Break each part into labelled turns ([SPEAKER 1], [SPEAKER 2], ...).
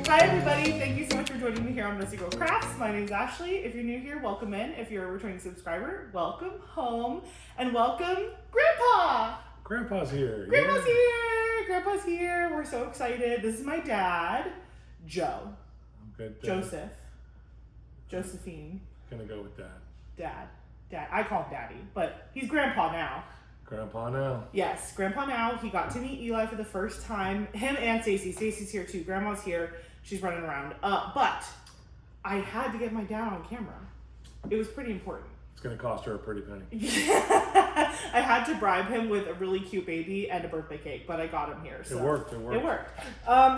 [SPEAKER 1] Hi everybody, thank you so much for joining me here on Messy Girl Crafts. My name is Ashley. If you're new here, welcome in. If you're a returning subscriber, welcome home. And welcome, Grandpa!
[SPEAKER 2] Grandpa's here.
[SPEAKER 1] Grandpa's here! Grandpa's here. We're so excited. This is my dad, Joe.
[SPEAKER 2] I'm good.
[SPEAKER 1] Joseph. Josephine.
[SPEAKER 2] Gonna go with Dad.
[SPEAKER 1] Dad. I call him Daddy, but he's Grandpa now.
[SPEAKER 2] Grandpa now.
[SPEAKER 1] Yes, Grandpa now. He got to meet Eli for the first time. Him and Stacy. Stacy's here too. Grandma's here. She's running around. But I had to get my dad on camera. It was pretty important.
[SPEAKER 2] It's gonna cost her a pretty penny.
[SPEAKER 1] Yeah. I had to bribe him with a really cute baby and a birthday cake, but I got him here. So
[SPEAKER 2] It worked.
[SPEAKER 1] It worked.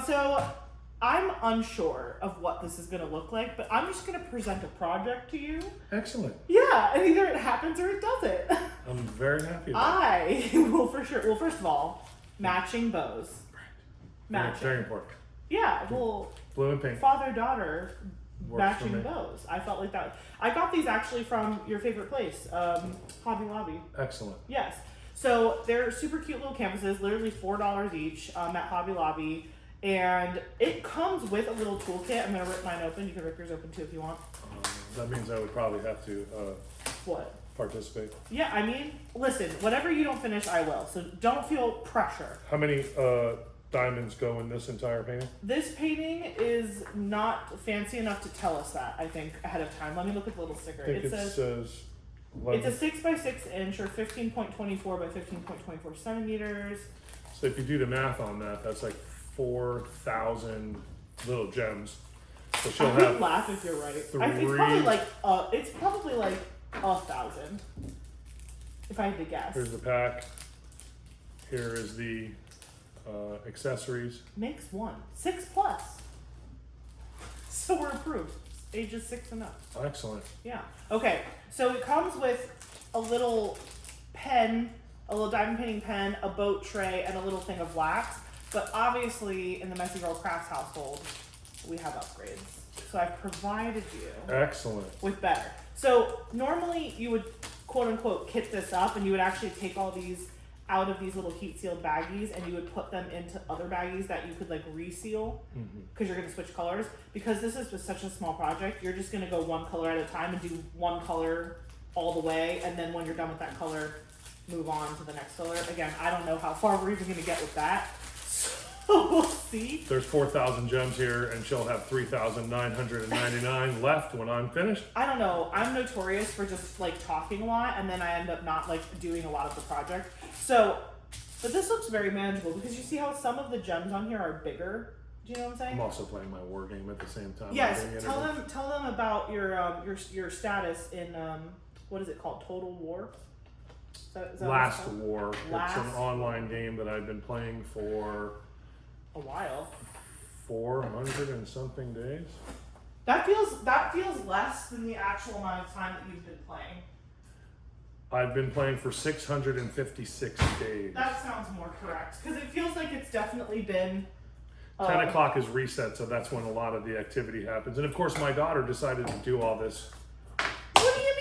[SPEAKER 1] So I'm unsure of what this is going to look like, but I'm just going to present a project to you.
[SPEAKER 2] Excellent.
[SPEAKER 1] Yeah, and either it happens or it doesn't.
[SPEAKER 2] I'm very happy.
[SPEAKER 1] I will for sure. Well, first of all, matching bows.
[SPEAKER 2] Right.
[SPEAKER 1] Matching.
[SPEAKER 2] Very important.
[SPEAKER 1] Yeah, well,
[SPEAKER 2] Blue and pink.
[SPEAKER 1] father-daughter
[SPEAKER 2] Works for
[SPEAKER 1] matching
[SPEAKER 2] me.
[SPEAKER 1] bows. I felt like that. I got these actually from your favorite place, Hobby Lobby.
[SPEAKER 2] Excellent.
[SPEAKER 1] Yes. So they're super cute little canvases, literally $4 each at Hobby Lobby. And it comes with a little toolkit. I'm going to rip mine open. You can rip yours open too if you want.
[SPEAKER 2] That means I would probably have to
[SPEAKER 1] What?
[SPEAKER 2] participate.
[SPEAKER 1] Yeah, I mean, listen, whatever you don't finish, I will. So don't feel pressure.
[SPEAKER 2] How many diamonds go in this entire painting?
[SPEAKER 1] This painting is not fancy enough to tell us that, I think, ahead of time. Let me look at the little sticker.
[SPEAKER 2] I think it says
[SPEAKER 1] it's a 6 by 6 inch or 15.24 by 15.24 centimeters.
[SPEAKER 2] So if you do the math on that, that's like 4,000 little gems. So she'll
[SPEAKER 1] I
[SPEAKER 2] have
[SPEAKER 1] would laugh if you're right. It's probably like 1,000. If I had to guess.
[SPEAKER 2] Here's the pack. Here is the accessories.
[SPEAKER 1] Makes one. 6 plus. So we're approved. Ages 6 and up.
[SPEAKER 2] Excellent.
[SPEAKER 1] Yeah. Okay. So it comes with a little pen, a little diamond painting pen, a boat tray, and a little thing of wax. But obviously, in the Messy Girl Crafts household, we have upgrades. So I've provided you
[SPEAKER 2] Excellent.
[SPEAKER 1] with better. So normally you would quote unquote kit this up, and you would actually take all these out of these little heat sealed baggies, and you would put them into other baggies that you could like reseal because you're going to switch colors. Because this is just such a small project, you're just going to go one color at a time and do one color all the way, and then when you're done with that color, move on to the next color. Again, I don't know how far we're even going to get with that. So we'll see.
[SPEAKER 2] There's 4,000 gems here, and she'll have 3,999 left when I'm finished.
[SPEAKER 1] I don't know. I'm notorious for just like talking a lot, and then I end up not like doing a lot of the project. So, but this looks very manageable because you see how some of the gems on here are bigger. Do you know what I'm saying?
[SPEAKER 2] I'm also playing my war game at the same time.
[SPEAKER 1] Yes. Tell them about your status in what is it called? Total War. Is that
[SPEAKER 2] Last War.
[SPEAKER 1] Last
[SPEAKER 2] It's an online game that I've been playing for
[SPEAKER 1] a while.
[SPEAKER 2] 400 and something days.
[SPEAKER 1] That feels less than the actual amount of time that you've been playing.
[SPEAKER 2] I've been playing for 656 days.
[SPEAKER 1] That sounds more correct because it feels like it's definitely been.
[SPEAKER 2] 10 o'clock is reset, so that's when a lot of the activity happens. And of course, my daughter decided to do all this.
[SPEAKER 1] What do you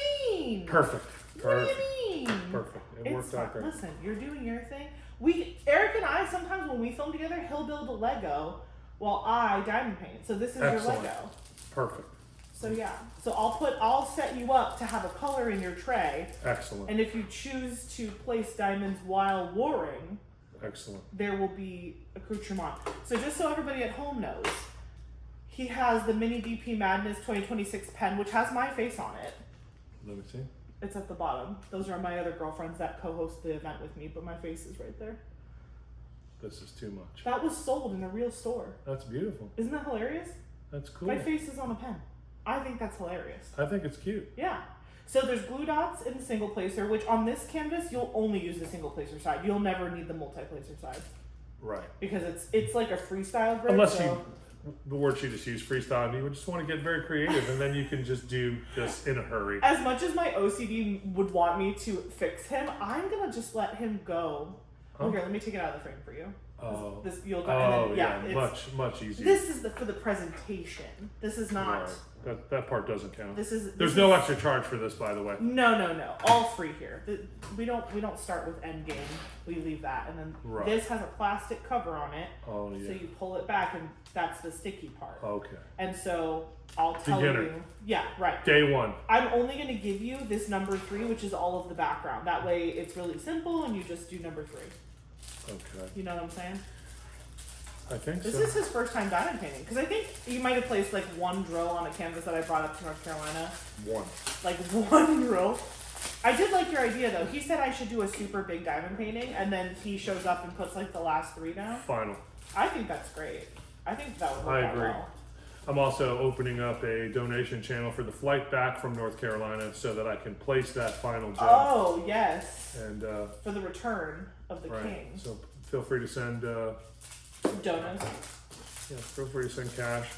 [SPEAKER 1] mean?
[SPEAKER 2] Perfect.
[SPEAKER 1] What do you mean?
[SPEAKER 2] Perfect. It worked out great.
[SPEAKER 1] Listen, you're doing your thing. Eric and I, sometimes when we film together, he'll build a Lego while I diamond paint. So this is
[SPEAKER 2] Excellent.
[SPEAKER 1] your Lego.
[SPEAKER 2] Perfect.
[SPEAKER 1] So yeah. So I'll set you up to have a color in your tray.
[SPEAKER 2] Excellent.
[SPEAKER 1] And if you choose to place diamonds while warring,
[SPEAKER 2] Excellent.
[SPEAKER 1] there will be accoutrement. So just so everybody at home knows, he has the Mini BP Madness 2026 pen, which has my face on it.
[SPEAKER 2] Let me see.
[SPEAKER 1] It's at the bottom. Those are my other girlfriends that co-host the event with me, but my face is right there.
[SPEAKER 2] This is too much.
[SPEAKER 1] That was sold in a real store.
[SPEAKER 2] That's beautiful.
[SPEAKER 1] Isn't that hilarious?
[SPEAKER 2] That's cool.
[SPEAKER 1] My face is on a pen. I think that's hilarious.
[SPEAKER 2] I think it's cute.
[SPEAKER 1] Yeah. So there's glue dots in the single placer, which on this canvas, you'll only use the single placer side. You'll never need the multi-placer side.
[SPEAKER 2] Right.
[SPEAKER 1] Because it's like a freestyle grid.
[SPEAKER 2] Unless the word she just used, freestyle, and you would just want to get very creative, and then you can just do this in a hurry.
[SPEAKER 1] As much as my OCD would want me to fix him, I'm going to just let him go.
[SPEAKER 2] Huh?
[SPEAKER 1] Okay, let me take it out of the frame for you.
[SPEAKER 2] Oh.
[SPEAKER 1] This you'll
[SPEAKER 2] Oh,
[SPEAKER 1] and then,
[SPEAKER 2] yeah, much easier.
[SPEAKER 1] This is for the presentation. This is not.
[SPEAKER 2] Right. That part doesn't count.
[SPEAKER 1] There's
[SPEAKER 2] no extra charge for this, by the way.
[SPEAKER 1] No. All free here. We don't start with Endgame. We leave that, and then this has a plastic cover on it.
[SPEAKER 2] Oh yeah.
[SPEAKER 1] So you pull it back, and that's the sticky part.
[SPEAKER 2] Okay.
[SPEAKER 1] And so I'll tell you. Yeah, right.
[SPEAKER 2] Day one.
[SPEAKER 1] I'm only going to give you this number 3, which is all of the background. That way, it's really simple, and you just do number 3.
[SPEAKER 2] Okay.
[SPEAKER 1] You know what I'm saying?
[SPEAKER 2] I think
[SPEAKER 1] This
[SPEAKER 2] so.
[SPEAKER 1] is his first time diamond painting. Because I think you might have placed like one drill on a canvas that I brought up to North Carolina.
[SPEAKER 2] One.
[SPEAKER 1] Like one drill. I did like your idea though. He said I should do a super big diamond painting and then he shows up and puts like the last 3 down.
[SPEAKER 2] Final.
[SPEAKER 1] I think that's great. I think that would work out well.
[SPEAKER 2] I'm also opening up a donation channel for the flight back from North Carolina so that I can place that final gem.
[SPEAKER 1] Oh, yes.
[SPEAKER 2] And
[SPEAKER 1] for the return of the king.
[SPEAKER 2] So feel free to send
[SPEAKER 1] donuts.
[SPEAKER 2] Yeah, feel free to send cash.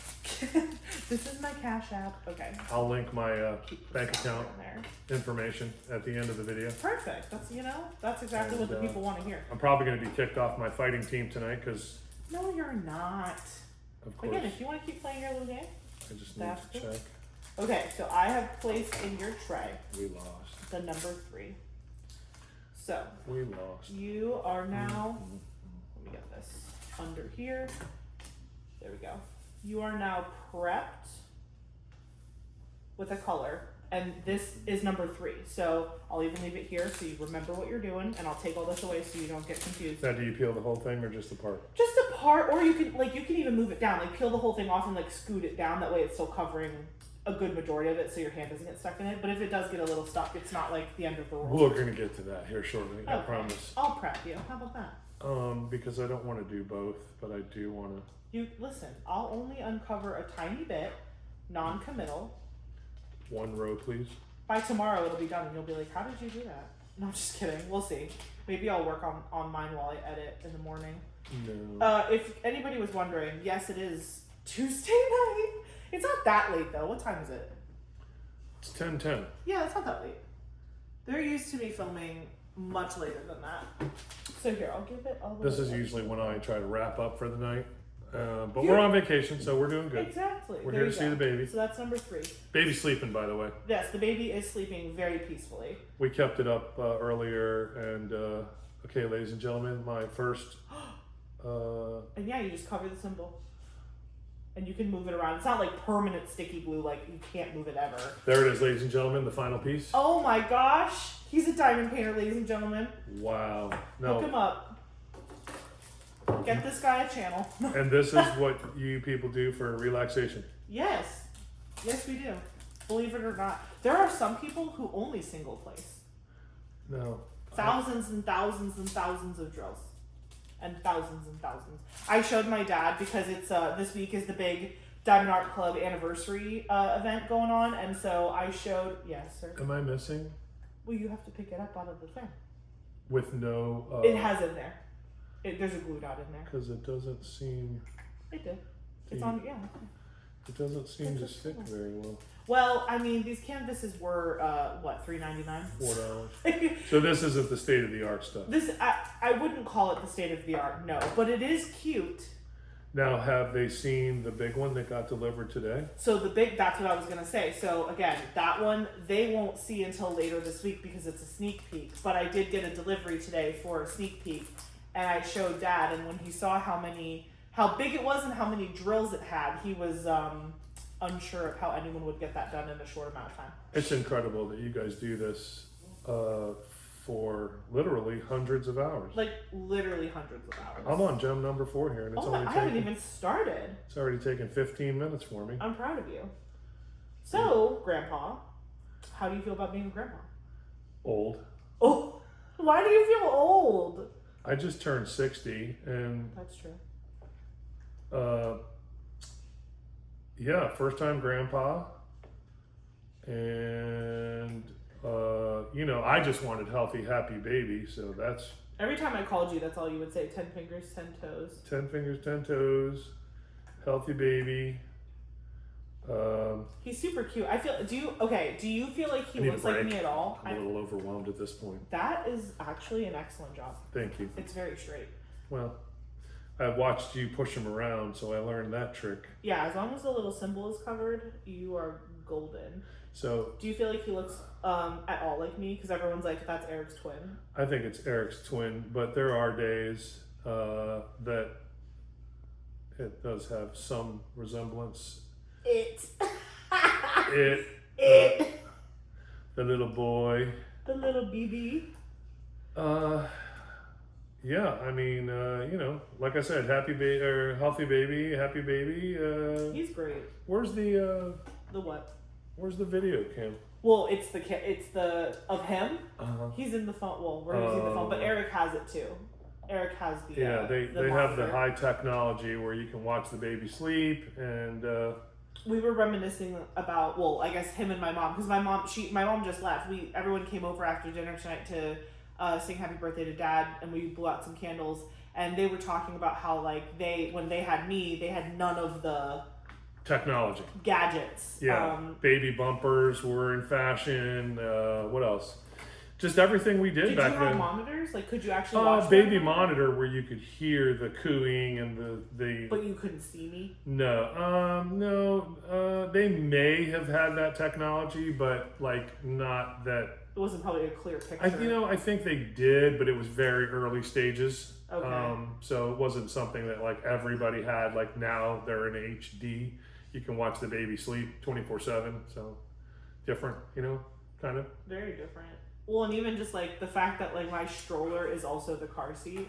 [SPEAKER 1] This is my Cash App. Okay.
[SPEAKER 2] I'll link my bank account information at the end of the video.
[SPEAKER 1] Perfect. That's exactly what the people want to hear.
[SPEAKER 2] I'm probably going to be kicked off my fighting team tonight because.
[SPEAKER 1] No, you're not.
[SPEAKER 2] Of course.
[SPEAKER 1] Again, if you want to keep playing your little game,
[SPEAKER 2] I just need to check.
[SPEAKER 1] Okay, so I have placed in your tray.
[SPEAKER 2] We lost.
[SPEAKER 1] The number 3. So.
[SPEAKER 2] We lost.
[SPEAKER 1] You are now. Let me get this under here. There we go. You are now prepped with a color, and this is number 3. So I'll even leave it here so you remember what you're doing, and I'll take all this away so you don't get confused.
[SPEAKER 2] Now, do you peel the whole thing or just the part?
[SPEAKER 1] Just a part, or you can even move it down, like peel the whole thing off and like scoot it down. That way, it's still covering a good majority of it, so your hand doesn't get stuck in it. But if it does get a little stuck, it's not like the end of the world.
[SPEAKER 2] We're gonna get to that here shortly. I promise.
[SPEAKER 1] I'll prep you. How about that?
[SPEAKER 2] Because I don't want to do both, but I do want to.
[SPEAKER 1] You listen. I'll only uncover a tiny bit, non-committal.
[SPEAKER 2] 1 row, please.
[SPEAKER 1] By tomorrow, it'll be done, and you'll be like, "How did you do that?" No, I'm just kidding. We'll see. Maybe I'll work on mine while I edit in the morning.
[SPEAKER 2] No.
[SPEAKER 1] If anybody was wondering, yes, it is Tuesday night. It's not that late though. What time is it?
[SPEAKER 2] It's 10:10.
[SPEAKER 1] Yeah, it's not that late. They're used to me filming much later than that. So here, I'll give it all the way.
[SPEAKER 2] This is usually when I try to wrap up for the night. But we're on vacation, so we're doing good.
[SPEAKER 1] Exactly.
[SPEAKER 2] We're here to see the baby.
[SPEAKER 1] So that's number 3.
[SPEAKER 2] Baby's sleeping, by the way.
[SPEAKER 1] Yes, the baby is sleeping very peacefully.
[SPEAKER 2] We kept it up earlier, and okay, ladies and gentlemen, my first.
[SPEAKER 1] And yeah, you just cover the symbol. And you can move it around. It's not like permanent sticky glue, like you can't move it ever.
[SPEAKER 2] There it is, ladies and gentlemen, the final piece.
[SPEAKER 1] Oh my gosh. He's a diamond painter, ladies and gentlemen.
[SPEAKER 2] Wow. No.
[SPEAKER 1] Hook him up. Get this guy a channel.
[SPEAKER 2] And this is what you people do for relaxation.
[SPEAKER 1] Yes. Yes, we do. Believe it or not. There are some people who only single place.
[SPEAKER 2] No.
[SPEAKER 1] Thousands and thousands and thousands of drills. And thousands and thousands. I showed my dad because it's this week is the big Diamond Art Club anniversary event going on, and so I showed. Yes, sir.
[SPEAKER 2] Am I missing?
[SPEAKER 1] Well, you have to pick it up out of the thing.
[SPEAKER 2] With no.
[SPEAKER 1] It has in there. There's a glue dot in there.
[SPEAKER 2] Because it doesn't seem.
[SPEAKER 1] It did. It's on. Yeah.
[SPEAKER 2] It doesn't seem to stick very well.
[SPEAKER 1] Well, I mean, these canvases were what, $3.99?
[SPEAKER 2] $4. So this isn't the state of the art stuff.
[SPEAKER 1] This I wouldn't call it the state of the art, no, but it is cute.
[SPEAKER 2] Now, have they seen the big one that got delivered today?
[SPEAKER 1] So that's what I was gonna say. So again, that one they won't see until later this week because it's a sneak peek. But I did get a delivery today for a sneak peek, and I showed Dad, and when he saw how big it was and how many drills it had, he was unsure of how anyone would get that done in a short amount of time.
[SPEAKER 2] It's incredible that you guys do this for literally hundreds of hours.
[SPEAKER 1] Like literally hundreds of hours.
[SPEAKER 2] I'm on gem number 4 here, and it's
[SPEAKER 1] I haven't even started.
[SPEAKER 2] It's already taken 15 minutes for me.
[SPEAKER 1] I'm proud of you. So, Grandpa, how do you feel about being a grandpa?
[SPEAKER 2] Old.
[SPEAKER 1] Oh, why do you feel old?
[SPEAKER 2] I just turned 60, and
[SPEAKER 1] that's true.
[SPEAKER 2] Yeah, first time grandpa, and I just wanted healthy, happy baby, so that's.
[SPEAKER 1] Every time I called you, that's all you would say: 10 fingers, 10 toes.
[SPEAKER 2] 10 fingers, 10 toes, healthy baby.
[SPEAKER 1] He's super cute. Do you feel like he looks like me at all?
[SPEAKER 2] I'm a little overwhelmed at this point.
[SPEAKER 1] That is actually an excellent job.
[SPEAKER 2] Thank you.
[SPEAKER 1] It's very straight.
[SPEAKER 2] Well, I watched you push him around, so I learned that trick.
[SPEAKER 1] Yeah, as long as the little symbol is covered, you are golden.
[SPEAKER 2] So
[SPEAKER 1] do you feel like he looks at all like me? Because everyone's like, that's Eric's twin.
[SPEAKER 2] I think it's Eric's twin, but there are days that it does have some resemblance.
[SPEAKER 1] It.
[SPEAKER 2] The little boy.
[SPEAKER 1] The little BB.
[SPEAKER 2] Yeah, I mean, like I said, healthy baby, happy baby.
[SPEAKER 1] He's great.
[SPEAKER 2] Where's the
[SPEAKER 1] what?
[SPEAKER 2] Where's the video cam?
[SPEAKER 1] Well, it's the of him. He's in the phone. Well, we're using the phone, but Eric has it too. Eric has the
[SPEAKER 2] they have the high technology where you can watch the baby sleep, and
[SPEAKER 1] we were reminiscing about, well, I guess him and my mom, because my mom just left. Everyone came over after dinner tonight to sing happy birthday to Dad, and we blew out some candles, and they were talking about how like when they had me, they had none of the
[SPEAKER 2] technology
[SPEAKER 1] gadgets.
[SPEAKER 2] Yeah, baby bumpers were in fashion. What else? Just everything we did back then. Did you have
[SPEAKER 1] monitors? Like, could you actually watch
[SPEAKER 2] baby monitor where you could hear the cooing and the
[SPEAKER 1] But you couldn't see me?
[SPEAKER 2] No. They may have had that technology, but like not that.
[SPEAKER 1] It wasn't probably a clear picture.
[SPEAKER 2] I think they did, but it was very early stages.
[SPEAKER 1] Okay.
[SPEAKER 2] So it wasn't something that like everybody had. Like now they're in HD. You can watch the baby sleep 24/7. So different, kind of.
[SPEAKER 1] Very different. Well, and even just like the fact that like my stroller is also the car seat.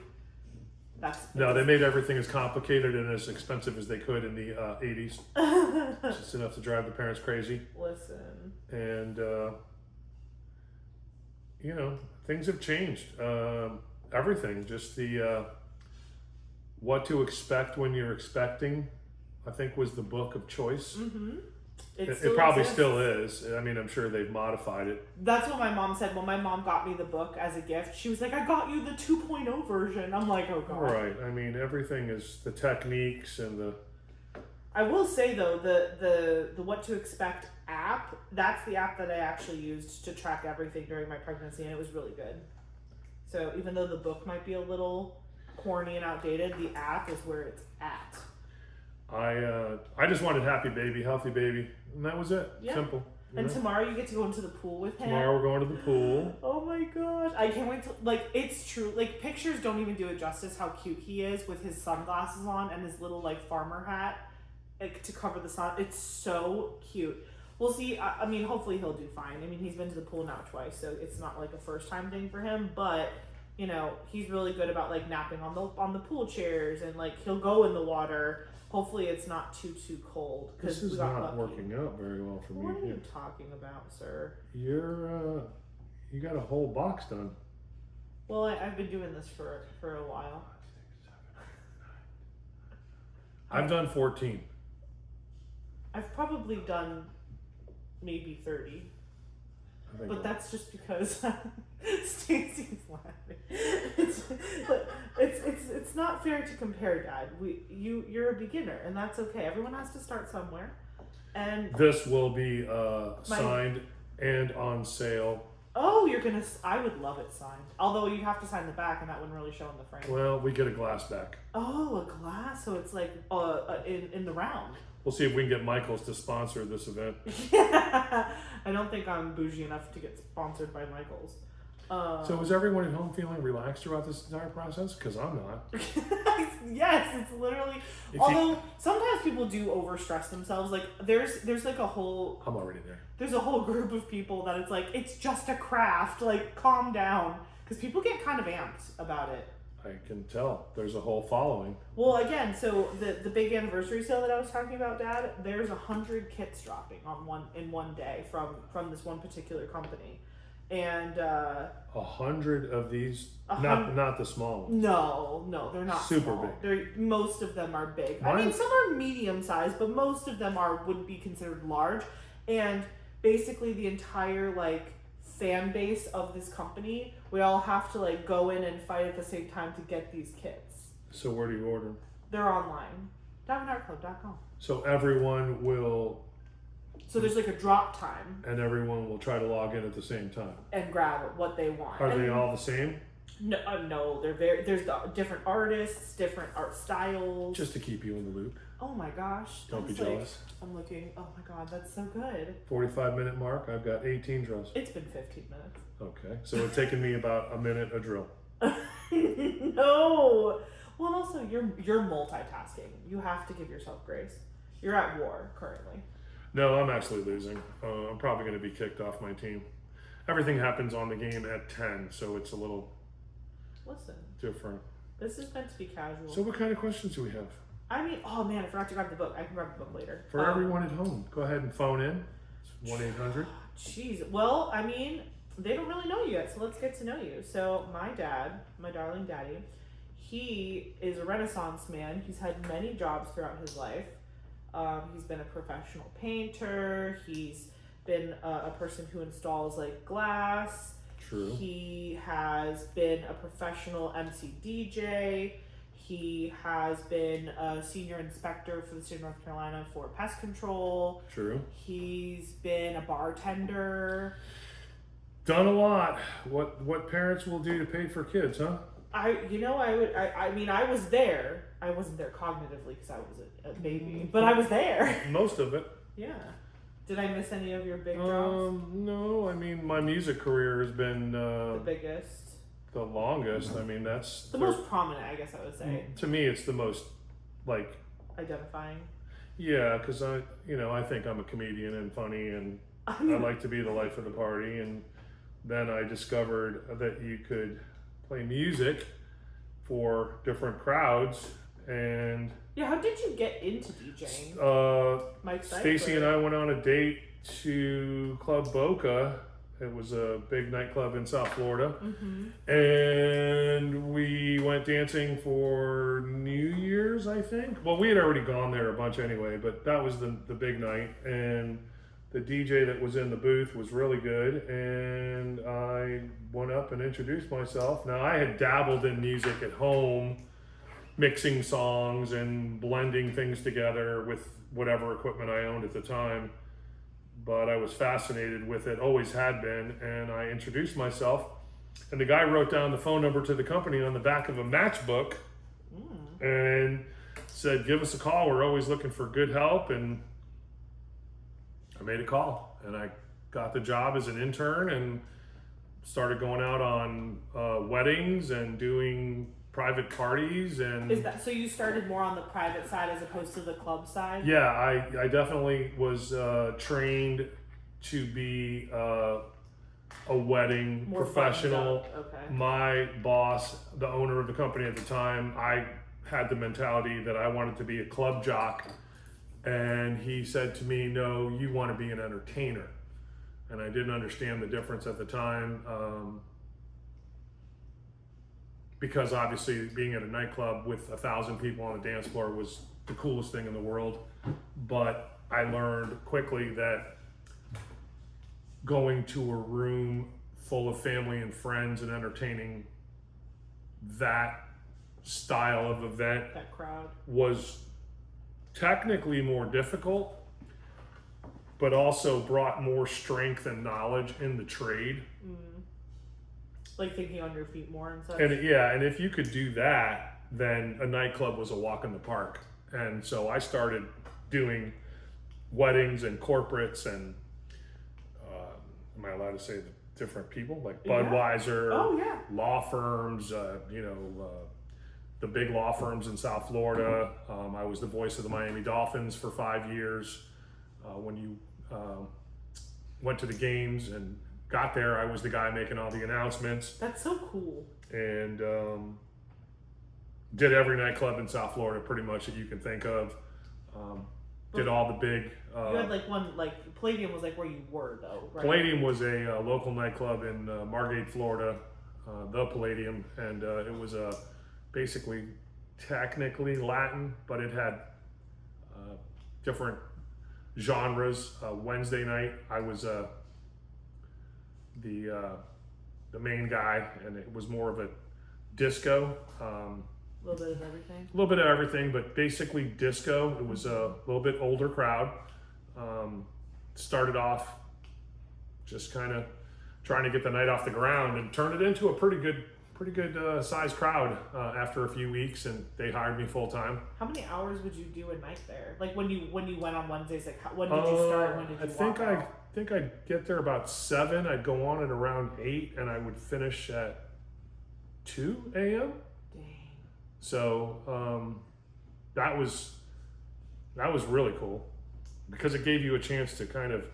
[SPEAKER 2] They made everything as complicated and as expensive as they could in the 80s. Just enough to drive the parents crazy.
[SPEAKER 1] Listen.
[SPEAKER 2] And things have changed. Everything, just the what to expect when you're expecting, I think was the book of choice.
[SPEAKER 1] Mm-hmm.
[SPEAKER 2] It probably still is. I mean, I'm sure they've modified it.
[SPEAKER 1] That's what my mom said. When my mom got me the book as a gift, she was like, I got you the 2.0 version. I'm like, oh God.
[SPEAKER 2] Right. I mean, everything is the techniques and the...
[SPEAKER 1] I will say, though, the What to Expect app, that's the app that I actually used to track everything during my pregnancy, and it was really good. So even though the book might be a little corny and outdated, the app is where it's at.
[SPEAKER 2] I just wanted happy baby, healthy baby, and that was it.
[SPEAKER 1] Yeah.
[SPEAKER 2] Simple.
[SPEAKER 1] And tomorrow you get to go into the pool with him.
[SPEAKER 2] Tomorrow we're going to the pool.
[SPEAKER 1] Oh my gosh. I can't wait to, like, it's true. Like, pictures don't even do it justice how cute he is with his sunglasses on and his little, like, farmer hat, like, to cover the sun. It's so cute. We'll see. I mean, hopefully he'll do fine. I mean, he's been to the pool now twice, so it's not, like, a first-time thing for him, but... he's really good about like napping on the pool chairs, and like he'll go in the water. Hopefully it's not too cold.
[SPEAKER 2] This is not working out very well for me.
[SPEAKER 1] What are you talking about, sir?
[SPEAKER 2] You got a whole box done.
[SPEAKER 1] Well, I've been doing this for a while.
[SPEAKER 2] I've done 14.
[SPEAKER 1] I've probably done maybe 30. But that's just because Stacy's laughing. It's not fair to compare, Dad. You're a beginner, and that's okay. Everyone has to start somewhere. And
[SPEAKER 2] this will be signed and on sale.
[SPEAKER 1] Oh, I would love it signed. Although you'd have to sign the back, and that wouldn't really show in the frame.
[SPEAKER 2] Well, we get a glass back.
[SPEAKER 1] Oh, a glass, so it's like in the round.
[SPEAKER 2] We'll see if we can get Michael's to sponsor this event.
[SPEAKER 1] Yeah, I don't think I'm bougie enough to get sponsored by Michael's.
[SPEAKER 2] So is everyone at home feeling relaxed throughout this entire process? Because I'm not.
[SPEAKER 1] Yes, it's literally. Although sometimes people do overstress themselves. Like there's like a whole.
[SPEAKER 2] I'm already there.
[SPEAKER 1] There's a whole group of people that it's like it's just a craft. Like calm down, because people get kind of amped about it.
[SPEAKER 2] I can tell. There's a whole following.
[SPEAKER 1] Well, again, so the big anniversary sale that I was talking about, Dad, there's 100 kits dropping in one day from this one particular company, and
[SPEAKER 2] 100 of these, not the small ones.
[SPEAKER 1] No, they're not
[SPEAKER 2] super
[SPEAKER 1] small.
[SPEAKER 2] big.
[SPEAKER 1] Most of them are big. I mean, some are medium sized, but most of them would be considered large, and basically the entire like fan base of this company, we all have to like go in and fight at the same time to get these kits.
[SPEAKER 2] So where do you order them?
[SPEAKER 1] They're online. DiamondArtClub.com.
[SPEAKER 2] So everyone will...
[SPEAKER 1] So there's like a drop time.
[SPEAKER 2] And everyone will try to log in at the same time.
[SPEAKER 1] And grab what they want.
[SPEAKER 2] Are they all the same?
[SPEAKER 1] No, there's different artists, different art styles.
[SPEAKER 2] Just to keep you in the loop.
[SPEAKER 1] Oh my gosh.
[SPEAKER 2] Don't be jealous.
[SPEAKER 1] I'm looking, oh my god, that's so good.
[SPEAKER 2] 45-minute mark, I've got 18 drills.
[SPEAKER 1] It's been 15 minutes.
[SPEAKER 2] Okay, so it's taken me about a minute a drill.
[SPEAKER 1] No. Well, and also you're multitasking. You have to give yourself grace. You're at war currently.
[SPEAKER 2] No, I'm actually losing. I'm probably going to be kicked off my team. Everything happens on the game at 10, so it's a little different.
[SPEAKER 1] This is meant to be casual.
[SPEAKER 2] So what kind of questions do we have?
[SPEAKER 1] I mean, oh man, I forgot to grab the book. I can grab the book later.
[SPEAKER 2] For everyone at home, go ahead and phone in. It's 1-800.
[SPEAKER 1] Jeez. Well, I mean, they don't really know you yet, so let's get to know you. So my dad, my darling daddy, he is a Renaissance man. He's had many jobs throughout his life. He's been a professional painter. He's been a person who installs like glass.
[SPEAKER 2] True.
[SPEAKER 1] He has been a professional MC DJ. He has been a senior inspector for the state of North Carolina for pest control.
[SPEAKER 2] True.
[SPEAKER 1] He's been a bartender.
[SPEAKER 2] Done a lot. What parents will do to pay for kids, huh?
[SPEAKER 1] I mean, I was there. I wasn't there cognitively because I was a baby, but I was there.
[SPEAKER 2] Most of it.
[SPEAKER 1] Yeah. Did I miss any of your big jobs?
[SPEAKER 2] No. I mean, my music career has been
[SPEAKER 1] the biggest.
[SPEAKER 2] The longest. I mean, that's
[SPEAKER 1] the most prominent, I guess I would say.
[SPEAKER 2] To me, it's the most like
[SPEAKER 1] identifying.
[SPEAKER 2] Yeah, because I think I'm a comedian and funny, and I like to be the life of the party. And then I discovered that you could play music for different crowds. And
[SPEAKER 1] yeah, how did you get into DJing?
[SPEAKER 2] Stacy and I went on a date to Club Boca. It was a big nightclub in South Florida. Mm-hmm. And we went dancing for New Year's, I think. Well, we had already gone there a bunch anyway, but that was the big night. And the DJ that was in the booth was really good. And I went up and introduced myself. Now, I had dabbled in music at home, mixing songs and blending things together with whatever equipment I owned at the time. But I was fascinated with it, always had been, and I introduced myself. And the guy wrote down the phone number to the company on the back of a matchbook and said, give us a call. We're always looking for good help. And I made a call, and I got the job as an intern and started going out on weddings and doing private parties. And
[SPEAKER 1] is that so? You started more on the private side as opposed to the club side?
[SPEAKER 2] Yeah, I definitely was trained to be a wedding more professional.
[SPEAKER 1] Okay.
[SPEAKER 2] My boss, the owner of the company at the time, I had the mentality that I wanted to be a club jock, and he said to me, "No, you want to be an entertainer." And I didn't understand the difference at the time. Because obviously being at a nightclub with 1,000 people on the dance floor was the coolest thing in the world. But I learned quickly that going to a room full of family and friends and entertaining that style of event,
[SPEAKER 1] that crowd,
[SPEAKER 2] was technically more difficult, but also brought more strength and knowledge in the trade.
[SPEAKER 1] Like thinking on your feet more and such.
[SPEAKER 2] And yeah, and if you could do that, then a nightclub was a walk in the park. And so I started doing weddings and corporates and am I allowed to say the different people like Budweiser, law firms, the big law firms in South Florida. I was the voice of the Miami Dolphins for 5 years. When you went to the games and got there, I was the guy making all the announcements.
[SPEAKER 1] That's so cool.
[SPEAKER 2] And did every nightclub in South Florida pretty much that you can think of. Did all the big...
[SPEAKER 1] you had like one, like Palladium was like where you were though, right?
[SPEAKER 2] Palladium was a local nightclub in Margate, Florida, the Palladium. And it was basically technically Latin, but it had different genres. Wednesday night, I was... the main guy, and it was more of a disco.
[SPEAKER 1] A little bit of everything.
[SPEAKER 2] A little bit of everything, but basically disco. It was a little bit older crowd. Started off just kind of trying to get the night off the ground and turned it into a pretty good pretty good sized crowd after a few weeks, and they hired me full time.
[SPEAKER 1] How many hours would you do a night there? Like when you went on Wednesdays, like when did you start? When did you
[SPEAKER 2] I think I'd get there about 7. I'd go on at around 8, and I would finish at 2 a.m.
[SPEAKER 1] Dang.
[SPEAKER 2] So that was really cool because it gave you a chance to kind of,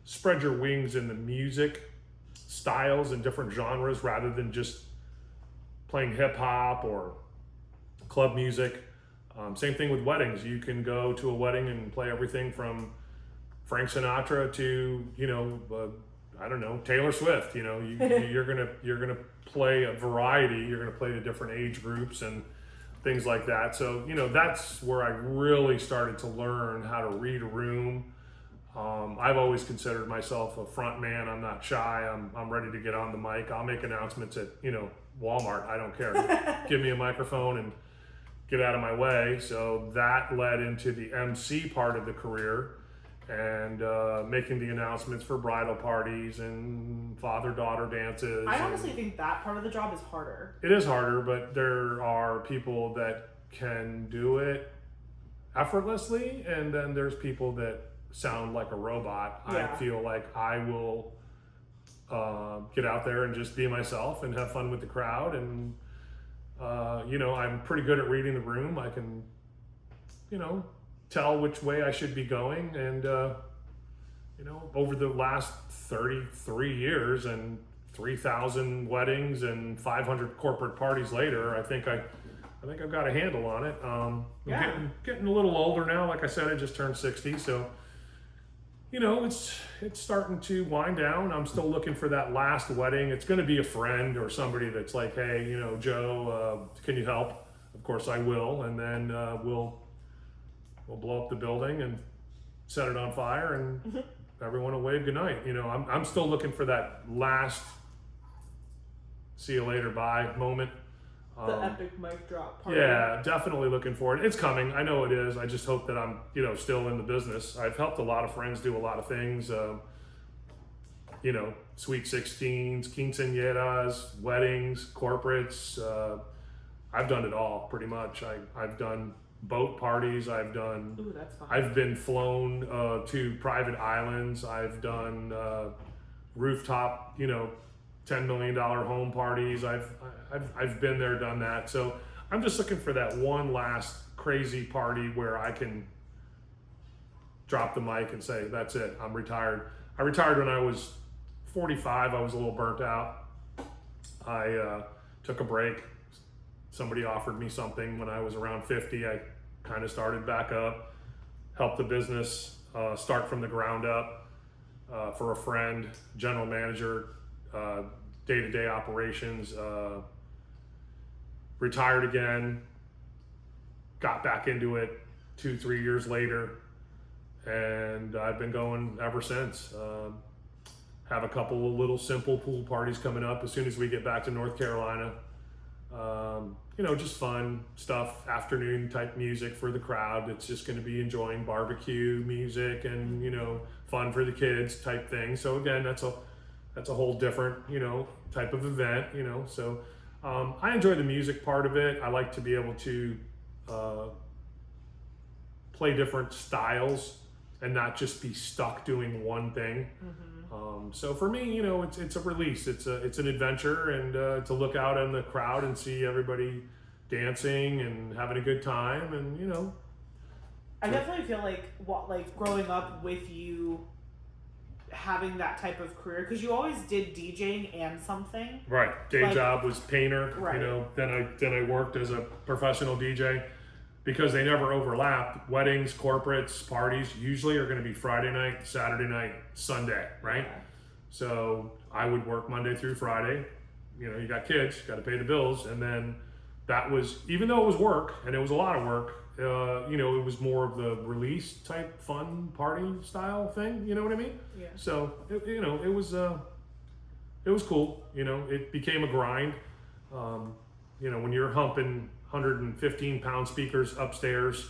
[SPEAKER 2] spread your wings in the music styles and different genres rather than just playing hip hop or club music. Same thing with weddings. You can go to a wedding and play everything from Frank Sinatra to, I don't know, Taylor Swift. You're gonna play a variety. You're gonna play to different age groups and things like that. So that's where I really started to learn how to read a room. I've always considered myself a front man. I'm not shy. I'm ready to get on the mic. I'll make announcements at Walmart. I don't care. Give me a microphone and get out of my way. So that led into the MC part of the career and making the announcements for bridal parties and father-daughter dances.
[SPEAKER 1] I honestly think that part of the job is harder.
[SPEAKER 2] It is harder, but there are people that can do it effortlessly, and then there's people that sound like a robot.
[SPEAKER 1] Yeah.
[SPEAKER 2] I feel like I will get out there and just be myself and have fun with the crowd, and I'm pretty good at reading the room. I can tell which way I should be going, and over the last 33 years and 3,000 weddings and 500 corporate parties later, I think I've got a handle on it. I'm getting a little older now. Like I said, I just turned 60, so it's starting to wind down. I'm still looking for that last wedding. It's going to be a friend or somebody that's like, hey, Joe, can you help? Of course I will, and then we'll blow up the building and set it on fire, and everyone will wave goodnight. I'm still looking for that last see you later, bye moment.
[SPEAKER 1] The epic mic drop part.
[SPEAKER 2] Yeah, definitely looking for it. It's coming. I know it is. I just hope that I'm, still in the business. I've helped a lot of friends do a lot of things. Sweet 16s, quinceañeras, weddings, corporates. I've done it all pretty much. I've done boat parties.
[SPEAKER 1] Ooh, that's fun.
[SPEAKER 2] I've been flown to private islands. I've done rooftop, $10 million home parties. I've been there, done that. So I'm just looking for that one last crazy party where I can drop the mic and say, that's it, I'm retired. I retired when I was 45. I was a little burnt out. I took a break. Somebody offered me something when I was around 50. I kind of started back up, helped the business start from the ground up for a friend, general manager, day-to-day operations, retired again, got back into it 2-3 years later, and I've been going ever since. Have a couple of little simple pool parties coming up as soon as we get back to North Carolina. Just fun stuff, afternoon type music for the crowd. It's just going to be enjoying barbecue music and, fun for the kids type thing. So again, that's a whole different, type of event, so I enjoy the music part of it. I like to be able to play different styles and not just be stuck doing one thing. So for me, it's a release. It's an adventure, and to look out in the crowd and see everybody dancing and having a good time, and
[SPEAKER 1] I definitely feel like growing up with you having that type of career, because you always did DJing and something.
[SPEAKER 2] Right. Day job was painter.
[SPEAKER 1] Right.
[SPEAKER 2] Then I worked as a professional DJ because they never overlapped. Weddings, corporates, parties usually are going to be Friday night, Saturday night, Sunday, right?
[SPEAKER 1] Yeah.
[SPEAKER 2] So I would work Monday through Friday. You got kids, got to pay the bills, and then that was, even though it was work and it was a lot of work, it was more of the release type fun party style thing. You know what I mean?
[SPEAKER 1] Yeah.
[SPEAKER 2] So it was cool. It became a grind. When you're humping 115-pound speakers upstairs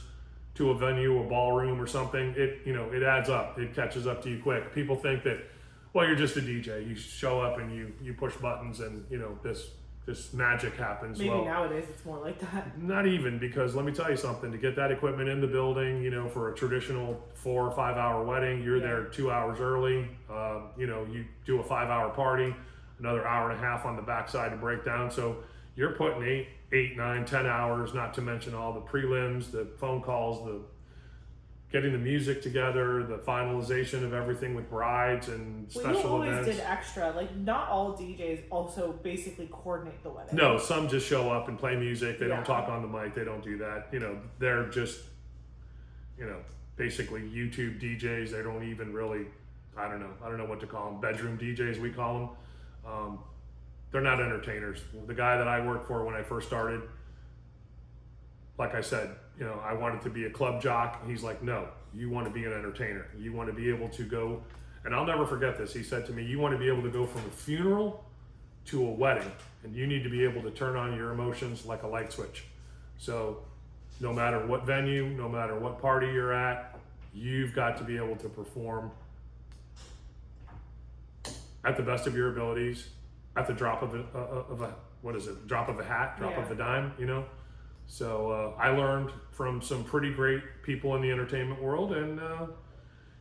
[SPEAKER 2] to a venue, a ballroom or something, it adds up. It catches up to you quick. People think that Well, you're just a DJ. You show up and you push buttons, and this magic happens.
[SPEAKER 1] Maybe
[SPEAKER 2] well,
[SPEAKER 1] nowadays it's more like that.
[SPEAKER 2] not even, because let me tell you something. To get that equipment in the building, for a traditional 4 or 5 hour wedding, you're there 2 hours early. You do a 5 hour party, another hour and a half on the backside to break down. So you're putting 8, 9, 10 hours, not to mention all the prelims, the phone calls, the getting the music together, the finalization of everything with brides and special events.
[SPEAKER 1] Well, you always did extra. Like, not all DJs also basically coordinate the wedding.
[SPEAKER 2] No, some just show up and play music. They don't talk on the mic. They don't do that. They're just, basically YouTube DJs. They don't even really, I don't know what to call them. Bedroom DJs, we call them. They're not entertainers. The guy that I worked for when I first started, like I said, I wanted to be a club jock. He's like, no, you want to be an entertainer. You want to be able to go, and I'll never forget this. He said to me, you want to be able to go from a funeral to a wedding, and you need to be able to turn on your emotions like a light switch. So no matter what venue, no matter what party you're at, you've got to be able to perform at the best of your abilities, at the drop of a hat, drop of a dime, So I learned from some pretty great people in the entertainment world, and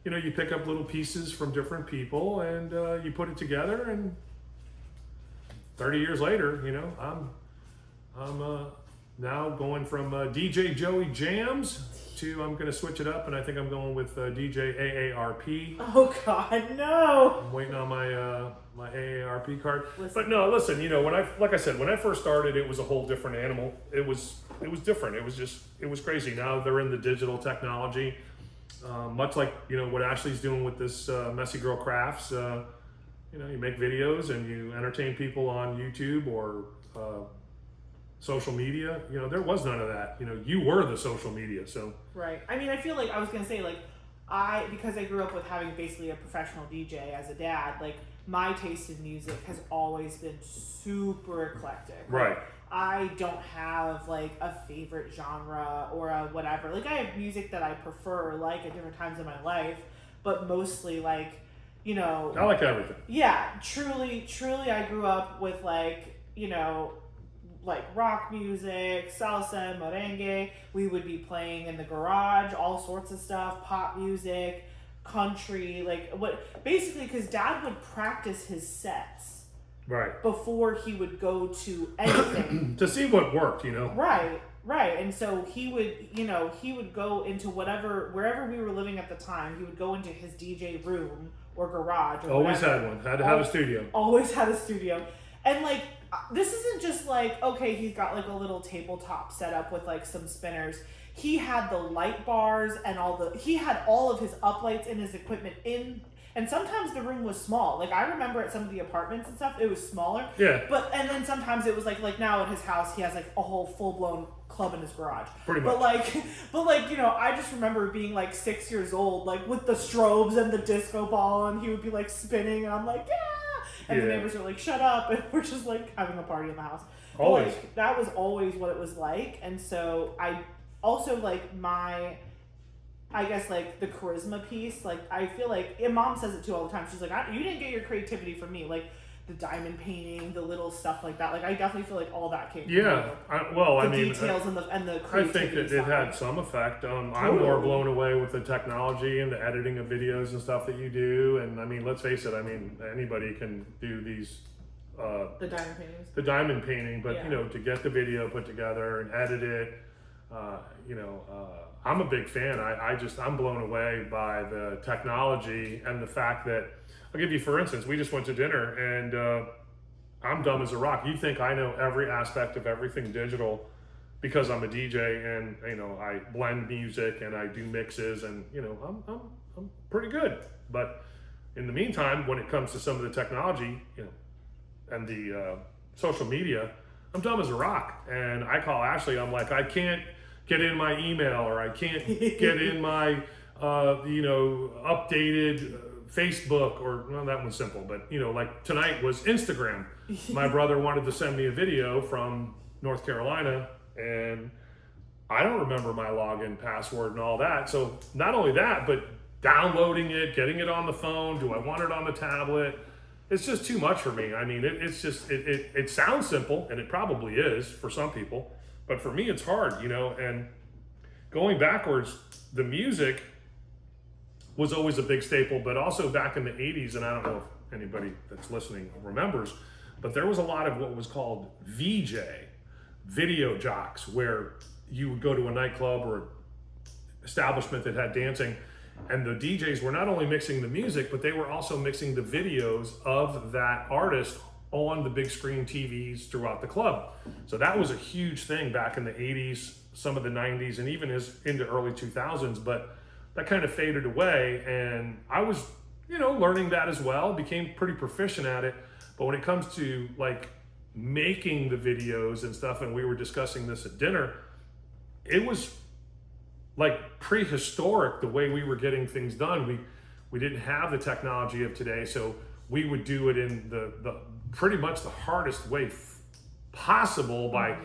[SPEAKER 2] you pick up little pieces from different people, and you put it together. And 30 years later, I'm now going from DJ Joey Jams to, I'm going to switch it up, and I think I'm going with DJ AARP.
[SPEAKER 1] Oh God, no!
[SPEAKER 2] I'm waiting on my AARP card.
[SPEAKER 1] Listen.
[SPEAKER 2] But no, listen, when I first started, it was a whole different animal. It was different. It was crazy. Now they're in the digital technology, much like, what Ashley's doing with this Messy Girl Crafts. You make videos and you entertain people on YouTube or social media. There was none of that. You were the social media. So
[SPEAKER 1] Right. I mean, I feel like I was gonna say, like, because I grew up with having basically a professional DJ as a dad, like, my taste in music has always been super eclectic.
[SPEAKER 2] right.
[SPEAKER 1] I don't have like a favorite genre or a whatever. Like, I have music that I prefer or like at different times in my life, but mostly like,
[SPEAKER 2] I like everything.
[SPEAKER 1] yeah, truly I grew up with like, like rock music, salsa, merengue. We would be playing in the garage, all sorts of stuff, pop music, country, basically, because Dad would practice his sets
[SPEAKER 2] Right.
[SPEAKER 1] before he would go to anything.
[SPEAKER 2] To see what worked,
[SPEAKER 1] Right. And so he would go into wherever we were living at the time, he would go into his DJ room or garage or
[SPEAKER 2] Always
[SPEAKER 1] whatever.
[SPEAKER 2] had one. Had to have a studio.
[SPEAKER 1] Always had a studio. And like, this isn't just like, okay, he's got like a little tabletop set up with like some spinners. He had the light bars and he had all of his uplights and his equipment in. And sometimes the room was small. Like, I remember at some of the apartments and stuff, it was smaller.
[SPEAKER 2] Yeah.
[SPEAKER 1] And then sometimes it was like now at his house, he has like a whole full-blown club in his garage.
[SPEAKER 2] Pretty much.
[SPEAKER 1] But I just remember being like 6 years old, like with the strobes and the disco ball, and he would be like spinning, and I'm like, yeah! And the neighbors are like, shut up, and we're just like having a party in the house.
[SPEAKER 2] Always.
[SPEAKER 1] But, like, that was always what it was like. And so I also like I guess like the charisma piece, like I feel like, and Mom says it too all the time. She's like, you didn't get your creativity from me, like the diamond painting, the little stuff like that. Like I definitely feel like all that came from you.
[SPEAKER 2] The
[SPEAKER 1] details and the
[SPEAKER 2] I
[SPEAKER 1] creativity.
[SPEAKER 2] think that it had some effect. I'm more blown away with the technology and the editing of videos and stuff that you do. And I mean, let's face it. I mean, anybody can do these.
[SPEAKER 1] The diamond paintings.
[SPEAKER 2] The diamond painting, but to get the video put together and edit it, I'm a big fan. I'm blown away by the technology and the fact that, I'll give you, for instance, we just went to dinner and I'm dumb as a rock. You think I know every aspect of everything digital because I'm a DJ and, I blend music and I do mixes and, I'm pretty good. But in the meantime, when it comes to some of the technology, and the social media, I'm dumb as a rock. And I call Ashley, I'm like, I can't get in my email, or I can't get in my, updated Facebook, or, well, that one's simple, but, like tonight was Instagram. My brother wanted to send me a video from North Carolina, and I don't remember my login password and all that. So not only that, but downloading it, getting it on the phone. Do I want it on the tablet? It's just too much for me. I mean, it sounds simple, and it probably is for some people, but for me, it's hard, you know. And going backwards, the music was always a big staple, but also back in the 80s, and I don't know if anybody that's listening remembers, but there was a lot of what was called VJ, video jocks, where you would go to a nightclub or establishment that had dancing, and the DJs were not only mixing the music, but they were also mixing the videos of that artist on the big screen TVs throughout the club. So that was a huge thing back in the 80s, some of the 90s, and even as into early 2000s, but that kind of faded away. And I was, you know, learning that as well, became pretty proficient at it. But when it comes to like making the videos and stuff, and we were discussing this at dinner, it was like prehistoric the way we were getting things done. We didn't have the technology of today, so we would do it in the pretty much the hardest way possible by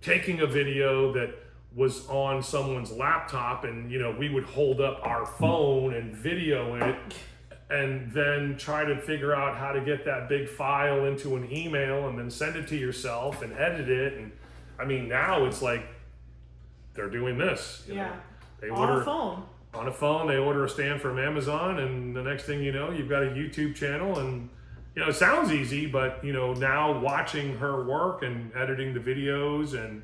[SPEAKER 2] taking a video that was on someone's laptop, and you know, we would hold up our phone and video it, and then try to figure out how to get that big file into an email and then send it to yourself and edit it. And I mean, now it's like they're doing this, you know. They order on a phone, they order a stand from Amazon, and the next thing you know, you've got a YouTube channel. And you know, it sounds easy, but you know, now watching her work and editing the videos, and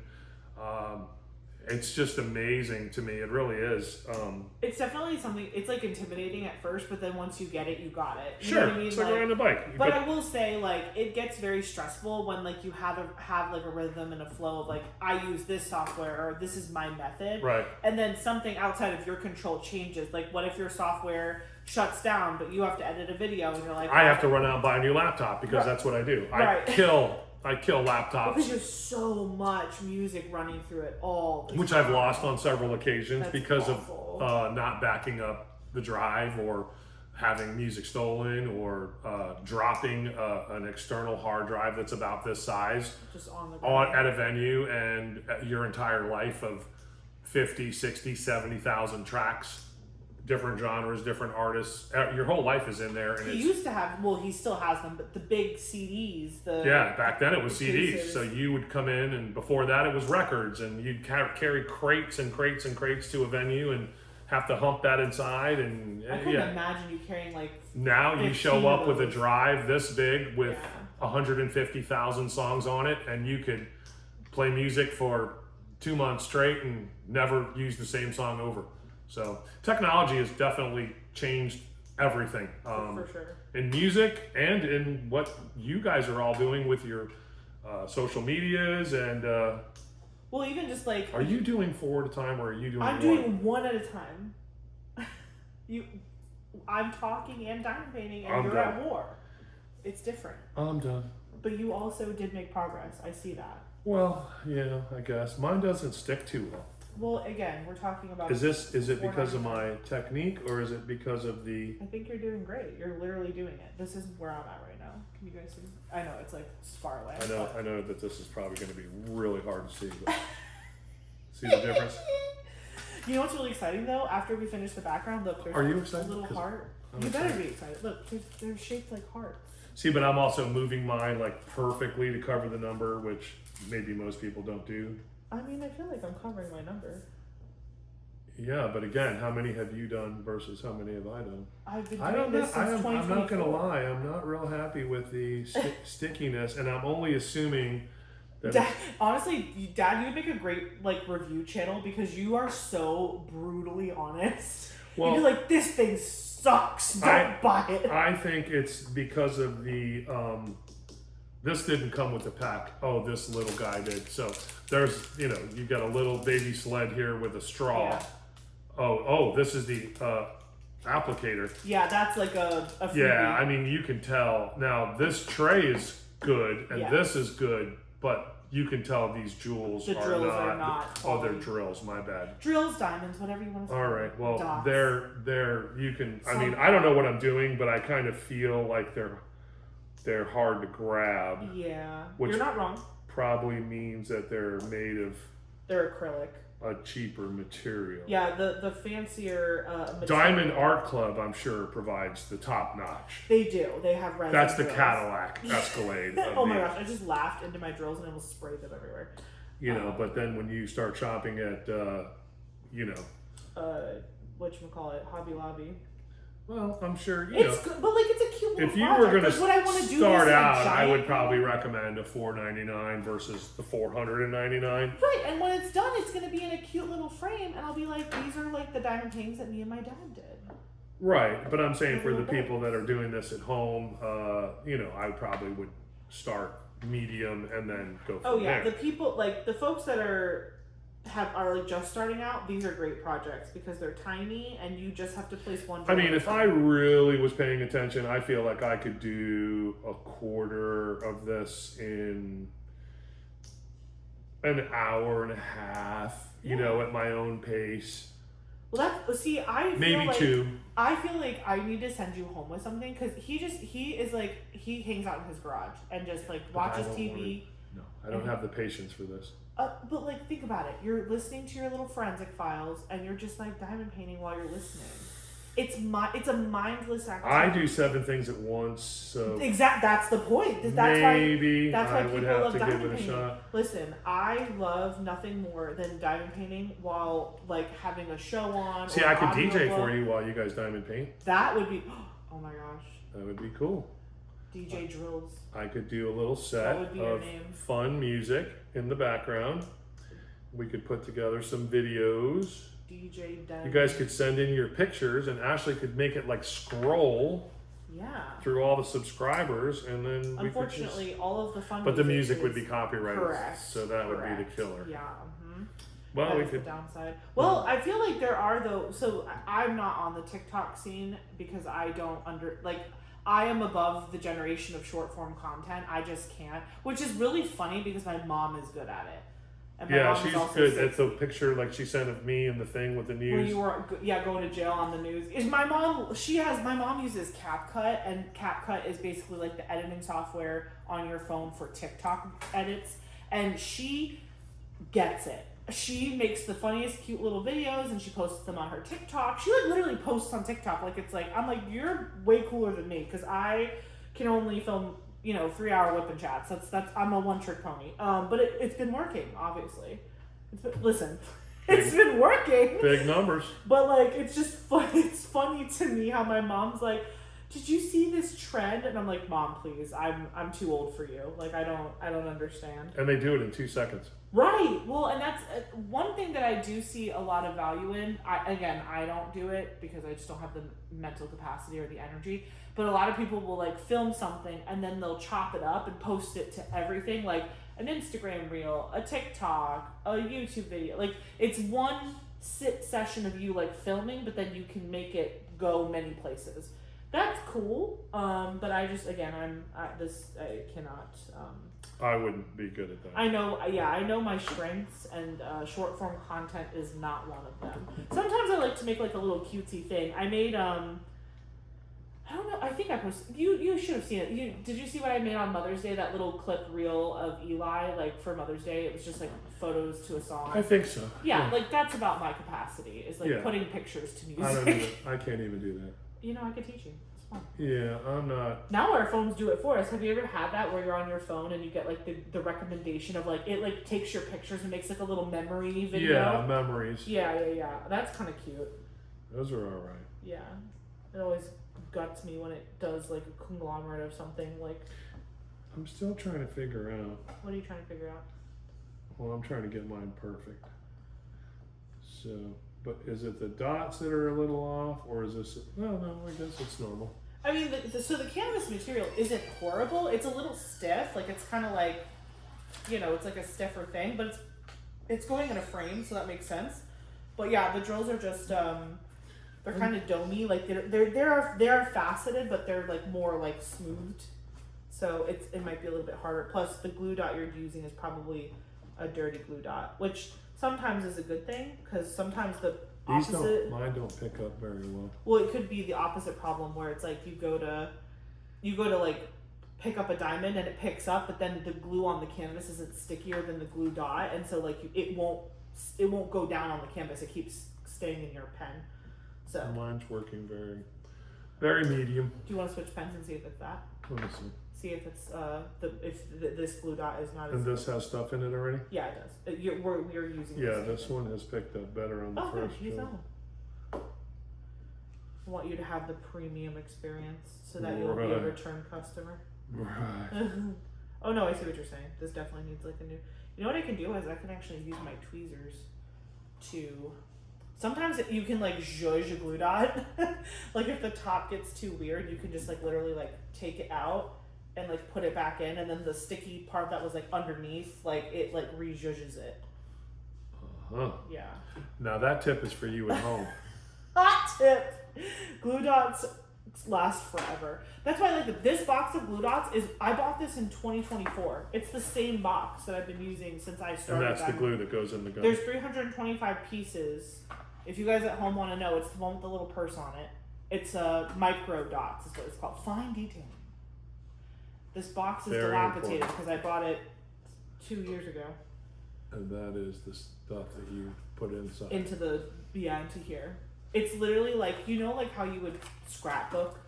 [SPEAKER 2] it's just amazing to me. It really is.
[SPEAKER 1] It's definitely something. It's like intimidating at first, but then once you get it, you got it. You
[SPEAKER 2] sure,
[SPEAKER 1] know what I mean?
[SPEAKER 2] It's like riding a bike.
[SPEAKER 1] But I will say, like, it gets very stressful when like you have like a rhythm and a flow of like, I use this software or this is my method,
[SPEAKER 2] right? And
[SPEAKER 1] then something outside of your control changes. Like, what if your software shuts down, but you have to edit a video, and you're like,
[SPEAKER 2] I have to run out and buy a new laptop because that's what I do.
[SPEAKER 1] Right.
[SPEAKER 2] I kill laptops.
[SPEAKER 1] Because there's so much music running through it all the
[SPEAKER 2] which
[SPEAKER 1] time.
[SPEAKER 2] I've lost on several occasions.
[SPEAKER 1] That's
[SPEAKER 2] because
[SPEAKER 1] awful.
[SPEAKER 2] of not backing up the drive, or having music stolen, or dropping an external hard drive that's about this size
[SPEAKER 1] just on the ground.
[SPEAKER 2] at a venue, and your entire life of 50, 60, 70,000 tracks, different genres, different artists, your whole life is in there. And
[SPEAKER 1] He used to have, well, he still has them, but the big CDs,
[SPEAKER 2] back then it was CDs.
[SPEAKER 1] cases.
[SPEAKER 2] So you would come in, and before that it was records, and you'd carry crates and crates and crates to a venue and have to hump that inside. And
[SPEAKER 1] I couldn't imagine you carrying like.
[SPEAKER 2] Now you show up with a drive this big with 150,000 songs on it, and you could play music for 2 months straight and never use the same song over. So technology has definitely changed everything,
[SPEAKER 1] For sure.
[SPEAKER 2] in music and in what you guys are all doing with your social medias. And
[SPEAKER 1] well, even just like,
[SPEAKER 2] are you doing 4 at a time, or are you doing
[SPEAKER 1] I'm
[SPEAKER 2] one?
[SPEAKER 1] doing one at a time. I'm talking and diamond painting, and you're at war. It's different.
[SPEAKER 2] I'm done.
[SPEAKER 1] But you also did make progress. I see that.
[SPEAKER 2] Well, yeah, I guess mine doesn't stick too well.
[SPEAKER 1] Well, again, we're talking about.
[SPEAKER 2] Is it because of my technique, or is it because of the?
[SPEAKER 1] I think you're doing great. You're literally doing it. This is where I'm at right now. Can you guys see? I know it's like far away.
[SPEAKER 2] I know that this is probably going to be really hard to see. But see the difference?
[SPEAKER 1] You know what's really exciting though? After we finish the background, look, there's
[SPEAKER 2] Are you excited?
[SPEAKER 1] a little heart. You better be excited. Look, they're shaped like hearts.
[SPEAKER 2] See, but I'm also moving mine like perfectly to cover the number, which maybe most people don't do.
[SPEAKER 1] I mean, I feel like I'm covering my number.
[SPEAKER 2] Yeah, but again, how many have you done versus how many have I done?
[SPEAKER 1] I've been doing this since 2024.
[SPEAKER 2] I'm not gonna lie, I'm not real happy with the stickiness, and I'm only assuming that.
[SPEAKER 1] Dad, honestly, Dad, you would make a great like review channel because you are so brutally honest.
[SPEAKER 2] Well,
[SPEAKER 1] you'd be like, this thing sucks. Don't buy it.
[SPEAKER 2] I think it's because of the. This didn't come with the pack. Oh, this little guy did. So there's, you got a little baby sled here with a straw.
[SPEAKER 1] Yeah.
[SPEAKER 2] Oh, this is the applicator.
[SPEAKER 1] Yeah, that's like a freebie.
[SPEAKER 2] Yeah, I mean, you can tell. Now, this tray is good, and this is good, but you can tell these jewels
[SPEAKER 1] the drills are not.
[SPEAKER 2] Oh, they're drills. My bad.
[SPEAKER 1] Drills, diamonds, whatever you want to say.
[SPEAKER 2] All right. Well,
[SPEAKER 1] dots.
[SPEAKER 2] you can. I mean, I don't know what I'm doing, but I kind of feel like they're hard to grab.
[SPEAKER 1] Yeah,
[SPEAKER 2] which
[SPEAKER 1] you're not wrong.
[SPEAKER 2] Probably means that they're made of
[SPEAKER 1] They're acrylic.
[SPEAKER 2] A cheaper material.
[SPEAKER 1] Yeah, the fancier material.
[SPEAKER 2] Diamond Art Club, I'm sure, provides the top notch.
[SPEAKER 1] They do. They have resin
[SPEAKER 2] That's the
[SPEAKER 1] drills.
[SPEAKER 2] Cadillac Escalade.
[SPEAKER 1] Oh my gosh, I just laughed into my drills and almost sprayed them everywhere.
[SPEAKER 2] You know, but then when you start shopping at,
[SPEAKER 1] Whatchamacallit, Hobby Lobby.
[SPEAKER 2] well, I'm sure,
[SPEAKER 1] It's good, but like it's a cute little
[SPEAKER 2] if you
[SPEAKER 1] project.
[SPEAKER 2] were going to
[SPEAKER 1] Like, what I want to do
[SPEAKER 2] start
[SPEAKER 1] is
[SPEAKER 2] out, I would
[SPEAKER 1] giant
[SPEAKER 2] probably recommend a $4.99 versus the $499.
[SPEAKER 1] Right, and when it's done, it's going to be in a cute little frame, and I'll be like, these are like the diamond paintings that me and my dad did.
[SPEAKER 2] Right, but I'm saying for the people that are doing this at home, I probably would start medium and then go from
[SPEAKER 1] Oh yeah,
[SPEAKER 2] there.
[SPEAKER 1] the people like the folks that are like just starting out. These are great projects because they're tiny, and you just have to place one.
[SPEAKER 2] I mean, if I really was paying attention, I feel like I could do a quarter of this in an hour and a half, at my own pace.
[SPEAKER 1] Well, I feel
[SPEAKER 2] Maybe
[SPEAKER 1] like,
[SPEAKER 2] 2.
[SPEAKER 1] I feel like I need to send you home with something because he hangs out in his garage and just like watches TV.
[SPEAKER 2] No, I don't have the patience for this.
[SPEAKER 1] But like, think about it. You're listening to your little forensic files, and you're just like diamond painting while you're listening. It's a mindless activity.
[SPEAKER 2] I do 7 things at once, so
[SPEAKER 1] That's the point. That's
[SPEAKER 2] maybe
[SPEAKER 1] why
[SPEAKER 2] I would
[SPEAKER 1] people
[SPEAKER 2] have
[SPEAKER 1] love
[SPEAKER 2] to give
[SPEAKER 1] diamond
[SPEAKER 2] it a
[SPEAKER 1] painting.
[SPEAKER 2] shot.
[SPEAKER 1] Listen, I love nothing more than diamond painting while like having a show on.
[SPEAKER 2] See,
[SPEAKER 1] or
[SPEAKER 2] I could
[SPEAKER 1] audio
[SPEAKER 2] DJ
[SPEAKER 1] book.
[SPEAKER 2] for you while you guys diamond paint.
[SPEAKER 1] That would be. Oh my gosh.
[SPEAKER 2] That would be cool.
[SPEAKER 1] DJ drills.
[SPEAKER 2] I could do a little set
[SPEAKER 1] would be your
[SPEAKER 2] of
[SPEAKER 1] name?
[SPEAKER 2] fun music in the background. We could put together some videos.
[SPEAKER 1] DJ Diamond.
[SPEAKER 2] You guys could send in your pictures, and Ashley could make it like scroll
[SPEAKER 1] Yeah.
[SPEAKER 2] through all the subscribers, and then we could
[SPEAKER 1] Unfortunately, all of the fun.
[SPEAKER 2] But the music
[SPEAKER 1] is
[SPEAKER 2] would be copyrighted,
[SPEAKER 1] correct.
[SPEAKER 2] so that would be the
[SPEAKER 1] Correct.
[SPEAKER 2] killer.
[SPEAKER 1] Yeah. Mm-hmm.
[SPEAKER 2] Well,
[SPEAKER 1] That
[SPEAKER 2] we
[SPEAKER 1] is
[SPEAKER 2] could.
[SPEAKER 1] the downside. Well, I feel like there are though. So I'm not on the TikTok scene because I don't I am above the generation of short form content. I just can't, which is really funny because my mom is good at it. And my
[SPEAKER 2] Yeah,
[SPEAKER 1] mom is
[SPEAKER 2] she's
[SPEAKER 1] also
[SPEAKER 2] good.
[SPEAKER 1] sick.
[SPEAKER 2] That's the picture like she sent of me and the thing with the
[SPEAKER 1] Where
[SPEAKER 2] news.
[SPEAKER 1] you were, going to jail on the news. Is my mom? My mom uses CapCut, and CapCut is basically like the editing software on your phone for TikTok edits, and she gets it. She makes the funniest, cute little videos, and she posts them on her TikTok. She like literally posts on TikTok like it's like I'm like you're way cooler than me because I can only film 3-hour whip and chats. That's I'm a one-trick pony. But it's been working, obviously. It's been working.
[SPEAKER 2] Big numbers.
[SPEAKER 1] But like, it's just fun. It's funny to me how my mom's like, "Did you see this trend?" And I'm like, "Mom, please. I'm too old for you. Like, I don't understand."
[SPEAKER 2] And they do it in 2 seconds.
[SPEAKER 1] Right. Well, and that's one thing that I do see a lot of value in. I don't do it because I just don't have the mental capacity or the energy. But a lot of people will like film something and then they'll chop it up and post it to everything, like an Instagram reel, a TikTok, a YouTube video. Like it's one session of you like filming, but then you can make it go many places. That's cool. But I just I cannot.
[SPEAKER 2] I wouldn't be good at that.
[SPEAKER 1] I know my strengths, and short form content is not one of them. Sometimes I like to make like a little cutesy thing. I made I don't know. I think I posted. You should have seen it. Did you see what I made on Mother's Day? That little clip reel of Eli, like for Mother's Day. It was just like photos to a song.
[SPEAKER 2] I think so.
[SPEAKER 1] Yeah, like that's about my capacity. Is like
[SPEAKER 2] Yeah.
[SPEAKER 1] putting pictures to music.
[SPEAKER 2] I don't do that. I can't even do that.
[SPEAKER 1] I could teach you. It's fun.
[SPEAKER 2] Yeah, I'm not.
[SPEAKER 1] Now our phones do it for us. Have you ever had that where you're on your phone and you get like the recommendation of like it like takes your pictures and makes like a little memory video?
[SPEAKER 2] Yeah, memories.
[SPEAKER 1] Yeah. That's kind of cute.
[SPEAKER 2] Those are all right.
[SPEAKER 1] Yeah, it always guts me when it does like a conglomerate of something. Like,
[SPEAKER 2] I'm still trying to figure out.
[SPEAKER 1] what are you trying to figure out?
[SPEAKER 2] Well, I'm trying to get mine perfect. So, but is it the dots that are a little off, or is this? No, I guess it's normal.
[SPEAKER 1] I mean, so the canvas material isn't horrible. It's a little stiff. Like it's kind of like, it's like a stiffer thing, but it's going in a frame, so that makes sense. But yeah, the drills are just they're kind of domey. Like they're faceted, but they're like more like smoothed. So it might be a little bit harder. Plus, the glue dot you're using is probably a dirty glue dot, which sometimes is a good thing because sometimes the opposite.
[SPEAKER 2] Mine don't pick up very well.
[SPEAKER 1] Well, it could be the opposite problem where it's like you go to like pick up a diamond and it picks up, but then the glue on the canvas isn't stickier than the glue dot, and so like it won't go down on the canvas. It keeps staying in your pen. So
[SPEAKER 2] mine's working very medium.
[SPEAKER 1] do you want to switch pens and see if it's that?
[SPEAKER 2] Let me see.
[SPEAKER 1] See if it's this glue dot is not as.
[SPEAKER 2] And this has stuff in it already?
[SPEAKER 1] Yeah, it does. We're using.
[SPEAKER 2] Yeah, this one has picked up better on the first
[SPEAKER 1] use that
[SPEAKER 2] job.
[SPEAKER 1] one. I want you to have the premium experience so that you'll be a
[SPEAKER 2] Right.
[SPEAKER 1] return customer.
[SPEAKER 2] Right.
[SPEAKER 1] Oh no, I see what you're saying. This definitely needs like a new. You know what I can do is I can actually use my tweezers to. Sometimes you can like zhuzh a glue dot. Like if the top gets too weird, you can just like literally like take it out and like put it back in, and then the sticky part that was like underneath, like it like re-zhuzhes it.
[SPEAKER 2] Uh-huh.
[SPEAKER 1] Yeah.
[SPEAKER 2] Now that tip is for you at home.
[SPEAKER 1] Hot tip! Glue dots last forever. That's why like this box of glue dots is, I bought this in 2024. It's the same box that I've been using since I started.
[SPEAKER 2] And that's the glue that goes in the gun.
[SPEAKER 1] There's 325 pieces. If you guys at home want to know, it's the one with the little purse on it. It's micro dots is what it's called. Fine detailing. This box is
[SPEAKER 2] Very
[SPEAKER 1] dilapidated
[SPEAKER 2] important.
[SPEAKER 1] because I bought it 2 years ago.
[SPEAKER 2] And that is the stuff that you put inside.
[SPEAKER 1] Into here. It's literally like, you know, like how you would scrapbook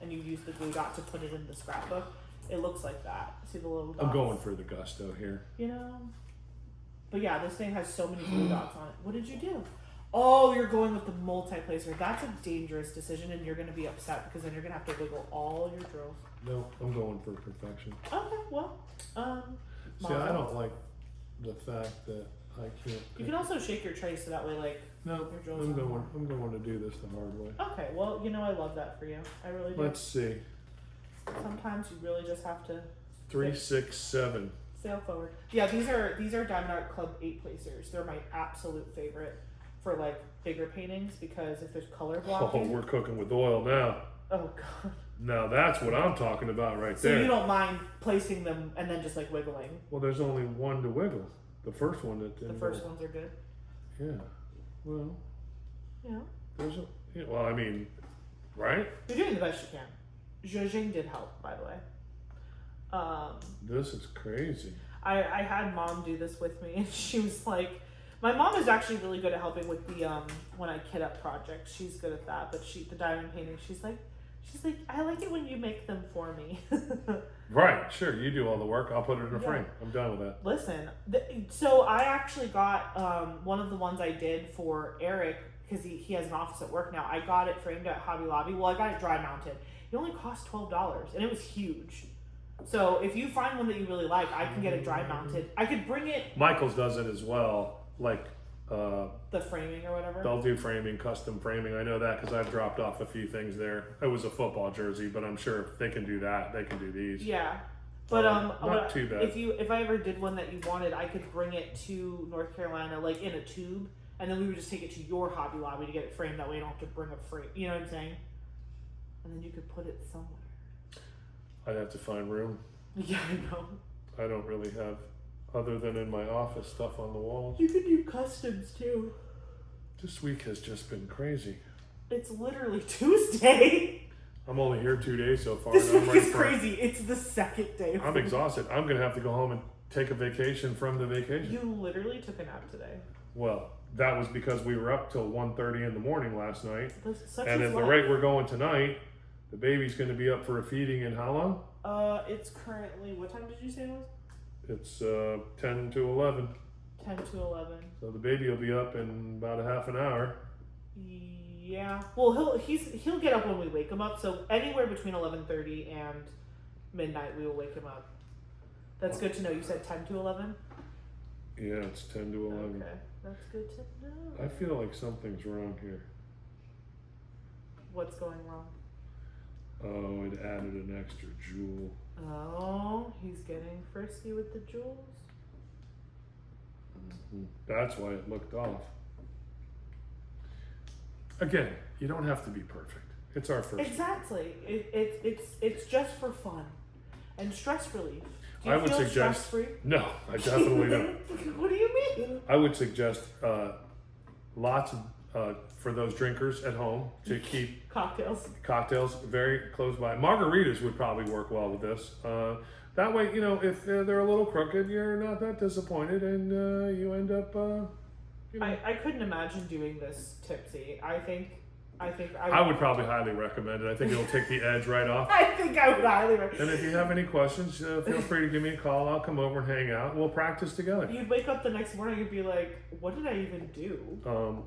[SPEAKER 1] and you use the glue dot to put it in the scrapbook. It looks like that. See the little dots?
[SPEAKER 2] I'm going for the gusto here.
[SPEAKER 1] You know? But yeah, this thing has so many glue dots on it. What did you do? Oh, you're going with the multi-placer. That's a dangerous decision, and you're going to be upset because then you're going to have to wiggle all your drills.
[SPEAKER 2] No, I'm going for perfection.
[SPEAKER 1] Okay, well,
[SPEAKER 2] See, I don't like the fact that I can't.
[SPEAKER 1] You can also shake your tray so that way, like,
[SPEAKER 2] No,
[SPEAKER 1] your drills
[SPEAKER 2] I'm
[SPEAKER 1] aren't
[SPEAKER 2] going to do this the hard way.
[SPEAKER 1] Okay, well, you know I love that for you. I really do.
[SPEAKER 2] Let's see.
[SPEAKER 1] Sometimes you really just have to
[SPEAKER 2] 3, 6, 7.
[SPEAKER 1] sail forward. Yeah, these are Diamond Art Club 8 placers. They're my absolute favorite for like bigger paintings because if there's color
[SPEAKER 2] Oh,
[SPEAKER 1] blocking.
[SPEAKER 2] we're cooking with oil now.
[SPEAKER 1] Oh god.
[SPEAKER 2] Now that's what I'm talking about right
[SPEAKER 1] So
[SPEAKER 2] there.
[SPEAKER 1] you don't mind placing them and then just like wiggling.
[SPEAKER 2] Well, there's only one to wiggle. The first one that
[SPEAKER 1] The
[SPEAKER 2] didn't
[SPEAKER 1] first
[SPEAKER 2] go.
[SPEAKER 1] ones are good.
[SPEAKER 2] Yeah. Well,
[SPEAKER 1] Yeah.
[SPEAKER 2] there's a. Yeah, well, I mean, right?
[SPEAKER 1] You're doing the best you can. Zhuzhing did help, by the way.
[SPEAKER 2] This is crazy.
[SPEAKER 1] I had mom do this with me, and she was like, my mom is actually really good at helping with the when I kit up projects. She's good at that, but the diamond painting, she's like, I like it when you make them for me.
[SPEAKER 2] Right, sure. You do all the work. I'll put it in a
[SPEAKER 1] Yeah.
[SPEAKER 2] frame. I'm done with that.
[SPEAKER 1] Listen, so I actually got one of the ones I did for Eric because he has an office at work now. I got it framed at Hobby Lobby. Well, I got it dry mounted. It only cost $12, and it was huge. So if you find one that you really like, I can get it dry mounted. I could bring it.
[SPEAKER 2] Michael's does it as well. Like,
[SPEAKER 1] The framing or whatever.
[SPEAKER 2] they'll do framing, custom framing. I know that because I've dropped off a few things there. It was a football jersey, but I'm sure if they can do that, they can do these.
[SPEAKER 1] Yeah, but
[SPEAKER 2] not too bad.
[SPEAKER 1] If I ever did one that you wanted, I could bring it to North Carolina, like in a tube, and then we would just take it to your Hobby Lobby to get it framed. That way, you don't have to bring a frame. You know what I'm saying? And then you could put it somewhere.
[SPEAKER 2] I'd have to find room.
[SPEAKER 1] Yeah, I know.
[SPEAKER 2] I don't really have, other than in my office, stuff on the walls.
[SPEAKER 1] You could do customs too.
[SPEAKER 2] This week has just been crazy.
[SPEAKER 1] It's literally Tuesday.
[SPEAKER 2] I'm only here 2 days so far.
[SPEAKER 1] This
[SPEAKER 2] and I'm
[SPEAKER 1] week
[SPEAKER 2] ready
[SPEAKER 1] is
[SPEAKER 2] for-
[SPEAKER 1] crazy. It's the second day.
[SPEAKER 2] I'm exhausted. I'm going to have to go home and take a vacation from the vacation.
[SPEAKER 1] You literally took a nap today.
[SPEAKER 2] Well, that was because we were up till 1:30 in the morning last night.
[SPEAKER 1] Such
[SPEAKER 2] And
[SPEAKER 1] is
[SPEAKER 2] at the
[SPEAKER 1] life.
[SPEAKER 2] rate we're going tonight, the baby's going to be up for a feeding in how long?
[SPEAKER 1] It's currently, what time did you say it was?
[SPEAKER 2] It's 10 to 11.
[SPEAKER 1] 10 to 11.
[SPEAKER 2] So the baby will be up in about a half an hour.
[SPEAKER 1] Yeah. Well, he'll get up when we wake him up. So anywhere between 11:30 and midnight, we will wake him up. That's good to know. You said 10 to 11.
[SPEAKER 2] Yeah, it's 10 to 11.
[SPEAKER 1] Okay, that's good to know.
[SPEAKER 2] I feel like something's wrong here.
[SPEAKER 1] What's going wrong?
[SPEAKER 2] Oh, it added an extra jewel.
[SPEAKER 1] Oh, he's getting frisky with the jewels.
[SPEAKER 2] That's why it looked off. Again, you don't have to be perfect. It's our first.
[SPEAKER 1] Exactly. It's just for fun and stress relief. Do you
[SPEAKER 2] I would
[SPEAKER 1] feel
[SPEAKER 2] suggest.
[SPEAKER 1] stress-free?
[SPEAKER 2] No, I definitely don't.
[SPEAKER 1] What do you mean?
[SPEAKER 2] I would suggest lots of for those drinkers at home to keep
[SPEAKER 1] cocktails
[SPEAKER 2] very close by. Margaritas would probably work well with this. That way, if they're a little crooked, you're not that disappointed, and you end up.
[SPEAKER 1] I couldn't imagine doing this tipsy. I
[SPEAKER 2] would probably highly recommend it. I think it'll take the edge right off.
[SPEAKER 1] I think I would highly recommend it.
[SPEAKER 2] And if you have any questions, feel free to give me a call. I'll come over and hang out. We'll practice together.
[SPEAKER 1] You'd wake up the next morning and be like, what did I even do?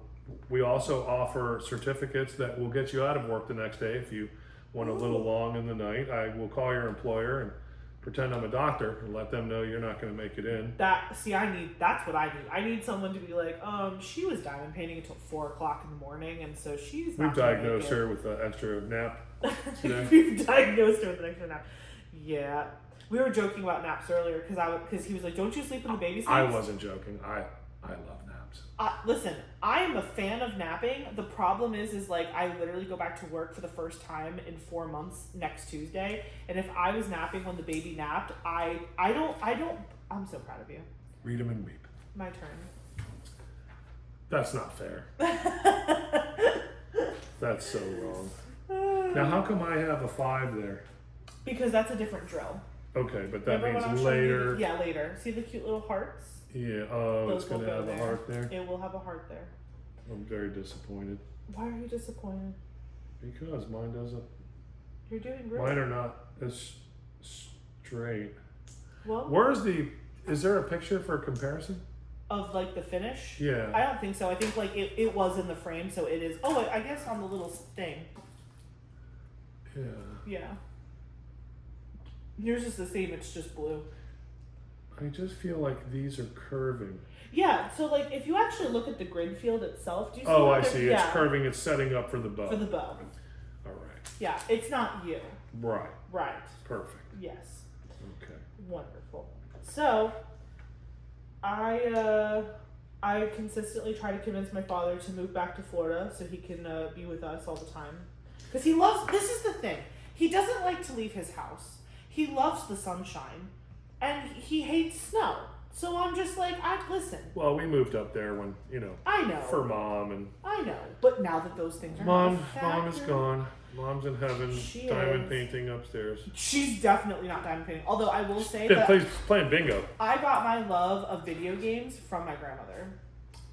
[SPEAKER 2] We also offer certificates that will get you out of work the next day if you went a little long in the night. I will call your employer and pretend I'm a doctor and let them know you're not going to make it in.
[SPEAKER 1] That's what I need. I need someone to be like, she was diamond painting until 4 o'clock in the morning, and so she's not.
[SPEAKER 2] We've diagnosed her with an extra nap today.
[SPEAKER 1] We've diagnosed her with an extra nap. Yeah. We were joking about naps earlier because he was like, don't you sleep when the baby sleeps?
[SPEAKER 2] I wasn't joking. I love naps.
[SPEAKER 1] Listen, I am a fan of napping. The problem is like I literally go back to work for the first time in 4 months next Tuesday, and if I was napping when the baby napped, I'm so proud of you.
[SPEAKER 2] Read them and weep.
[SPEAKER 1] My turn.
[SPEAKER 2] That's not fair. That's so wrong. Now, how come I have a 5 there?
[SPEAKER 1] Because that's a different drill.
[SPEAKER 2] Okay, but that
[SPEAKER 1] Remember
[SPEAKER 2] means later.
[SPEAKER 1] Yeah, later. See the cute little hearts?
[SPEAKER 2] Yeah,
[SPEAKER 1] Those
[SPEAKER 2] it's going to have a heart there.
[SPEAKER 1] It will have a heart there.
[SPEAKER 2] I'm very disappointed.
[SPEAKER 1] Why are you disappointed?
[SPEAKER 2] Because mine doesn't.
[SPEAKER 1] You're doing great.
[SPEAKER 2] Mine are not as straight.
[SPEAKER 1] Well,
[SPEAKER 2] is there a picture for comparison?
[SPEAKER 1] Of like the finish?
[SPEAKER 2] Yeah.
[SPEAKER 1] I don't think so. I think like it was in the frame, so it is. Oh, I guess on the little thing.
[SPEAKER 2] Yeah.
[SPEAKER 1] Yeah. Yours is the same, it's just blue.
[SPEAKER 2] I just feel like these are curving.
[SPEAKER 1] Yeah, so like if you actually look at the grid field itself, do you see?
[SPEAKER 2] Oh, I see. It's curving. It's setting up for the bow.
[SPEAKER 1] For the bow.
[SPEAKER 2] All right.
[SPEAKER 1] Yeah, it's not you.
[SPEAKER 2] Right.
[SPEAKER 1] Right.
[SPEAKER 2] Perfect.
[SPEAKER 1] Yes.
[SPEAKER 2] Okay.
[SPEAKER 1] Wonderful. So, I consistently try to convince my father to move back to Florida so he can be with us all the time. Because he loves, this is the thing, he doesn't like to leave his house. He loves the sunshine. And he hates snow. So I'm just like, listen.
[SPEAKER 2] Well, we moved up there when,
[SPEAKER 1] I know.
[SPEAKER 2] for Mom and.
[SPEAKER 1] I know. But now that those things are
[SPEAKER 2] Mom is gone. Mom's in heaven.
[SPEAKER 1] She
[SPEAKER 2] diamond painting upstairs.
[SPEAKER 1] She's definitely not diamond painting. Although I will say
[SPEAKER 2] that playing bingo.
[SPEAKER 1] I got my love of video games from my grandmother.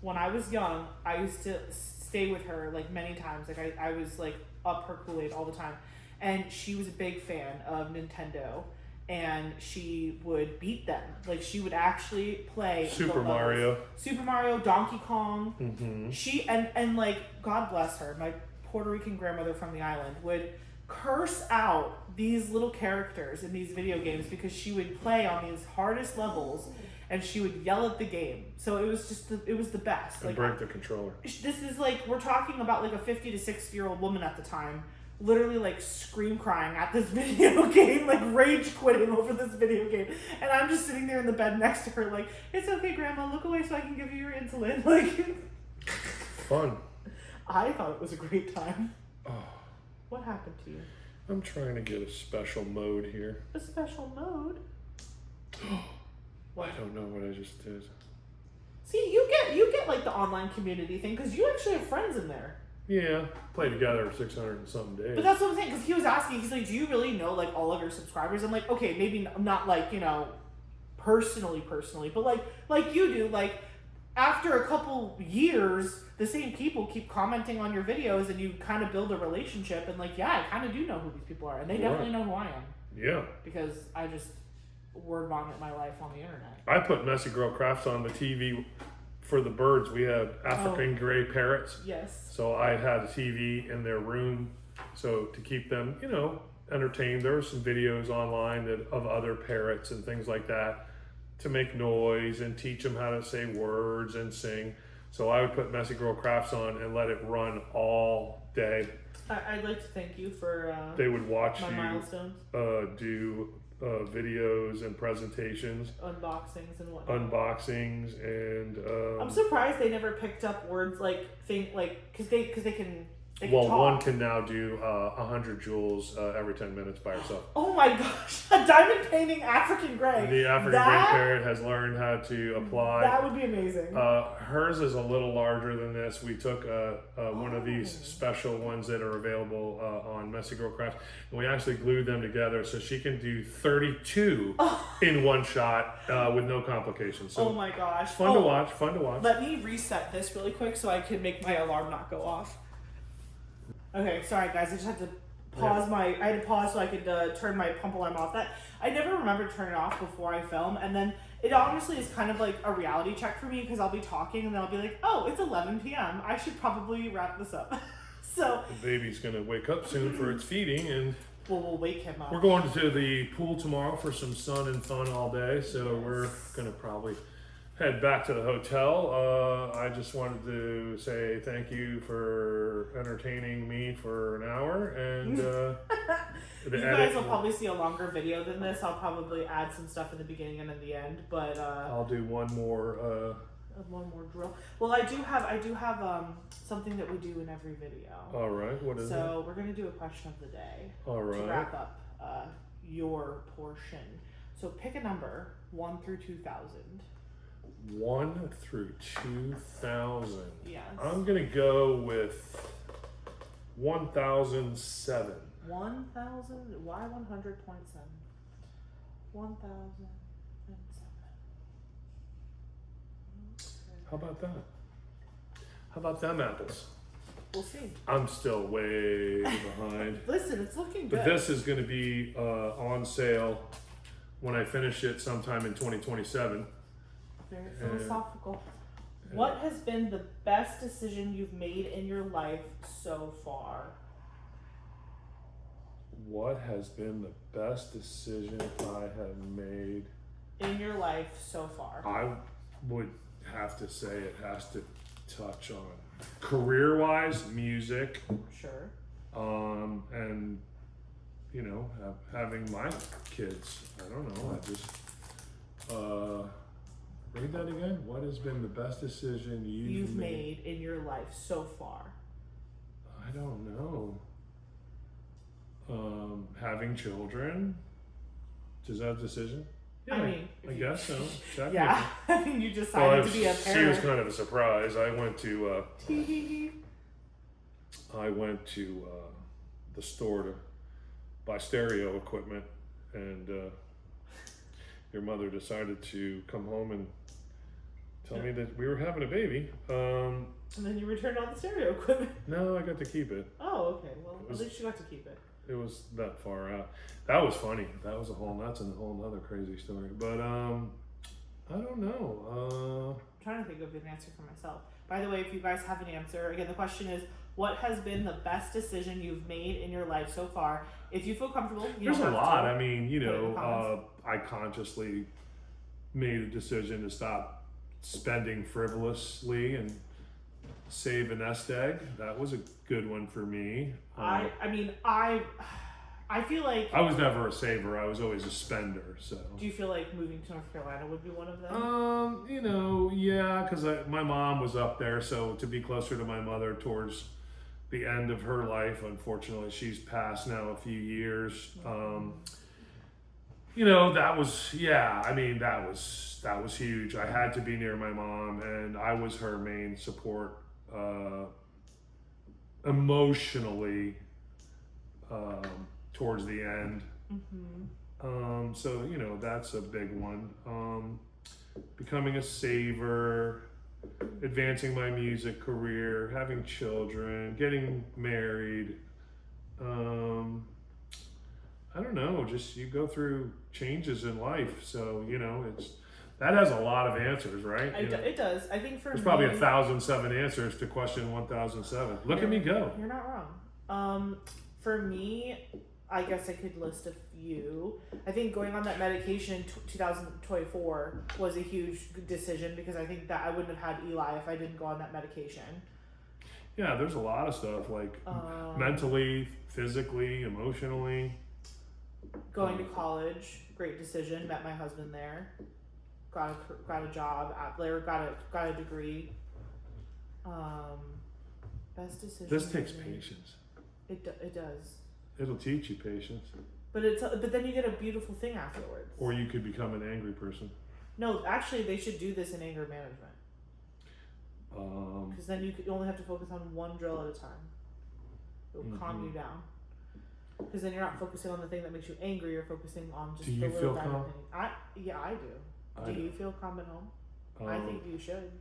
[SPEAKER 1] When I was young, I used to stay with her like many times. Like I was like up her Kool-Aid all the time. And she was a big fan of Nintendo. And she would beat them. Like she would actually play
[SPEAKER 2] Super Mario,
[SPEAKER 1] Donkey Kong.
[SPEAKER 2] Mm-hmm.
[SPEAKER 1] She and like God bless her, my Puerto Rican grandmother from the island would curse out these little characters in these video games because she would play on these hardest levels and she would yell at the game. So it was just it was the best.
[SPEAKER 2] And
[SPEAKER 1] like,
[SPEAKER 2] break the controller.
[SPEAKER 1] This is like we're talking about like a 50 to 60-year-old woman at the time. Literally like scream crying at this video game, like rage quitting over this video game. And I'm just sitting there in the bed next to her like, it's okay, Grandma, look away so I can give you your insulin. Like,
[SPEAKER 2] fun.
[SPEAKER 1] I thought it was a great time.
[SPEAKER 2] Oh.
[SPEAKER 1] What happened to you?
[SPEAKER 2] I'm trying to get a special mode here.
[SPEAKER 1] A special mode?
[SPEAKER 2] I don't know what I just did.
[SPEAKER 1] See, you get like the online community thing because you actually have friends in there.
[SPEAKER 2] Yeah, play together 600 and something days.
[SPEAKER 1] But that's what I'm saying, because he was asking, he's like, do you really know, like, all of your subscribers? I'm like, okay, maybe not, like, personally, but, like you do, like, after a couple years, the same people keep commenting on your videos, and you kind of build a relationship, and, like, yeah, I kind of do know who these people are, and they definitely know who I am.
[SPEAKER 2] Yeah.
[SPEAKER 1] Because I just word vomit my life on the internet.
[SPEAKER 2] I put Messy Girl Crafts on the TV for the birds. We had African gray parrots.
[SPEAKER 1] Yes.
[SPEAKER 2] So I had a TV in their room, so to keep them, entertained. There were some videos online of other parrots and things like that to make noise and teach them how to say words and sing. So I would put Messy Girl Crafts on and let it run all day.
[SPEAKER 1] I'd like to thank you for
[SPEAKER 2] they would watch
[SPEAKER 1] my
[SPEAKER 2] you
[SPEAKER 1] milestones.
[SPEAKER 2] Do videos and presentations,
[SPEAKER 1] unboxings and whatnot.
[SPEAKER 2] I'm
[SPEAKER 1] surprised they never picked up words like because they can They can
[SPEAKER 2] Well,
[SPEAKER 1] talk.
[SPEAKER 2] one can now do 100 joules every 10 minutes by herself.
[SPEAKER 1] Oh my gosh, a diamond painting African gray.
[SPEAKER 2] The African gray parrot has learned how to apply.
[SPEAKER 1] That would be amazing.
[SPEAKER 2] Hers is a little larger than this. We took one of these special ones that are available on Messy Girl Crafts, and we actually glued them together so she can do 32 in one shot with no complications. So
[SPEAKER 1] oh my gosh.
[SPEAKER 2] Fun to watch.
[SPEAKER 1] Let me reset this really quick so I can make my alarm not go off. Okay, sorry guys, I just had to pause I had to pause so I could turn my pump alarm off. That I never remember to turn it off before I film, and then it honestly is kind of like a reality check for me because I'll be talking and then I'll be like, oh, it's 11 p.m. I should probably wrap this up. So
[SPEAKER 2] the baby's gonna wake up soon for its feeding, and
[SPEAKER 1] we'll wake him up.
[SPEAKER 2] We're going to the pool tomorrow for some sun and fun all day, so we're gonna probably head back to the hotel. I just wanted to say thank you for entertaining me for an hour, and
[SPEAKER 1] you guys will probably see a longer video than this. I'll probably add some stuff in the beginning and in the end, but
[SPEAKER 2] I'll do one more
[SPEAKER 1] drill. Well, I do have something that we do in every video.
[SPEAKER 2] All right, what is it?
[SPEAKER 1] So we're gonna do a question of the day.
[SPEAKER 2] All right.
[SPEAKER 1] To wrap up your portion. So pick a number 1 through 2,000.
[SPEAKER 2] 1 through 2,000.
[SPEAKER 1] Yes.
[SPEAKER 2] I'm gonna go with 1,007.
[SPEAKER 1] 1,000? Why 100.7? 1,007.
[SPEAKER 2] How about that? How about them apples?
[SPEAKER 1] We'll see.
[SPEAKER 2] I'm still way behind.
[SPEAKER 1] Listen, it's looking good.
[SPEAKER 2] But this is going to be on sale when I finish it sometime in 2027.
[SPEAKER 1] Very philosophical. What has been the best decision you've made in your life so far?
[SPEAKER 2] What has been the best decision I have made
[SPEAKER 1] in your life so far?
[SPEAKER 2] I would have to say it has to touch on career-wise, music.
[SPEAKER 1] Sure.
[SPEAKER 2] And you know, having my kids. I don't know. I just read that again. What has been the best decision you've made
[SPEAKER 1] in your life so far?
[SPEAKER 2] I don't know. Having children. Is that a decision? Yeah, I guess so.
[SPEAKER 1] Yeah, I mean, you decided to be a parent.
[SPEAKER 2] She was kind of a surprise. I went to the store to buy stereo equipment, and your mother decided to come home and tell me that we were having a baby.
[SPEAKER 1] And then you returned all the stereo equipment.
[SPEAKER 2] No, I got to keep it.
[SPEAKER 1] Oh, okay. Well, at least you got to keep it.
[SPEAKER 2] It was that far out. That was funny. That's a whole other crazy story. But I don't know.
[SPEAKER 1] I'm trying to think of an answer for myself. By the way, if you guys have an answer, again, the question is, what has been the best decision you've made in your life so far? If you feel comfortable,
[SPEAKER 2] there's a lot. I mean, you know, I consciously made a decision to stop spending frivolously and save a nest egg. That was a good one for me.
[SPEAKER 1] I feel like
[SPEAKER 2] I was never a saver. I was always a spender. So
[SPEAKER 1] do you feel like moving to North Carolina would be one of them?
[SPEAKER 2] You know, yeah, because my mom was up there, so to be closer to my mother towards the end of her life, unfortunately, she's passed now a few years. You know, that was huge. I had to be near my mom, and I was her main support emotionally towards the end. Mm-hmm. So, you know, that's a big one. Becoming a saver, advancing my music career, having children, getting married. I don't know, just you go through changes in life. So, you know, that has a lot of answers, right?
[SPEAKER 1] It does. I think
[SPEAKER 2] there's probably 1,007 answers to question 1,007. Look at me go.
[SPEAKER 1] You're not wrong. For me, I guess I could list a few. I think going on that medication 2024 was a huge decision because I think that I wouldn't have had Eli if I didn't go on that medication.
[SPEAKER 2] Yeah, there's a lot of stuff like mentally, physically, emotionally.
[SPEAKER 1] Going to college, great decision. Met my husband there. Got a job. Got a degree. Best decision.
[SPEAKER 2] This takes
[SPEAKER 1] you've made.
[SPEAKER 2] patience.
[SPEAKER 1] It does.
[SPEAKER 2] It'll teach you patience.
[SPEAKER 1] But then you get a beautiful thing afterwards.
[SPEAKER 2] Or you could become an angry person.
[SPEAKER 1] No, actually, they should do this in anger management. Because then you only have to focus on one drill at a time. It'll calm you down. Because then you're not focusing on the thing that makes you angry. You're focusing on just
[SPEAKER 2] do you
[SPEAKER 1] the little
[SPEAKER 2] feel calm?
[SPEAKER 1] thing. Yeah, I do. Do you feel calm at home? I think you should.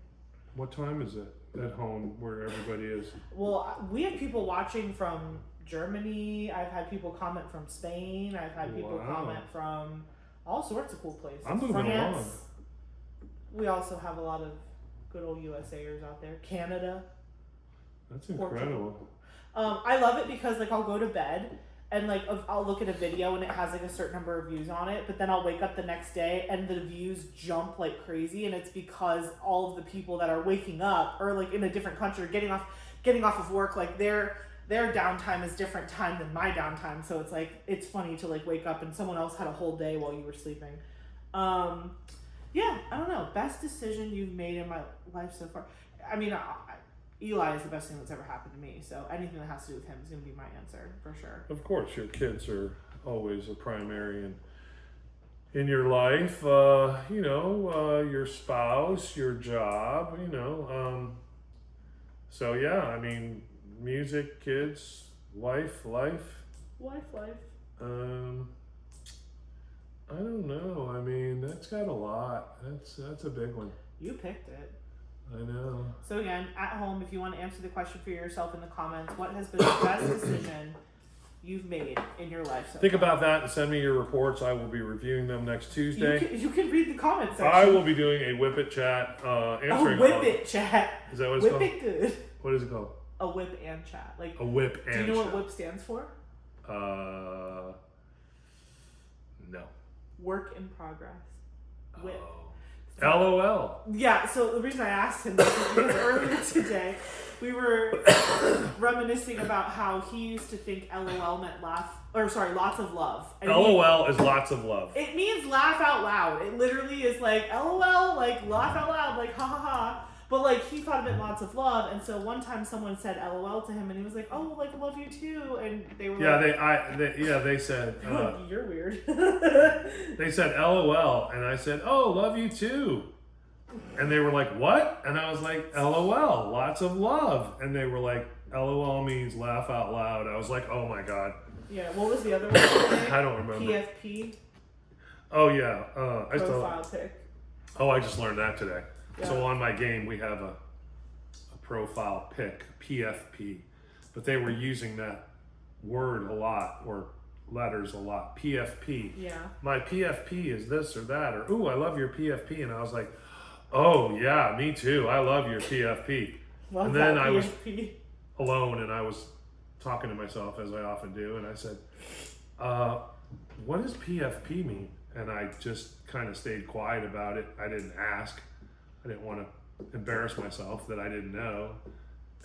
[SPEAKER 2] What time is it at home where everybody is?
[SPEAKER 1] Well, we have people watching from Germany. I've had people comment from Spain. I've had people comment from all sorts of cool places.
[SPEAKER 2] I'm moving
[SPEAKER 1] France.
[SPEAKER 2] along.
[SPEAKER 1] We also have a lot of good old USAers out there. Canada.
[SPEAKER 2] That's incredible.
[SPEAKER 1] I love it because like I'll go to bed and like I'll look at a video and it has like a certain number of views on it, but then I'll wake up the next day and the views jump like crazy, and it's because all of the people that are waking up or like in a different country getting off of work, like their downtime is different time than my downtime, so it's like it's funny to like wake up and someone else had a whole day while you were sleeping. Yeah, I don't know. Best decision you've made in my life so far. I mean, Eli is the best thing that's ever happened to me, so anything that has to do with him is going to be my answer, for sure.
[SPEAKER 2] Of course, your kids are always a primary in your life. Your spouse, your job, So, yeah, I mean, music, kids, life.
[SPEAKER 1] Life.
[SPEAKER 2] I don't know. I mean, that's got a lot. That's a big one.
[SPEAKER 1] You picked it.
[SPEAKER 2] I know.
[SPEAKER 1] So again, at home, if you want to answer the question for yourself in the comments, what has been the best decision you've made in your life so
[SPEAKER 2] Think
[SPEAKER 1] far?
[SPEAKER 2] about that and send me your reports. I will be reviewing them next Tuesday.
[SPEAKER 1] You can read the comments section.
[SPEAKER 2] I will be doing a Whip It chat answering.
[SPEAKER 1] It chat.
[SPEAKER 2] Is that what it's
[SPEAKER 1] Whip
[SPEAKER 2] called?
[SPEAKER 1] it good.
[SPEAKER 2] What is it called?
[SPEAKER 1] A whip and chat. Like
[SPEAKER 2] A whip and
[SPEAKER 1] do you know
[SPEAKER 2] chat.
[SPEAKER 1] what whip stands for?
[SPEAKER 2] No.
[SPEAKER 1] Work in progress. Whip.
[SPEAKER 2] Oh. LOL.
[SPEAKER 1] Yeah, so the reason I asked him this is because earlier today we were reminiscing about how he used to think LOL meant lots of love. And
[SPEAKER 2] LOL is lots of love.
[SPEAKER 1] it means laugh out loud. It literally is like LOL, like laugh out loud, like ha ha ha. But like he thought it meant lots of love, and so one time someone said LOL to him, and he was like, "Oh, like love you too," and they were
[SPEAKER 2] they said.
[SPEAKER 1] You're weird.
[SPEAKER 2] They said LOL, and I said, "Oh, love you too," and they were like, "What?" And I was like, "LOL, lots of love," and they were like, "LOL means laugh out loud." I was like, "Oh my god."
[SPEAKER 1] Yeah. What was the other one?
[SPEAKER 2] I don't remember.
[SPEAKER 1] PFP.
[SPEAKER 2] Oh yeah.
[SPEAKER 1] Profile pic.
[SPEAKER 2] Oh, I just learned that today.
[SPEAKER 1] Yeah.
[SPEAKER 2] So on my game, we have a profile pic, PFP, but they were using that word a lot, or letters a lot, PFP.
[SPEAKER 1] Yeah.
[SPEAKER 2] My PFP is this or that, or, ooh, I love your PFP. And I was like, oh yeah, me too. I love your PFP.
[SPEAKER 1] Love
[SPEAKER 2] and then
[SPEAKER 1] that
[SPEAKER 2] I was
[SPEAKER 1] PFP.
[SPEAKER 2] alone and I was talking to myself, as I often do. And I said, what does PFP mean? And I just kind of stayed quiet about it. I didn't ask. I didn't want to embarrass myself that I didn't know.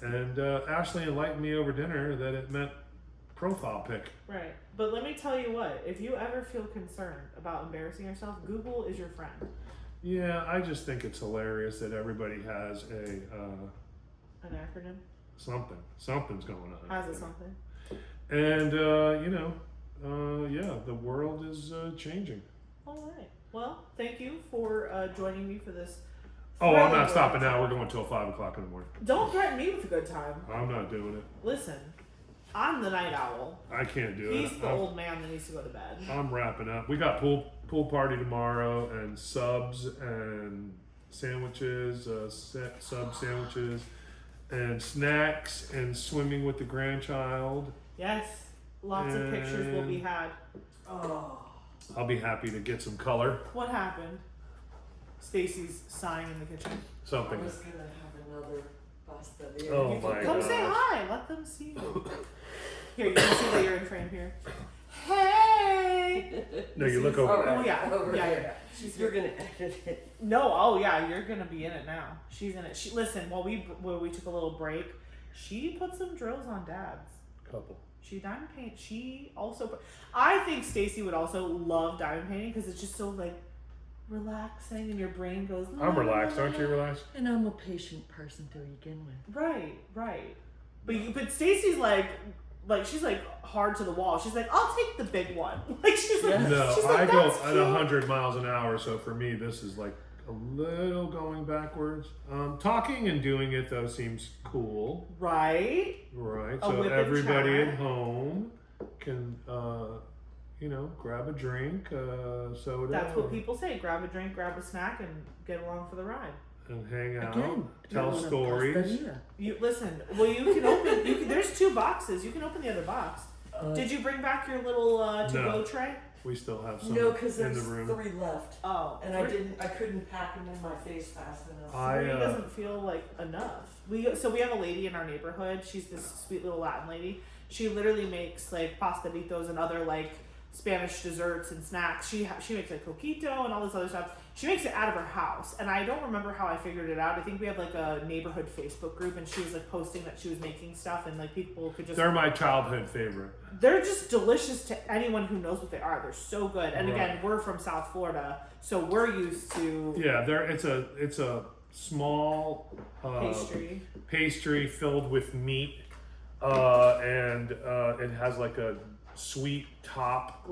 [SPEAKER 2] And Ashley enlightened me over dinner that it meant profile pic.
[SPEAKER 1] Right. But let me tell you what, if you ever feel concerned about embarrassing yourself, Google is your friend.
[SPEAKER 2] Yeah, I just think it's hilarious that everybody has
[SPEAKER 1] an acronym?
[SPEAKER 2] Something's going on.
[SPEAKER 1] Has it something?
[SPEAKER 2] And, the world is changing.
[SPEAKER 1] All right. Well, thank you for joining me for this.
[SPEAKER 2] Oh, I'm not stopping now. We're going till 5 o'clock in the morning.
[SPEAKER 1] Don't threaten me with a good time.
[SPEAKER 2] I'm not doing it.
[SPEAKER 1] Listen, I'm the night owl.
[SPEAKER 2] I can't do it.
[SPEAKER 1] He's the old man that needs to go to bed.
[SPEAKER 2] I'm wrapping up. We got pool party tomorrow, and subs and sandwiches, sub sandwiches, and snacks, and swimming with the grandchild.
[SPEAKER 1] Yes, lots of pictures will be had.
[SPEAKER 2] Oh, I'll be happy to get some color.
[SPEAKER 1] What happened? Stacy's sighing in the kitchen.
[SPEAKER 2] Something.
[SPEAKER 3] I was gonna have another pasta there.
[SPEAKER 2] Oh my
[SPEAKER 1] Come
[SPEAKER 2] gosh.
[SPEAKER 1] say hi. Let them see you. Here, you can see that you're in frame here. Hey.
[SPEAKER 2] No, you look over.
[SPEAKER 1] Oh yeah.
[SPEAKER 3] Over
[SPEAKER 1] Yeah.
[SPEAKER 3] here. You're gonna edit it.
[SPEAKER 1] No. Oh yeah. You're gonna be in it now. She's in it. Listen. While we took a little break, she put some drills on Dad's.
[SPEAKER 2] Couple.
[SPEAKER 1] She diamond paint. She also. I think Stacy would also love diamond painting because it's just so like relaxing and your brain goes.
[SPEAKER 2] I'm relaxed. Aren't you relaxed?
[SPEAKER 3] And I'm a patient person to begin with.
[SPEAKER 1] Right. But Stacy's like she's like hard to the wall. She's like, I'll take the big one. Like she's like,
[SPEAKER 2] No,
[SPEAKER 1] she's like,
[SPEAKER 2] I go
[SPEAKER 1] "That's
[SPEAKER 2] at
[SPEAKER 1] cute."
[SPEAKER 2] 100 miles an hour, so for me, this is like a little going backwards. Talking and doing it though seems cool,
[SPEAKER 1] Right?
[SPEAKER 2] right?
[SPEAKER 1] A
[SPEAKER 2] So
[SPEAKER 1] whip and
[SPEAKER 2] everybody
[SPEAKER 1] chat.
[SPEAKER 2] at home can, grab a drink, soda,
[SPEAKER 1] That's what people say. Grab a drink, grab a snack, and get along for the ride.
[SPEAKER 2] and hang out,
[SPEAKER 3] Again,
[SPEAKER 2] tell
[SPEAKER 3] you want a
[SPEAKER 2] stories.
[SPEAKER 3] pastaria.
[SPEAKER 1] You listen. Well, you can open. There's 2 boxes. You can open the other box.
[SPEAKER 3] Uh,
[SPEAKER 1] Did you bring back your little to-go
[SPEAKER 2] No.
[SPEAKER 1] tray?
[SPEAKER 2] We still have some
[SPEAKER 3] No, because
[SPEAKER 2] in
[SPEAKER 3] there's
[SPEAKER 2] the room.
[SPEAKER 3] 3 left,
[SPEAKER 1] Oh,
[SPEAKER 3] and I couldn't pack them in my face fast enough.
[SPEAKER 2] I,
[SPEAKER 1] 3 doesn't feel like enough. We have a lady in our neighborhood. She's this sweet little Latin lady. She literally makes like pastelitos and other like Spanish desserts and snacks. She makes like coquito and all this other stuff. She makes it out of her house, and I don't remember how I figured it out. I think we have like a neighborhood Facebook group, and she was like posting that she was making stuff, and like people could just.
[SPEAKER 2] They're my childhood favorite.
[SPEAKER 1] They're just delicious to anyone who knows what they are. They're so good. And
[SPEAKER 2] Right.
[SPEAKER 1] again, we're from South Florida, so we're used to
[SPEAKER 2] Yeah, it's a small pastry filled with meat, and it has like a sweet top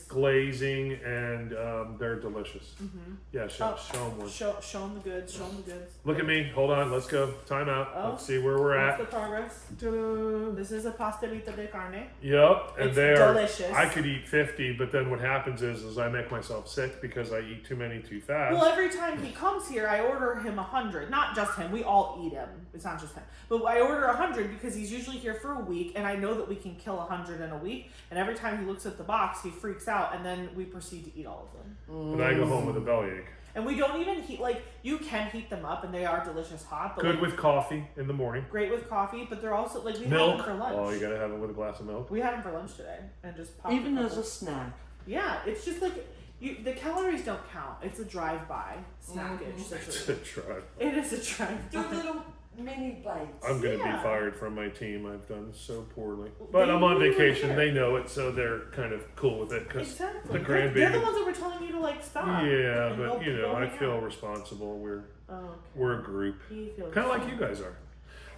[SPEAKER 2] glazing, and they're delicious.
[SPEAKER 1] Mm-hmm.
[SPEAKER 2] Yeah, show them one.
[SPEAKER 1] Show them the goods. Show them the goods.
[SPEAKER 2] Look at me. Hold on. Let's go. Time out.
[SPEAKER 1] Oh.
[SPEAKER 2] Let's see where we're
[SPEAKER 1] What's
[SPEAKER 2] at.
[SPEAKER 1] the progress?
[SPEAKER 2] Ta-da.
[SPEAKER 1] This is a pastelita de carne.
[SPEAKER 2] Yep, and
[SPEAKER 1] It's
[SPEAKER 2] they are.
[SPEAKER 1] delicious.
[SPEAKER 2] I could eat 50, but then what happens is I make myself sick because I eat too many too fast.
[SPEAKER 1] Well, every time he comes here, I order him 100. Not just him. We all eat him. It's not just him. But I order 100 because he's usually here for a week, and I know that we can kill 100 in a week. And every time he looks at the box, he freaks out, and then we proceed to eat all of them.
[SPEAKER 2] And I go home with a bellyache.
[SPEAKER 1] And we don't even heat, like, you can heat them up, and they are delicious hot. But
[SPEAKER 2] Good
[SPEAKER 1] like,
[SPEAKER 2] with coffee in the morning.
[SPEAKER 1] great with coffee, but they're also, like, we
[SPEAKER 2] Milk.
[SPEAKER 1] had them for lunch.
[SPEAKER 2] Oh, you gotta have it with a glass of milk.
[SPEAKER 1] We had them for lunch today, and just popped
[SPEAKER 3] Even
[SPEAKER 1] a
[SPEAKER 3] as
[SPEAKER 1] couple.
[SPEAKER 3] a snack.
[SPEAKER 1] Yeah, it's just like, the calories don't count. It's a drive-by snackage.
[SPEAKER 2] It's a try.
[SPEAKER 1] It is a
[SPEAKER 3] They're
[SPEAKER 1] drive-by.
[SPEAKER 3] little mini bites.
[SPEAKER 2] I'm gonna
[SPEAKER 1] Yeah.
[SPEAKER 2] be fired from my team. I've done so poorly. But I'm on vacation.
[SPEAKER 1] Here.
[SPEAKER 2] They know it, so they're kind of cool with it. Cause
[SPEAKER 1] Exactly.
[SPEAKER 2] the
[SPEAKER 1] They're the
[SPEAKER 2] grandbaby.
[SPEAKER 1] ones that were telling you to, like, stop.
[SPEAKER 2] Yeah,
[SPEAKER 1] and
[SPEAKER 2] but
[SPEAKER 1] go-
[SPEAKER 2] you know,
[SPEAKER 1] go
[SPEAKER 2] I
[SPEAKER 1] hang
[SPEAKER 2] feel
[SPEAKER 1] out.
[SPEAKER 2] responsible.
[SPEAKER 1] Okay.
[SPEAKER 2] We're a group,
[SPEAKER 1] He feels
[SPEAKER 2] kind of like
[SPEAKER 1] so-
[SPEAKER 2] you guys are.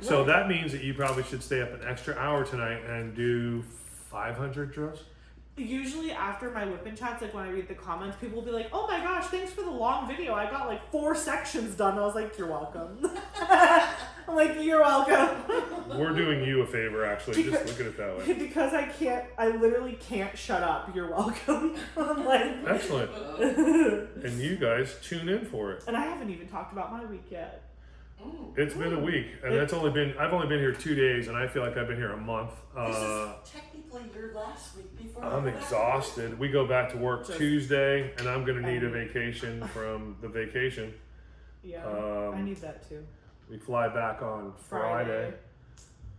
[SPEAKER 2] So
[SPEAKER 1] Right.
[SPEAKER 2] that means that you probably should stay up an extra hour tonight and do 500 drills.
[SPEAKER 1] Usually after my whip and chats, like when I read the comments, people will be like, "Oh my gosh, thanks for the long video. I got like 4 sections done." I was like, "You're welcome." I'm like, "You're welcome."
[SPEAKER 2] We're doing you a favor, actually. Just look at it that way.
[SPEAKER 1] Because I literally can't shut up. You're welcome. I'm like,
[SPEAKER 2] Excellent. And you guys tune in for it.
[SPEAKER 1] and I haven't even talked about my week yet.
[SPEAKER 2] It's been a week, and I've only been here 2 days, and I feel like I've been here a month.
[SPEAKER 3] This is technically your last week before.
[SPEAKER 2] I'm
[SPEAKER 3] I go back.
[SPEAKER 2] exhausted. We go back to work
[SPEAKER 1] Just-
[SPEAKER 2] Tuesday, and I'm gonna need a vacation from the vacation.
[SPEAKER 1] Yeah,
[SPEAKER 2] Um,
[SPEAKER 1] I need that too.
[SPEAKER 2] We fly back on Friday.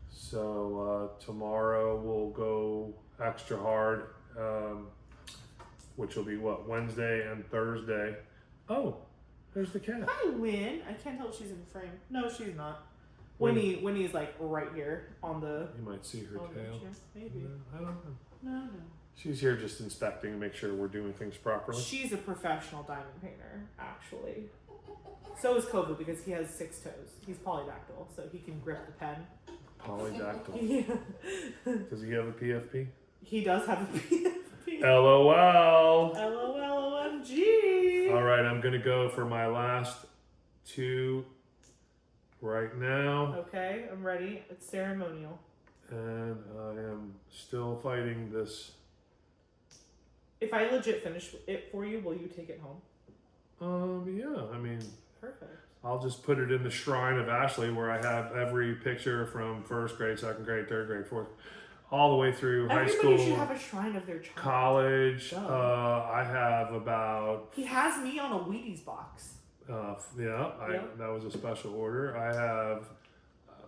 [SPEAKER 2] So tomorrow we'll go extra hard, which will be Wednesday and Thursday. Oh, there's the cat.
[SPEAKER 1] Hi, Win. I can't tell if she's in frame. No, she's not.
[SPEAKER 2] Winnie.
[SPEAKER 1] Winnie's like right here on the.
[SPEAKER 2] You might see her
[SPEAKER 1] on the
[SPEAKER 2] tail.
[SPEAKER 1] chair. Maybe.
[SPEAKER 2] I don't know.
[SPEAKER 1] No.
[SPEAKER 2] She's here just inspecting to make sure we're doing things properly.
[SPEAKER 1] She's a professional diamond painter, actually. So is Kobu because he has 6 toes. He's polydactyl, so he can grip the pen.
[SPEAKER 2] Polydactyl.
[SPEAKER 1] Yeah.
[SPEAKER 2] Does he have a PFP?
[SPEAKER 1] He does have a PFP.
[SPEAKER 2] LOL.
[SPEAKER 1] LOL-OMG.
[SPEAKER 2] All right, I'm gonna go for my last 2 right now,
[SPEAKER 1] Okay, I'm ready. It's ceremonial.
[SPEAKER 2] and I am still fighting this.
[SPEAKER 1] If I legit finish it for you, will you take it home?
[SPEAKER 2] Yeah, I mean,
[SPEAKER 1] Perfect.
[SPEAKER 2] I'll just put it in the shrine of Ashley, where I have every picture from 1st grade, 2nd grade, 3rd grade, 4th, all the way through high
[SPEAKER 1] Everybody should
[SPEAKER 2] school,
[SPEAKER 1] have a shrine of their child.
[SPEAKER 2] college.
[SPEAKER 1] Duh.
[SPEAKER 2] I have about
[SPEAKER 1] He has me on a Wheaties box.
[SPEAKER 2] that was a special order. I have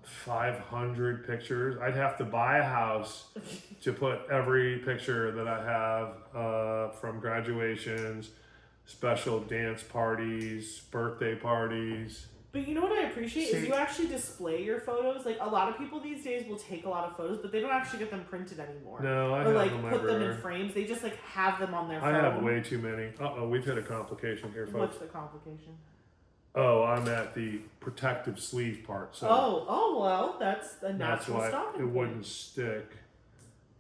[SPEAKER 2] 500 pictures. I'd have to buy a house to put every picture that I have from graduations, special dance parties, birthday parties.
[SPEAKER 1] But you know what I appreciate is
[SPEAKER 2] See-
[SPEAKER 1] you actually display your photos. Like a lot of people these days will take a lot of photos, but they don't actually get them printed anymore.
[SPEAKER 2] No, I
[SPEAKER 1] or
[SPEAKER 2] have
[SPEAKER 1] like
[SPEAKER 2] them
[SPEAKER 1] put them in
[SPEAKER 2] everywhere.
[SPEAKER 1] frames. They just like have them on their
[SPEAKER 2] I
[SPEAKER 1] phone.
[SPEAKER 2] have way too many. We've had a complication here,
[SPEAKER 1] What's
[SPEAKER 2] folks.
[SPEAKER 1] the complication?
[SPEAKER 2] Oh, I'm at the protective sleeve part, so
[SPEAKER 1] Oh, well, that's a
[SPEAKER 2] that's
[SPEAKER 1] natural
[SPEAKER 2] why
[SPEAKER 1] stopping
[SPEAKER 2] it
[SPEAKER 1] point.
[SPEAKER 2] wouldn't stick.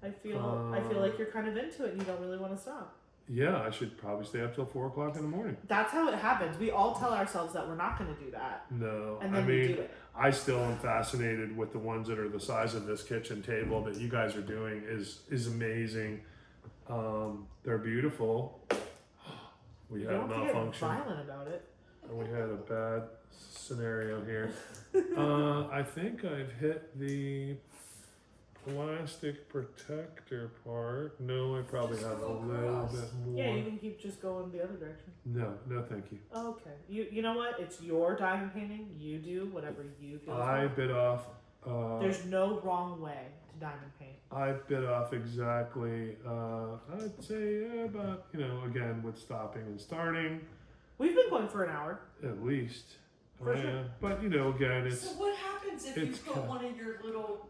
[SPEAKER 1] I feel like you're kind of into it and you don't really want to stop.
[SPEAKER 2] Yeah, I should probably stay up till 4 o'clock in the morning.
[SPEAKER 1] That's how it happens. We all tell ourselves that we're not going to do that,
[SPEAKER 2] No,
[SPEAKER 1] and
[SPEAKER 2] I
[SPEAKER 1] then we
[SPEAKER 2] mean,
[SPEAKER 1] do it.
[SPEAKER 2] I still am fascinated with the ones that are the size of this kitchen table that you guys are doing is amazing. They're beautiful. We
[SPEAKER 1] You
[SPEAKER 2] had a
[SPEAKER 1] don't have to get
[SPEAKER 2] malfunction.
[SPEAKER 1] violent about it.
[SPEAKER 2] And we had a bad scenario here. I think I've hit the plastic protector part. No, I probably have a little bit more.
[SPEAKER 1] Yeah, you can keep just going the other direction.
[SPEAKER 2] No, thank you.
[SPEAKER 1] Okay. You know what? It's your diamond painting. You do whatever you feel.
[SPEAKER 2] I bit off.
[SPEAKER 1] There's no wrong way to diamond paint.
[SPEAKER 2] I bit off exactly. I'd say about again with stopping and starting
[SPEAKER 1] We've been going for an hour.
[SPEAKER 2] at least.
[SPEAKER 1] For sure.
[SPEAKER 2] But again,
[SPEAKER 3] So what happens if you
[SPEAKER 2] it's
[SPEAKER 3] put
[SPEAKER 2] kinda-
[SPEAKER 3] one of your little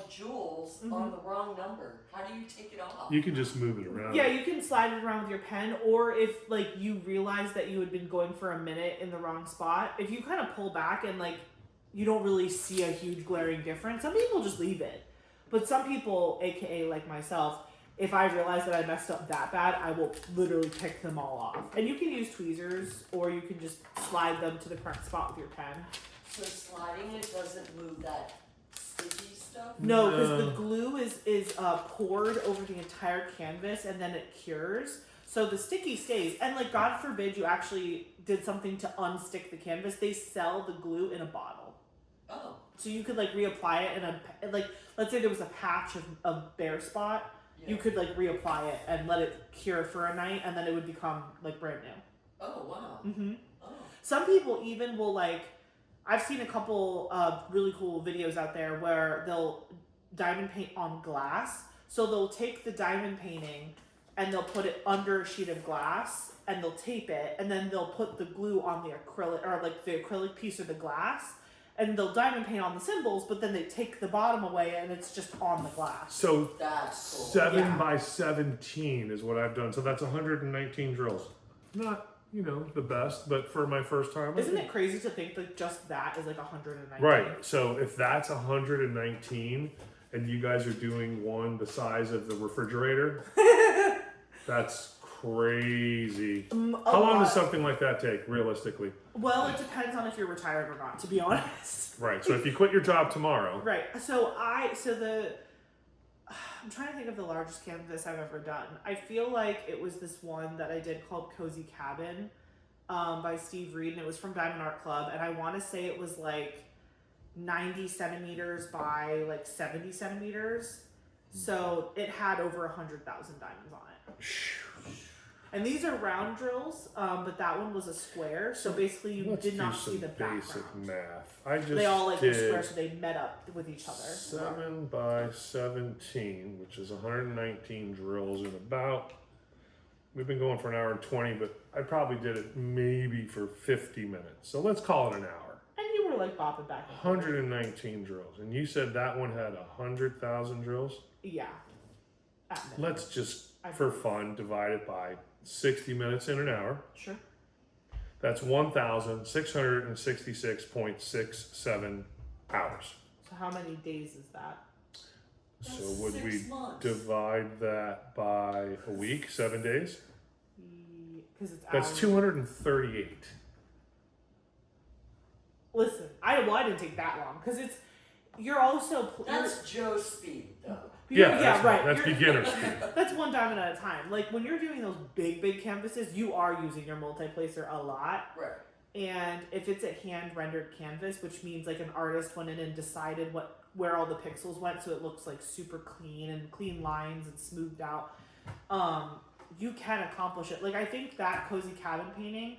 [SPEAKER 3] jewels
[SPEAKER 1] Mhm.
[SPEAKER 3] on the wrong number? How do you take it off?
[SPEAKER 2] you can just move it around.
[SPEAKER 1] Yeah, you can slide it around with your pen, or if like you realize that you had been going for a minute in the wrong spot, if you kind of pull back and like you don't really see a huge glaring difference, some people just leave it. But some people, aka like myself, if I realize that I messed up that bad, I will literally pick them all off. And you can use tweezers, or you can just slide them to the correct spot with your pen.
[SPEAKER 3] So sliding it doesn't move that sticky stuff?
[SPEAKER 1] No, because
[SPEAKER 2] No.
[SPEAKER 1] the glue is poured over the entire canvas and then it cures. So the sticky stays. And like God forbid you actually did something to unstick the canvas, they sell the glue in a bottle.
[SPEAKER 3] Oh.
[SPEAKER 1] So you could like reapply it in like let's say there was a patch of bare spot,
[SPEAKER 3] Yeah.
[SPEAKER 1] you could like reapply it and let it cure for a night and then it would become like brand new.
[SPEAKER 3] Oh, wow.
[SPEAKER 1] Mm-hmm.
[SPEAKER 3] Oh.
[SPEAKER 1] Some people even will like, I've seen a couple of really cool videos out there where they'll diamond paint on glass. So they'll take the diamond painting and they'll put it under a sheet of glass and they'll tape it and then they'll put the glue on the acrylic or like the acrylic piece of the glass and they'll diamond paint on the symbols, but then they take the bottom away and it's just on the glass.
[SPEAKER 2] So
[SPEAKER 3] That's cool.
[SPEAKER 2] 7
[SPEAKER 1] Yeah.
[SPEAKER 2] by 17 is what I've done. So that's 119 drills. Not the best, but for my first time.
[SPEAKER 1] Isn't it crazy to think that just that is like 119?
[SPEAKER 2] Right. So if that's 119 and you guys are doing one the size of the refrigerator, that's crazy. How long does something like that take, realistically?
[SPEAKER 1] Well, it depends on if you're retired or not, to be honest.
[SPEAKER 2] Right. So if you quit your job tomorrow,
[SPEAKER 1] Right. I'm trying to think of the largest canvas I've ever done. I feel like it was this one that I did called Cozy Cabin by Steve Reed, and it was from Diamond Art Club, and I want to say it was like 90 centimeters by like 70 centimeters. So it had over 100,000 diamonds on it. And these are round drills, but that one was a square. So basically, you
[SPEAKER 2] let's
[SPEAKER 1] did
[SPEAKER 2] do
[SPEAKER 1] not
[SPEAKER 2] some
[SPEAKER 1] see the
[SPEAKER 2] basic
[SPEAKER 1] background.
[SPEAKER 2] math. I just
[SPEAKER 1] They all like were
[SPEAKER 2] did
[SPEAKER 1] square, so they met up with each other.
[SPEAKER 2] 7 by 17, which is 119 drills in about. We've been going for an hour and 20, but I probably did it maybe for 50 minutes. So let's call it an hour.
[SPEAKER 1] And you were like bopping back and forth.
[SPEAKER 2] 119 drills, and you said that one had 100,000 drills.
[SPEAKER 1] Yeah. At minimum.
[SPEAKER 2] Let's just, for fun, divide it by 60 minutes in an hour.
[SPEAKER 1] Sure.
[SPEAKER 2] That's 1,666.67 hours.
[SPEAKER 1] So how many days is that?
[SPEAKER 2] So
[SPEAKER 3] That's
[SPEAKER 2] would
[SPEAKER 3] 6
[SPEAKER 2] we
[SPEAKER 3] months.
[SPEAKER 2] divide that by a week, 7 days?
[SPEAKER 1] Because it's
[SPEAKER 2] That's
[SPEAKER 1] hours.
[SPEAKER 2] 238.
[SPEAKER 1] Listen, I didn't take that long because you're also
[SPEAKER 3] That's Joe's speed, though.
[SPEAKER 2] That's
[SPEAKER 1] right.
[SPEAKER 2] That's
[SPEAKER 1] You're-
[SPEAKER 2] beginner speed.
[SPEAKER 1] That's one diamond at a time. Like when you're doing those big canvases, you are using your multiplacer a lot.
[SPEAKER 3] Right.
[SPEAKER 1] And if it's a hand rendered canvas, which means like an artist went in and decided where all the pixels went, so it looks like super clean and clean lines and smoothed out, you can accomplish it. Like I think that Cozy Cabin painting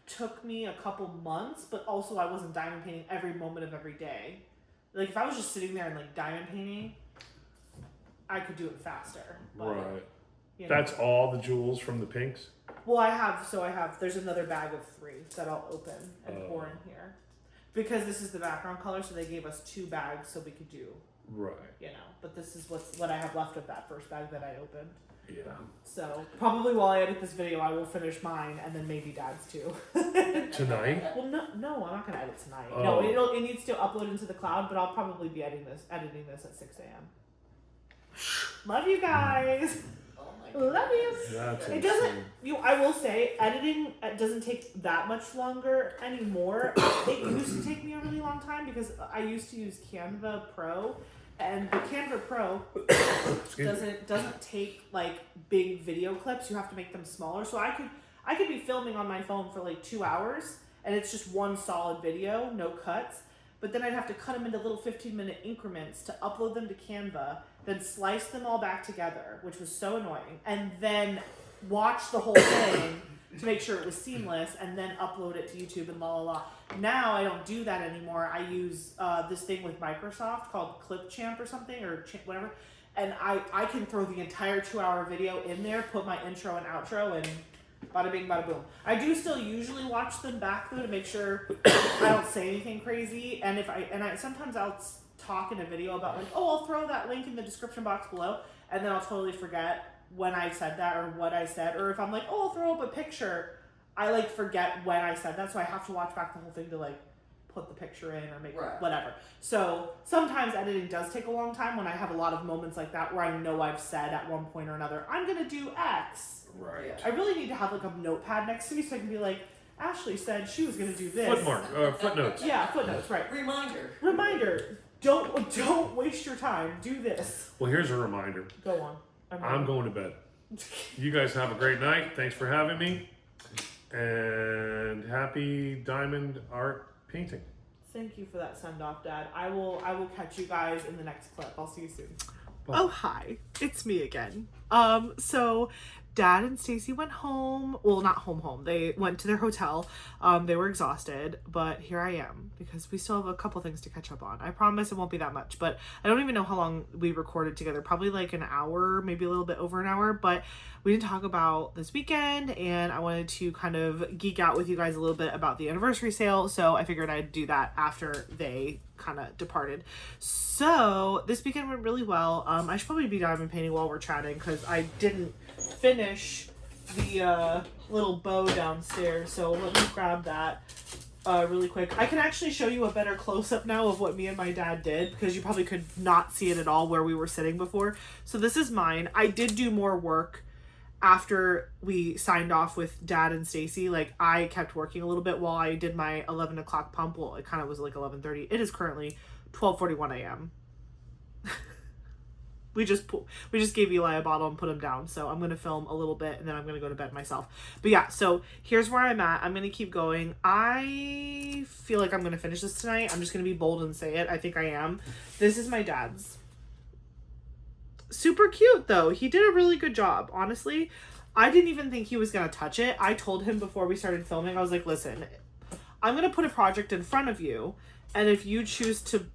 [SPEAKER 1] took me a couple months, but also I wasn't diamond painting every moment of every day. Like if I was just sitting there and like diamond painting, I could do it faster. But,
[SPEAKER 2] Right.
[SPEAKER 1] you know.
[SPEAKER 2] That's all the jewels from the pinks?
[SPEAKER 1] Well, there's another bag of 3 that I'll open and pour in here. Because this is the background color, so they gave us 2 bags so we could do,
[SPEAKER 2] Right.
[SPEAKER 1] but this is what I have left of that first bag that I opened.
[SPEAKER 2] Yeah.
[SPEAKER 1] So probably while I edit this video, I will finish mine and then maybe Dad's too.
[SPEAKER 2] Tonight?
[SPEAKER 1] Well, no, I'm not gonna edit tonight.
[SPEAKER 2] Oh.
[SPEAKER 1] No, it needs to upload into the cloud, but I'll probably be editing this at 6 a.m. Love you guys.
[SPEAKER 3] Oh my God.
[SPEAKER 1] Love you.
[SPEAKER 2] That's
[SPEAKER 1] It
[SPEAKER 2] insane.
[SPEAKER 1] doesn't. I will say, editing doesn't take that much longer anymore. It used to take me a really long time because I used to use Canva Pro, and the Canva Pro doesn't take like big video clips. You have to make them smaller. So I could be filming on my phone for like 2 hours, and it's just one solid video, no cuts. But then I'd have to cut them into little 15-minute increments to upload them to Canva, then slice them all back together, which was so annoying, and then watch the whole thing to make sure it was seamless, and then upload it to YouTube and la la la. Now I don't do that anymore. I use this thing with Microsoft called Clipchamp or something, or whatever, and I can throw the entire 2-hour video in there, put my intro and outro, and bada bing, bada boom. I do still usually watch them back though to make sure I don't say anything crazy. And I sometimes I'll talk in a video about like, oh, I'll throw that link in the description box below, and then I'll totally forget when I said that or what I said. Or if I'm like, oh, I'll throw up a picture, I like forget when I said that, so I have to watch back the whole thing to like put the picture in or make whatever. So sometimes editing does take a long time when I have a lot of moments like that where I know I've said at one point or another, I'm gonna do X.
[SPEAKER 2] Right.
[SPEAKER 1] I really need to have like a notepad next to me so I can be like, Ashley said she was gonna do this.
[SPEAKER 2] Footnotes.
[SPEAKER 1] Yeah, footnotes, right. Reminder. Don't waste your time. Do this.
[SPEAKER 2] Well, here's a reminder.
[SPEAKER 1] Go on.
[SPEAKER 2] I'm going to bed. You guys have a great night. Thanks for having me. And happy diamond art painting.
[SPEAKER 1] Thank you for that send off, Dad. I will catch you guys in the next clip. I'll see you soon.
[SPEAKER 2] Bye.
[SPEAKER 1] Oh, hi. It's me again. So Dad and Stacy went home. Well, not home. They went to their hotel. They were exhausted, but here I am because we still have a couple things to catch up on. I promise it won't be that much, but I don't even know how long we recorded together. Probably like an hour, maybe a little bit over an hour, but we didn't talk about this weekend, and I wanted to kind of geek out with you guys a little bit about the anniversary sale, so I figured I'd do that after they kind of departed. So this weekend went really well. I should probably be diamond painting while we're chatting because I didn't finish the little bow downstairs, so let me grab that really quick. I can actually show you a better close-up now of what me and my dad did because you probably could not see it at all where we were sitting before. So this is mine. I did do more work after we signed off with Dad and Stacy. Like, I kept working a little bit while I did my 11 o'clock pump. Well, it kind of was like 11:30. It is currently 12:41 a.m. We just gave Eli a bottle and put him down. So I'm going to film a little bit and then I'm going to go to bed myself. But yeah, so here's where I'm at. I'm going to keep going. I feel like I'm going to finish this tonight. I'm just going to be bold and say it. I think I am. This is my dad's. Super cute though. He did a really good job. Honestly, I didn't even think he was going to touch it. I told him before we started filming, I was like, listen, I'm going to put a project in front of you. And if you choose to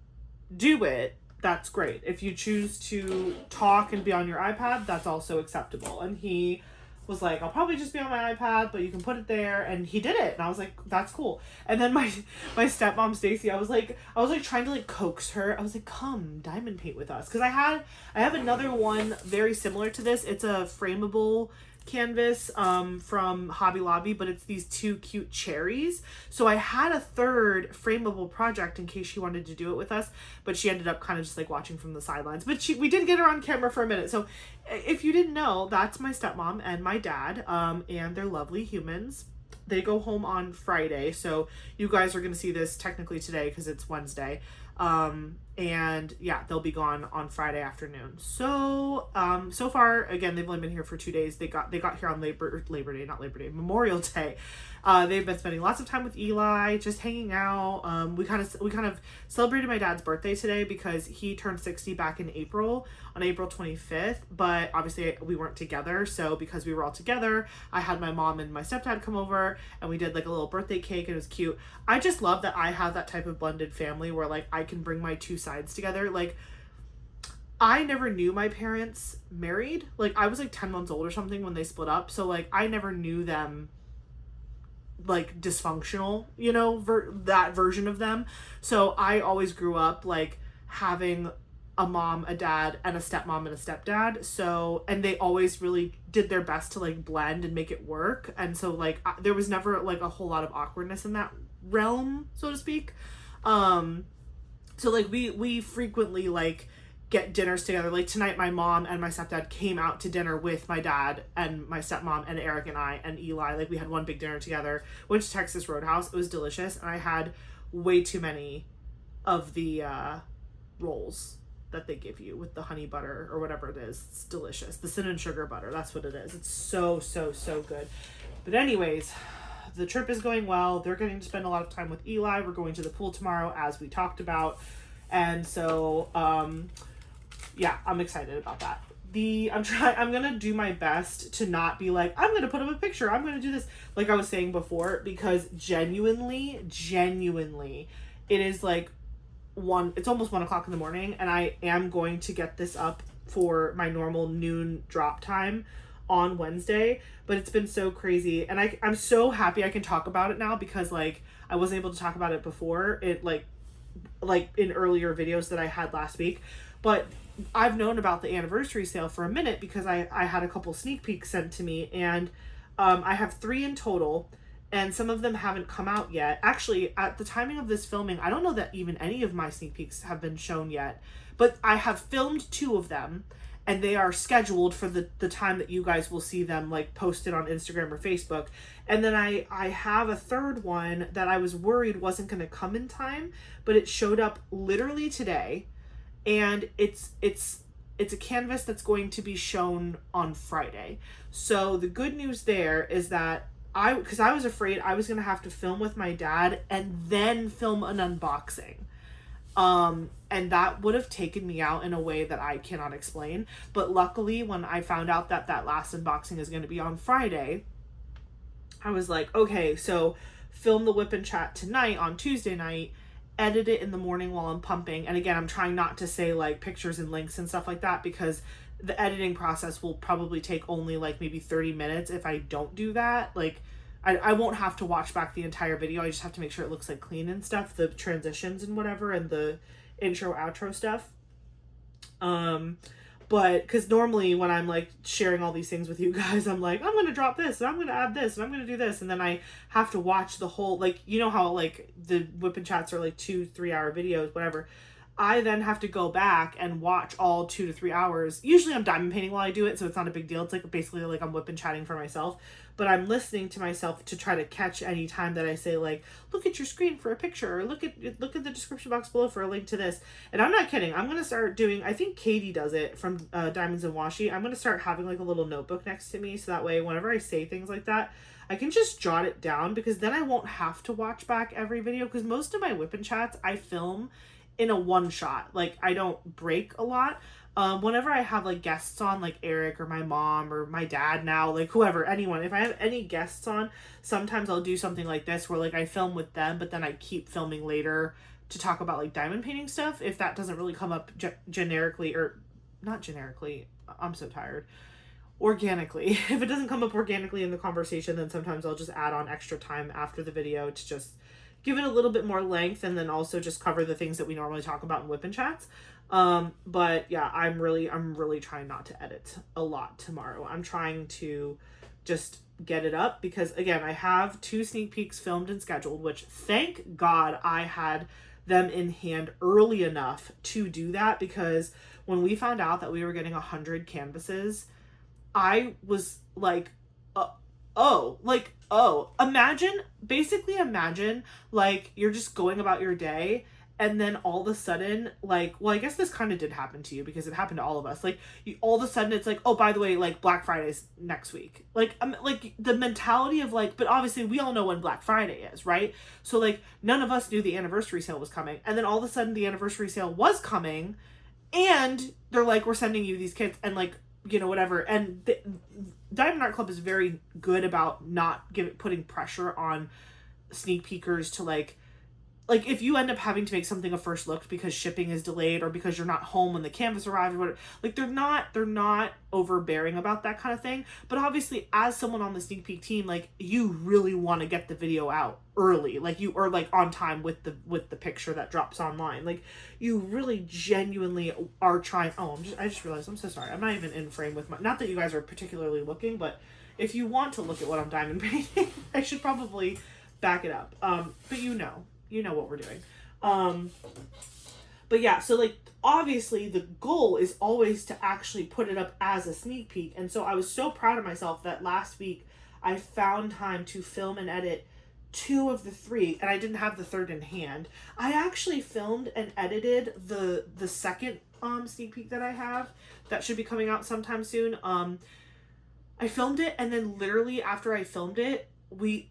[SPEAKER 1] do it, that's great. If you choose to talk and be on your iPad, that's also acceptable. And he was like, I'll probably just be on my iPad, but you can put it there. And he did it. And I was like, that's cool. And then my stepmom, Stacy, I was like trying to like coax her. I was like, come diamond paint with us. Cause I have another one very similar to this. It's a frameable canvas from Hobby Lobby, but it's these two cute cherries. So I had a third frameable project in case she wanted to do it with us, but she ended up kind of just like watching from the sidelines. But we did get her on camera for a minute. So if you didn't know, that's my stepmom and my dad, and they're lovely humans. They go home on Friday, so you guys are going to see this technically today because it's Wednesday. And yeah, they'll be gone on Friday afternoon. So, so far, again, they've only been here for 2 days. They got here on Memorial Day. They've been spending lots of time with Eli, just hanging out. We kind of celebrated my dad's birthday today because he turned 60 back in April, on April 25th, but obviously we weren't together. So because we were all together, I had my mom and my stepdad come over and we did like a little birthday cake, and it was cute. I just love that I have that type of blended family where like I can bring my two sides together. Like, I never knew my parents married. Like, I was like 10 months old or something when they split up. So like I never knew them like dysfunctional, you know, that version of them. So I always grew up like having a mom, a dad, and a stepmom and a stepdad. So, and they always really did their best to like blend and make it work. And so like there was never like a whole lot of awkwardness in that realm, so to speak. So like we frequently like get dinners together. Like tonight my mom and my stepdad came out to dinner with my dad and my stepmom and Eric and I and Eli. Like we had one big dinner together. Went to Texas Roadhouse. It was delicious, and I had way too many of the rolls that they give you with the honey butter or whatever it is. It's delicious. The cinnamon sugar butter, that's what it is. It's so good. But anyways, the trip is going well. They're getting to spend a lot of time with Eli. We're going to the pool tomorrow, as we talked about. And so yeah, I'm excited about that. I'm gonna do my best to not be like, I'm gonna put up a picture, I'm gonna do this, like I was saying before, because genuinely, it is like it's almost 1 o'clock in the morning, and I am going to get this up for my normal noon drop time on Wednesday. But it's been so crazy, and I'm so happy I can talk about it now, because like I wasn't able to talk about it before, it like in earlier videos that I had last week. But I've known about the anniversary sale for a minute, because I had a couple sneak peeks sent to me, and I have 3 in total, and some of them haven't come out yet. Actually, at the timing of this filming, I don't know that even any of my sneak peeks have been shown yet, but I have filmed 2 of them, and they are scheduled for the time that you guys will see them like posted on Instagram or Facebook. And then I have a 3rd one that I was worried wasn't going to come in time, but it showed up literally today, and it's a canvas that's going to be shown on Friday. So the good news there is that because I was afraid I was going to have to film with my dad and then film an unboxing. And that would have taken me out in a way that I cannot explain. But luckily, when I found out that last unboxing is going to be on Friday, I was like, okay, so film the Whip and Chat tonight on Tuesday night, edit it in the morning while I'm pumping. And again, I'm trying not to say like pictures and links and stuff like that, because the editing process will probably take only like maybe 30 minutes if I don't do that. Like I won't have to watch back the entire video. I just have to make sure it looks like clean and stuff, the transitions and whatever, and the intro outro stuff. But because normally when I'm like sharing all these things with you guys, I'm like, I'm going to drop this and I'm going to add this and I'm going to do this. And then I have to watch the whole, like, you know how like the Whip and Chats are like 2-3 hour videos, whatever. I then have to go back and watch all 2 to 3 hours. Usually I'm diamond painting while I do it, so it's not a big deal. It's like basically like I'm whip and chatting for myself. But I'm listening to myself to try to catch any time that I say like, look at your screen for a picture, or look at the description box below for a link to this. And I'm not kidding. I'm going to start doing, I think Katie does it from Diamonds and Washi. I'm going to start having like a little notebook next to me, so that way whenever I say things like that, I can just jot it down, because then I won't have to watch back every video, because most of my Whip and Chats I film in a one shot. Like I don't break a lot. Whenever I have like guests on, like Eric or my mom or my dad now, like whoever, anyone, if I have any guests on, sometimes I'll do something like this where like I film with them, but then I keep filming later to talk about like diamond painting stuff, if that doesn't really come up generically, or not generically, I'm so tired, organically. If it doesn't come up organically in the conversation, then sometimes I'll just add on extra time after the video to just give it a little bit more length, and then also just cover the things that we normally talk about in Whip and Chats. But yeah, I'm really trying not to edit a lot tomorrow. I'm trying to just get it up, because again, I have 2 sneak peeks filmed and scheduled, which thank God I had them in hand early enough to do that, because when we found out that we were getting 100 canvases, I was like, imagine like you're just going about your day, and then all of a sudden, like, well, I guess this kind of did happen to you, because it happened to all of us. Like, all of a sudden it's like, oh, by the way, like Black Friday's next week. Like, like the mentality of like, but obviously we all know when Black Friday is, right? So like none of us knew the anniversary sale was coming, and then all of a sudden the anniversary sale was coming, and they're like, we're sending you these kits, and like, you know, whatever. And Diamond Art Club is very good about not putting pressure on sneak peekers to like like if you end up having to make something a first look because shipping is delayed or because you're not home when the canvas arrives or whatever, like they're not overbearing about that kind of thing. But obviously, as someone on the sneak peek team, like you really want to get the video out early, like you or like on time with the picture that drops online. Like you really genuinely are trying. Oh, I just realized I'm so sorry. I'm not even in frame with my. Not that you guys are particularly looking, but if you want to look at what I'm diamond painting, I should probably back it up. But you know what we're doing. But yeah, so like obviously the goal is always to actually put it up as a sneak peek. And so I was so proud of myself that last week I found time to film and edit 2 of the 3, and I didn't have the third in hand. I actually filmed and edited the second sneak peek that I have that should be coming out sometime soon. I filmed it, and then literally after I filmed it, we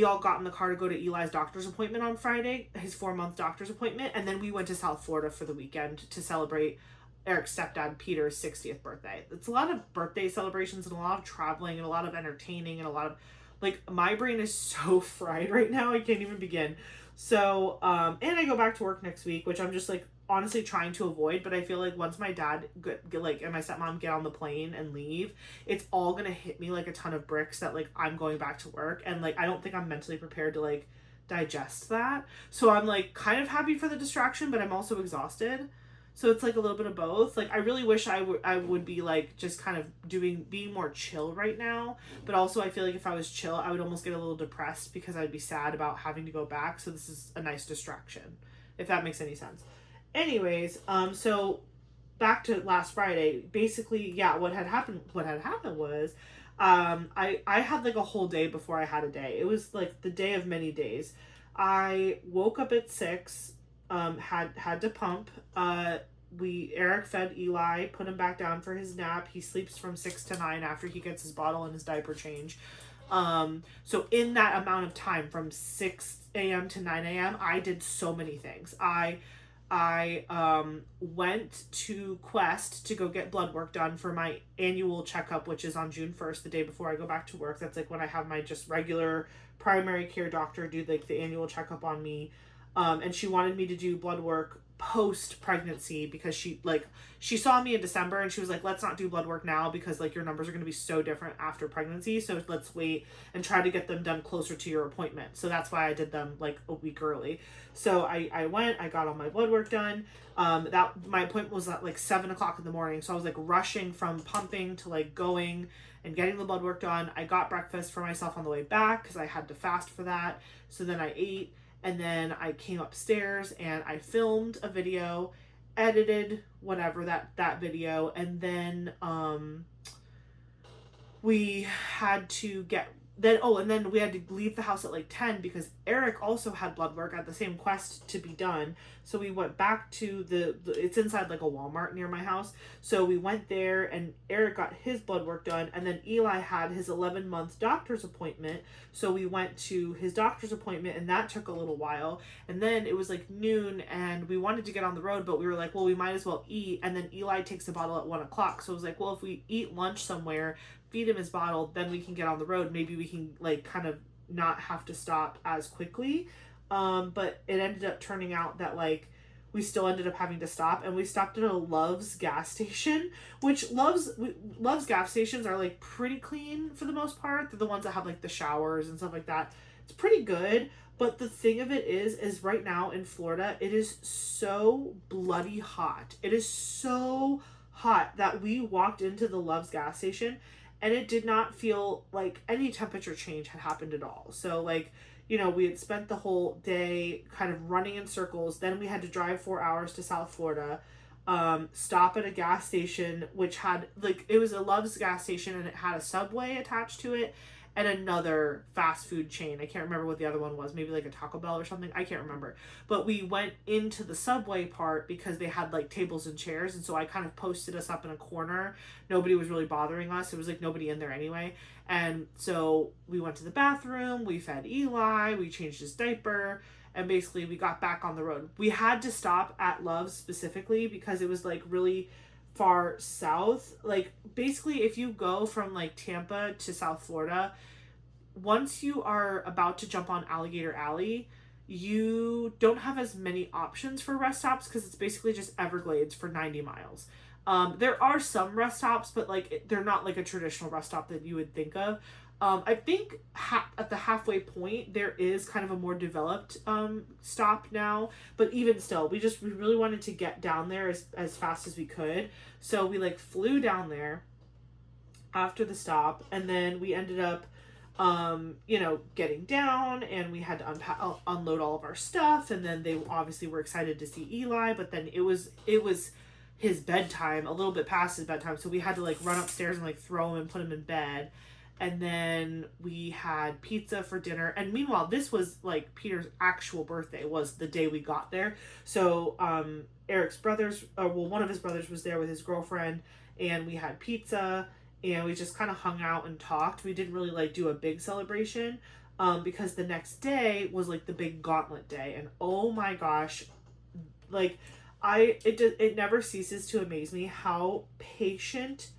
[SPEAKER 1] all got in the car to go to Eli's doctor's appointment on Friday, his 4-month doctor's appointment, and then we went to South Florida for the weekend to celebrate Eric's stepdad Peter's 60th birthday. It's a lot of birthday celebrations and a lot of traveling and a lot of entertaining and a lot of, like, my brain is so fried right now, I can't even begin. So and I go back to work next week, which I'm just like honestly trying to avoid, but I feel like once my dad and my stepmom get on the plane and leave, it's all gonna hit me like a ton of bricks that like I'm going back to work, and like I don't think I'm mentally prepared to like digest that. So I'm like kind of happy for the distraction, but I'm also exhausted. So it's like a little bit of both. Like I really wish I would be like just kind of being more chill right now, but also I feel like if I was chill, I would almost get a little depressed because I'd be sad about having to go back. So this is a nice distraction, if that makes any sense. Anyways, so back to last Friday. Basically, yeah, what had happened was I had like a whole day before I had a day. It was like the day of many days. I woke up at 6, had to pump. Eric fed Eli, put him back down for his nap. He sleeps from 6 to 9 after he gets his bottle and his diaper change. So in that amount of time from 6 a.m. to 9 a.m., I did so many things. I went to Quest to go get blood work done for my annual checkup, which is on June 1st, the day before I go back to work. That's like when I have my just regular primary care doctor do like the annual checkup on me. And she wanted me to do blood work post pregnancy because she saw me in December and she was like, let's not do blood work now because like your numbers are going to be so different after pregnancy. So let's wait and try to get them done closer to your appointment. So that's why I did them like a week early. So I went, I got all my blood work done. That my appointment was at like 7 o'clock in the morning. So I was like rushing from pumping to like going and getting the blood work done. I got breakfast for myself on the way back because I had to fast for that. So then I ate. And then I came upstairs and I filmed a video, edited whatever that video, and then we had to then we had to leave the house at like 10 because Eric also had blood work at the same Quest to be done. So we went back to it's inside like a Walmart near my house. So we went there and Eric got his blood work done, and then Eli had his 11-month doctor's appointment. So we went to his doctor's appointment and that took a little while. And then it was like noon and we wanted to get on the road, but we were like, well, we might as well eat. And then Eli takes a bottle at 1 o'clock. So it was like, well, if we eat lunch somewhere, feed him his bottle, then we can get on the road. Maybe we can like kind of not have to stop as quickly. But it ended up turning out that like we still ended up having to stop, and we stopped at a Love's gas station, which Love's gas stations are like pretty clean for the most part. They're the ones that have like the showers and stuff like that. It's pretty good. But the thing of it is right now in Florida, it is so bloody hot. It is so hot that we walked into the Love's gas station and it did not feel like any temperature change had happened at all. So like, you know, we had spent the whole day kind of running in circles. Then we had to drive 4 hours to South Florida, stop at a gas station, which had like, it was a Love's gas station and it had a Subway attached to it and another fast food chain. I can't remember what the other one was, maybe like a Taco Bell or something. I can't remember. But we went into the Subway part because they had like tables and chairs. And so I kind of posted us up in a corner. Nobody was really bothering us. It was like nobody in there anyway. And so we went to the bathroom, we fed Eli, we changed his diaper, and basically we got back on the road. We had to stop at Love's specifically because it was like really far south. Like basically if you go from like Tampa to South Florida, once you are about to jump on Alligator Alley, you don't have as many options for rest stops because it's basically just Everglades for 90 miles. There are some rest stops, but like they're not like a traditional rest stop that you would think of. I think at the halfway point there is kind of a more developed stop now, but even still, we really wanted to get down there as fast as we could, so we like flew down there after the stop, and then we ended up getting down, and we had to unload all of our stuff, and then they obviously were excited to see Eli, but then it was his bedtime, a little bit past his bedtime, so we had to like run upstairs and like throw him and put him in bed. And then we had pizza for dinner. And meanwhile, this was like Peter's actual birthday, was the day we got there. So Eric's brothers, one of his brothers was there with his girlfriend, and we had pizza, and we just kind of hung out and talked. We didn't really like do a big celebration because the next day was like the big gauntlet day. And oh my gosh, like it never ceases to amaze me how patient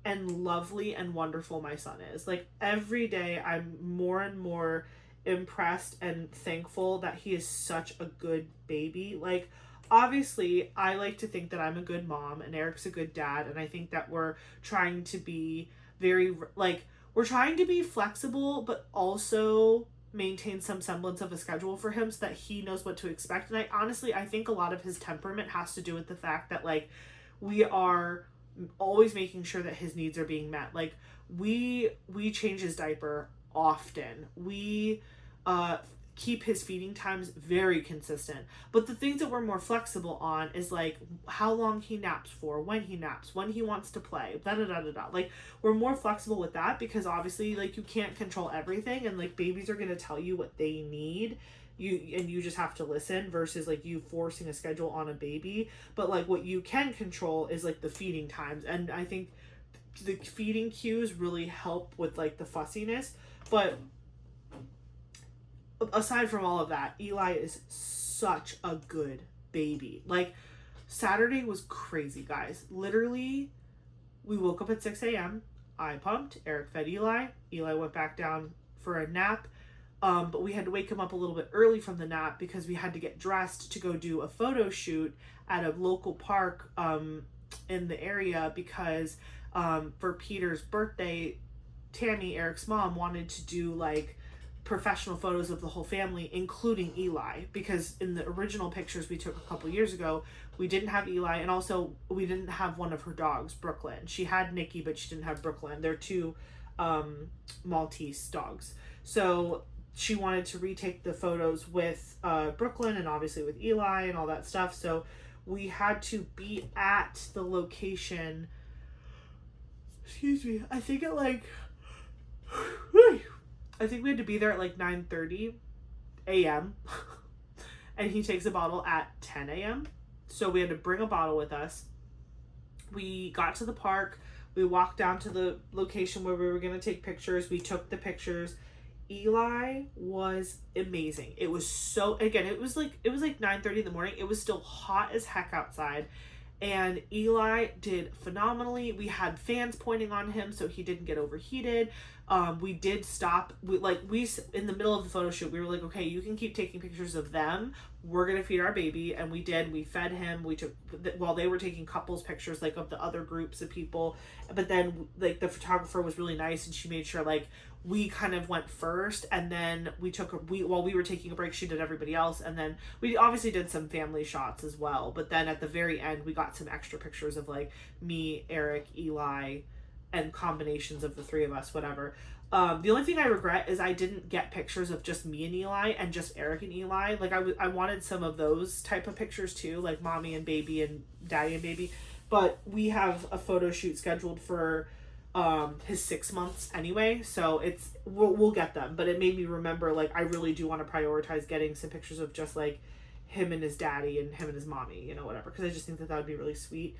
[SPEAKER 1] and lovely and wonderful my son is. Like every day I'm more and more impressed and thankful that he is such a good baby. Like obviously I like to think that I'm a good mom and Eric's a good dad, and I think that we're trying to be we're trying to be flexible but also maintain some semblance of a schedule for him so that he knows what to expect. And I think a lot of his temperament has to do with the fact that like we are always making sure that his needs are being met. Like we change his diaper often. We keep his feeding times very consistent. But the things that we're more flexible on is like how long he naps for, when he naps, when he wants to play, da da da da da. Like we're more flexible with that because obviously like you can't control everything, and like babies are gonna tell you what they need. You just have to listen versus like you forcing a schedule on a baby. But like what you can control is like the feeding times, and I think the feeding cues really help with like the fussiness. But aside from all of that, Eli is such a good baby. Like Saturday was crazy, guys. Literally we woke up at 6 a.m. I pumped, Eric fed Eli went back down for a nap. But we had to wake him up a little bit early from the nap because we had to get dressed to go do a photo shoot at a local park in the area because for Peter's birthday, Tammy, Eric's mom, wanted to do like professional photos of the whole family, including Eli, because in the original pictures we took a couple years ago, we didn't have Eli, and also we didn't have one of her dogs, Brooklyn. She had Nikki, but she didn't have Brooklyn. They're two Maltese dogs. So she wanted to retake the photos with Brooklyn and obviously with Eli and all that stuff. So we had to be at the location, I think at like, I think we had to be there at like 9:30 a.m. and he takes a bottle at 10 a.m. So we had to bring a bottle with us. We got to the park. We walked down to the location where we were going to take pictures. We took the pictures. Eli was amazing. It was so, again, it was like 9:30 in the morning. It was still hot as heck outside, and Eli did phenomenally. We had fans pointing on him so he didn't get overheated. We did stop. We in the middle of the photo shoot, we were like, okay, you can keep taking pictures of them. We're gonna feed our baby, and we did. We fed him. We took while they were taking couples pictures like of the other groups of people. But then like the photographer was really nice, and she made sure like we kind of went first, and then while we were taking a break, she did everybody else, and then we obviously did some family shots as well. But then at the very end, we got some extra pictures of like me, Eric, Eli, and combinations of the three of us, whatever. The only thing I regret is I didn't get pictures of just me and Eli and just Eric and Eli. Like I wanted some of those type of pictures too, like mommy and baby and daddy and baby. But we have a photo shoot scheduled for his 6 months anyway, so we'll get them. But it made me remember like I really do want to prioritize getting some pictures of just like him and his daddy and him and his mommy, whatever, because I just think that would be really sweet.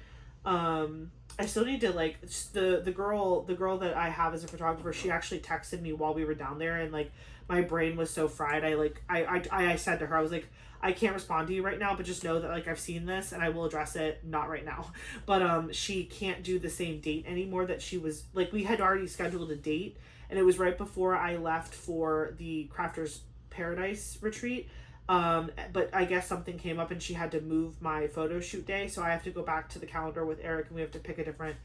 [SPEAKER 1] I still need to like the girl that I have as a photographer. She actually texted me while we were down there, and like my brain was so fried. I said to her, I was like, I can't respond to you right now, but just know that like I've seen this and I will address it, not right now. But she can't do the same date anymore that she was like, we had already scheduled a date, and it was right before I left for the Crafters Paradise retreat. But I guess something came up and she had to move my photo shoot day, so I have to go back to the calendar with Eric and we have to pick a different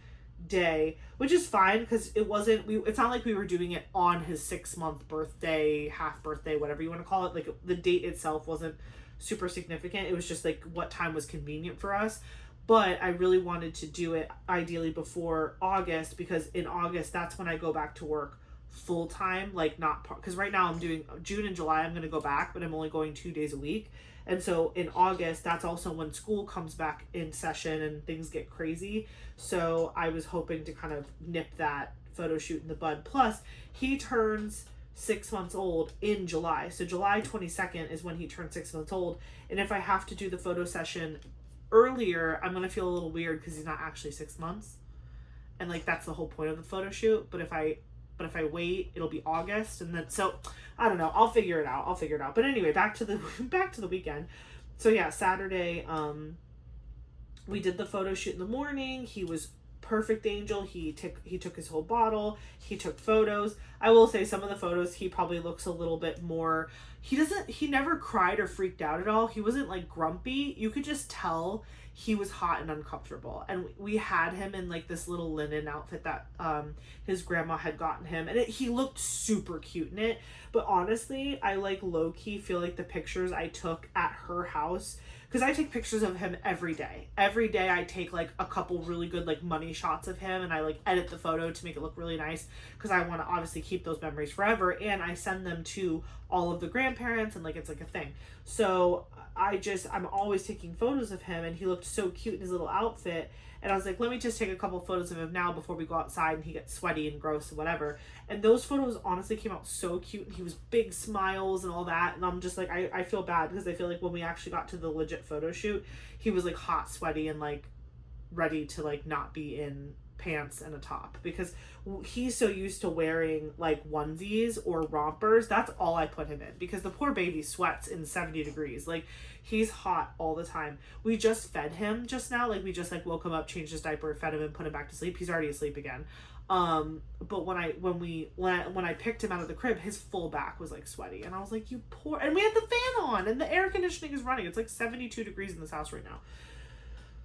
[SPEAKER 1] day, which is fine because it's not like we were doing it on his 6-month birthday, half birthday, whatever you want to call it. Like, the date itself wasn't super significant. It was just like what time was convenient for us. But I really wanted to do it ideally before August, because in August that's when I go back to work full time, like not because right now I'm doing June and July, I'm going to go back, but I'm only going 2 days a week. And so in August, that's also when school comes back in session and things get crazy. So I was hoping to kind of nip that photo shoot in the bud. Plus, he turns 6 months old in July. So July 22nd is when he turns 6 months old. And if I have to do the photo session earlier, I'm going to feel a little weird because he's not actually 6 months. And like, that's the whole point of the photo shoot. But if I wait, it'll be August, and then so I don't know. I'll figure it out. But anyway, back to the weekend. So yeah, Saturday, we did the photo shoot in the morning. He was perfect angel. He took his whole bottle. He took photos. I will say some of the photos he probably looks a little bit more. He never cried or freaked out at all. He wasn't like grumpy. You could just tell he was hot and uncomfortable. And we had him in like this little linen outfit that his grandma had gotten him, and he looked super cute in it. But honestly, I like low-key feel like the pictures I took at her house, because I take pictures of him every day. Every day I take like a couple really good like money shots of him, and I like edit the photo to make it look really nice, because I want to obviously keep those memories forever, and I send them to all of the grandparents, and like it's like a thing. So I'm always taking photos of him, and he looked so cute in his little outfit. And I was like, let me just take a couple photos of him now before we go outside and he gets sweaty and gross and whatever. And those photos honestly came out so cute, and he was big smiles and all that. And I'm just like, I feel bad because I feel like when we actually got to the legit photo shoot, he was like hot, sweaty, and like ready to like not be in pants and a top, because he's so used to wearing like onesies or rompers. That's all I put him in, because the poor baby sweats in 70 degrees. Like, he's hot all the time. We just fed him just now. Like, we just like woke him up, changed his diaper, fed him, and put him back to sleep. He's already asleep again. But when I picked him out of the crib, his full back was like sweaty, and I was like, you poor. And we had the fan on, and the air conditioning is running. It's like 72 degrees in this house right now.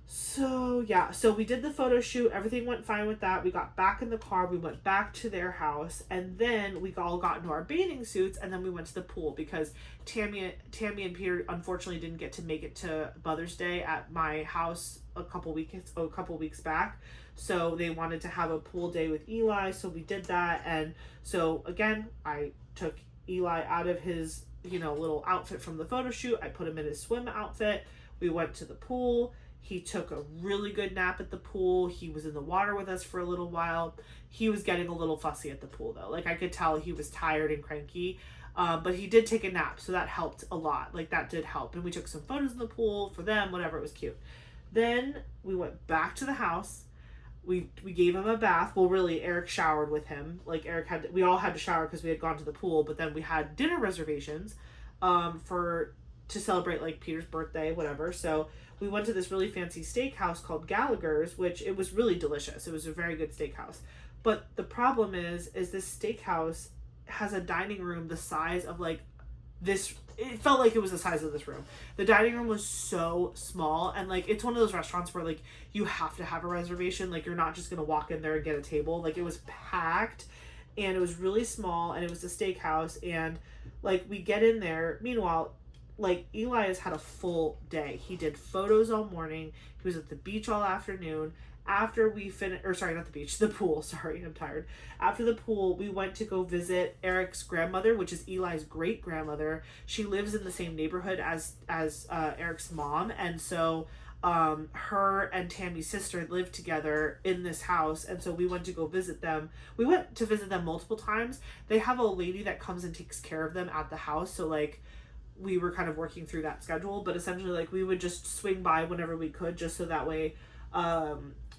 [SPEAKER 1] So yeah, so we did the photo shoot. Everything went fine with that. We got back in the car. We went back to their house, and then we all got into our bathing suits, and then we went to the pool, because Tammy and Peter unfortunately didn't get to make it to Mother's Day at my house a couple weeks back. So they wanted to have a pool day with Eli, so we did that. And so again, I took Eli out of his little outfit from the photo shoot. I put him in his swim outfit. We went to the pool. He took a really good nap at the pool. He was in the water with us for a little while. He was getting a little fussy at the pool, though. Like, I could tell he was tired and cranky. But he did take a nap, so that helped a lot. Like, that did help. And we took some photos in the pool for them, whatever. It was cute. Then we went back to the house. We gave him a bath. Well, really, Eric showered with him. Like, we all had to shower because we had gone to the pool. But then we had dinner reservations to celebrate like Peter's birthday, whatever. So we went to this really fancy steakhouse called Gallagher's, which it was really delicious. It was a very good steakhouse. But the problem is this steakhouse has a dining room the size of like this. It felt like it was the size of this room. The dining room was so small, and like, it's one of those restaurants where like you have to have a reservation. Like, you're not just gonna walk in there and get a table. Like, it was packed, and it was really small, and it was a steakhouse. And like, we get in there. Meanwhile, like, Eli has had a full day. He did photos all morning. He was at the beach all afternoon. After we the pool. Sorry, I'm tired. After the pool, we went to go visit Eric's grandmother, which is Eli's great grandmother. She lives in the same neighborhood as Eric's mom, and so her and Tammy's sister lived together in this house, and so we went to go visit them. We went to visit them multiple times. They have a lady that comes and takes care of them at the house, so like, we were kind of working through that schedule, but essentially like, we would just swing by whenever we could, just so that way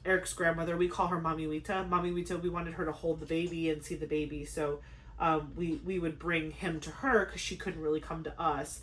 [SPEAKER 1] Eric's grandmother, we call her Mommy Wita, we wanted her to hold the baby and see the baby, so we would bring him to her because she couldn't really come to us.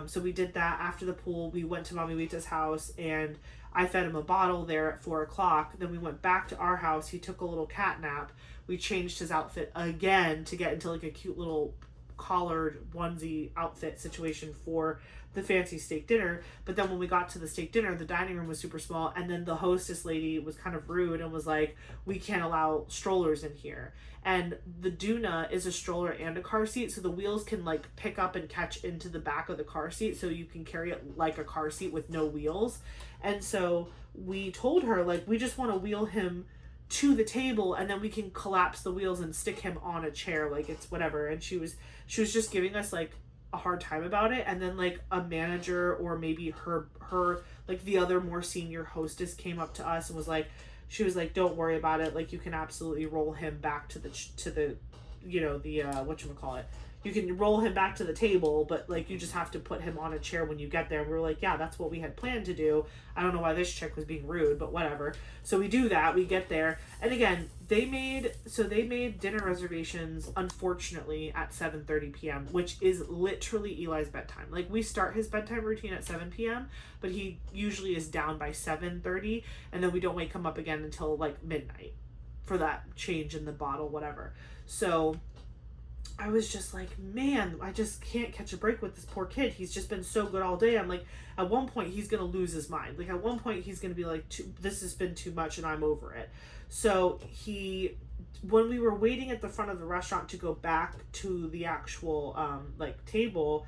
[SPEAKER 1] So we did that. After the pool, we went to Mommy Wita's house, and I fed him a bottle there at 4:00. Then we went back to our house. He took a little cat nap. We changed his outfit again to get into like a cute little collared onesie outfit situation for the fancy steak dinner. But then when we got to the steak dinner, the dining room was super small, and then the hostess lady was kind of rude and was like, we can't allow strollers in here. And the Duna is a stroller and a car seat, so the wheels can like pick up and catch into the back of the car seat, so you can carry it like a car seat with no wheels. And so we told her, like, we just want to wheel him to the table, and then we can collapse the wheels and stick him on a chair, like it's whatever. And she was just giving us like a hard time about it. And then like a manager, or maybe her like the other more senior hostess, came up to us and was like, she was like, don't worry about it, like you can absolutely roll him back to the you know, the whatchamacallit, you can roll him back to the table, but like you just have to put him on a chair when you get there. And we were like, yeah, that's what we had planned to do. I don't know why this chick was being rude, but whatever. So we do that, we get there, and again, they made dinner reservations, unfortunately, at 7:30 p.m., which is literally Eli's bedtime. Like, we start his bedtime routine at 7 p.m., but he usually is down by 7:30, and then we don't wake him up again until like midnight for that change in the bottle, whatever. So I was just like, man, I just can't catch a break with this poor kid. He's just been so good all day. I'm like, at one point he's going to lose his mind. Like, at one point he's going to be like, this has been too much and I'm over it. So when we were waiting at the front of the restaurant to go back to the actual, like, table,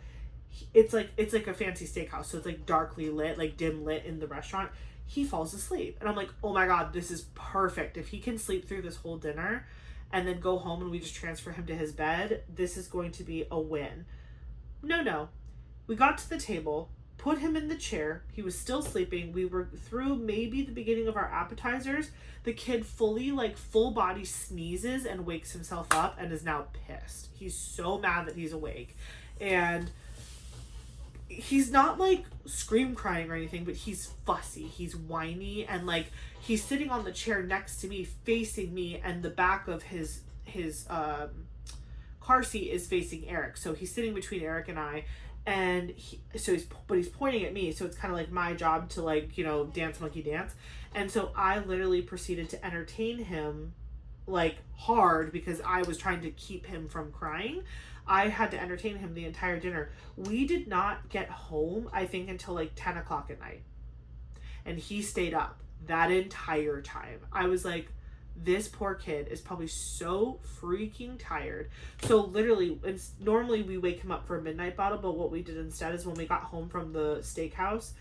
[SPEAKER 1] it's like a fancy steakhouse. So it's like darkly lit, like dim lit in the restaurant. He falls asleep. And I'm like, oh my God, this is perfect. If he can sleep through this whole dinner and then go home and we just transfer him to his bed, this is going to be a win. No. We got to the table, put him in the chair. He was still sleeping. We were through maybe the beginning of our appetizers. The kid full body sneezes and wakes himself up and is now pissed. He's so mad that he's awake. And he's not like scream crying or anything, but he's fussy, he's whiny, and like he's sitting on the chair next to me, facing me, and the back of his car seat is facing Eric. So he's sitting between Eric and I, and he's pointing at me, so it's kind of like my job to, like, you know, dance monkey dance. And so I literally proceeded to entertain him like hard because I was trying to keep him from crying. I had to entertain him the entire dinner. We did not get home, I think, until like 10 o'clock at night. And he stayed up that entire time. I was like, this poor kid is probably so freaking tired. So literally, normally we wake him up for a midnight bottle, but what we did instead is when we got home from the steakhouse,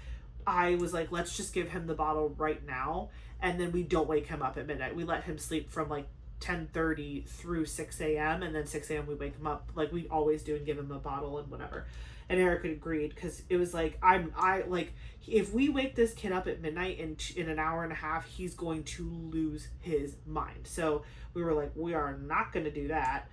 [SPEAKER 1] I was like, let's just give him the bottle right now. And then we don't wake him up at midnight. We let him sleep from like 10:30 through 6 a.m. and then 6 a.m. we wake him up like we always do and give him a bottle and whatever. And Eric agreed, because it was like, I like, if we wake this kid up at midnight in an hour and a half, he's going to lose his mind. So we were like, we are not going to do that.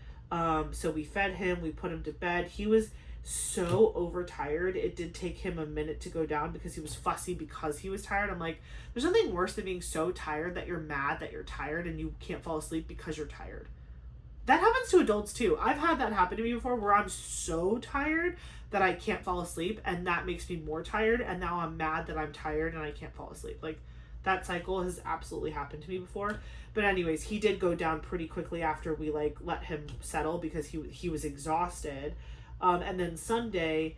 [SPEAKER 1] So we fed him, we put him to bed. He was so overtired. It did take him a minute to go down because he was fussy because he was tired. I'm like, there's nothing worse than being so tired that you're mad that you're tired and you can't fall asleep because you're tired. That happens to adults too. I've had that happen to me before, where I'm so tired that I can't fall asleep, and that makes me more tired, and now I'm mad that I'm tired and I can't fall asleep. Like, that cycle has absolutely happened to me before. But anyways, he did go down pretty quickly after we like let him settle because he was exhausted. And then Sunday,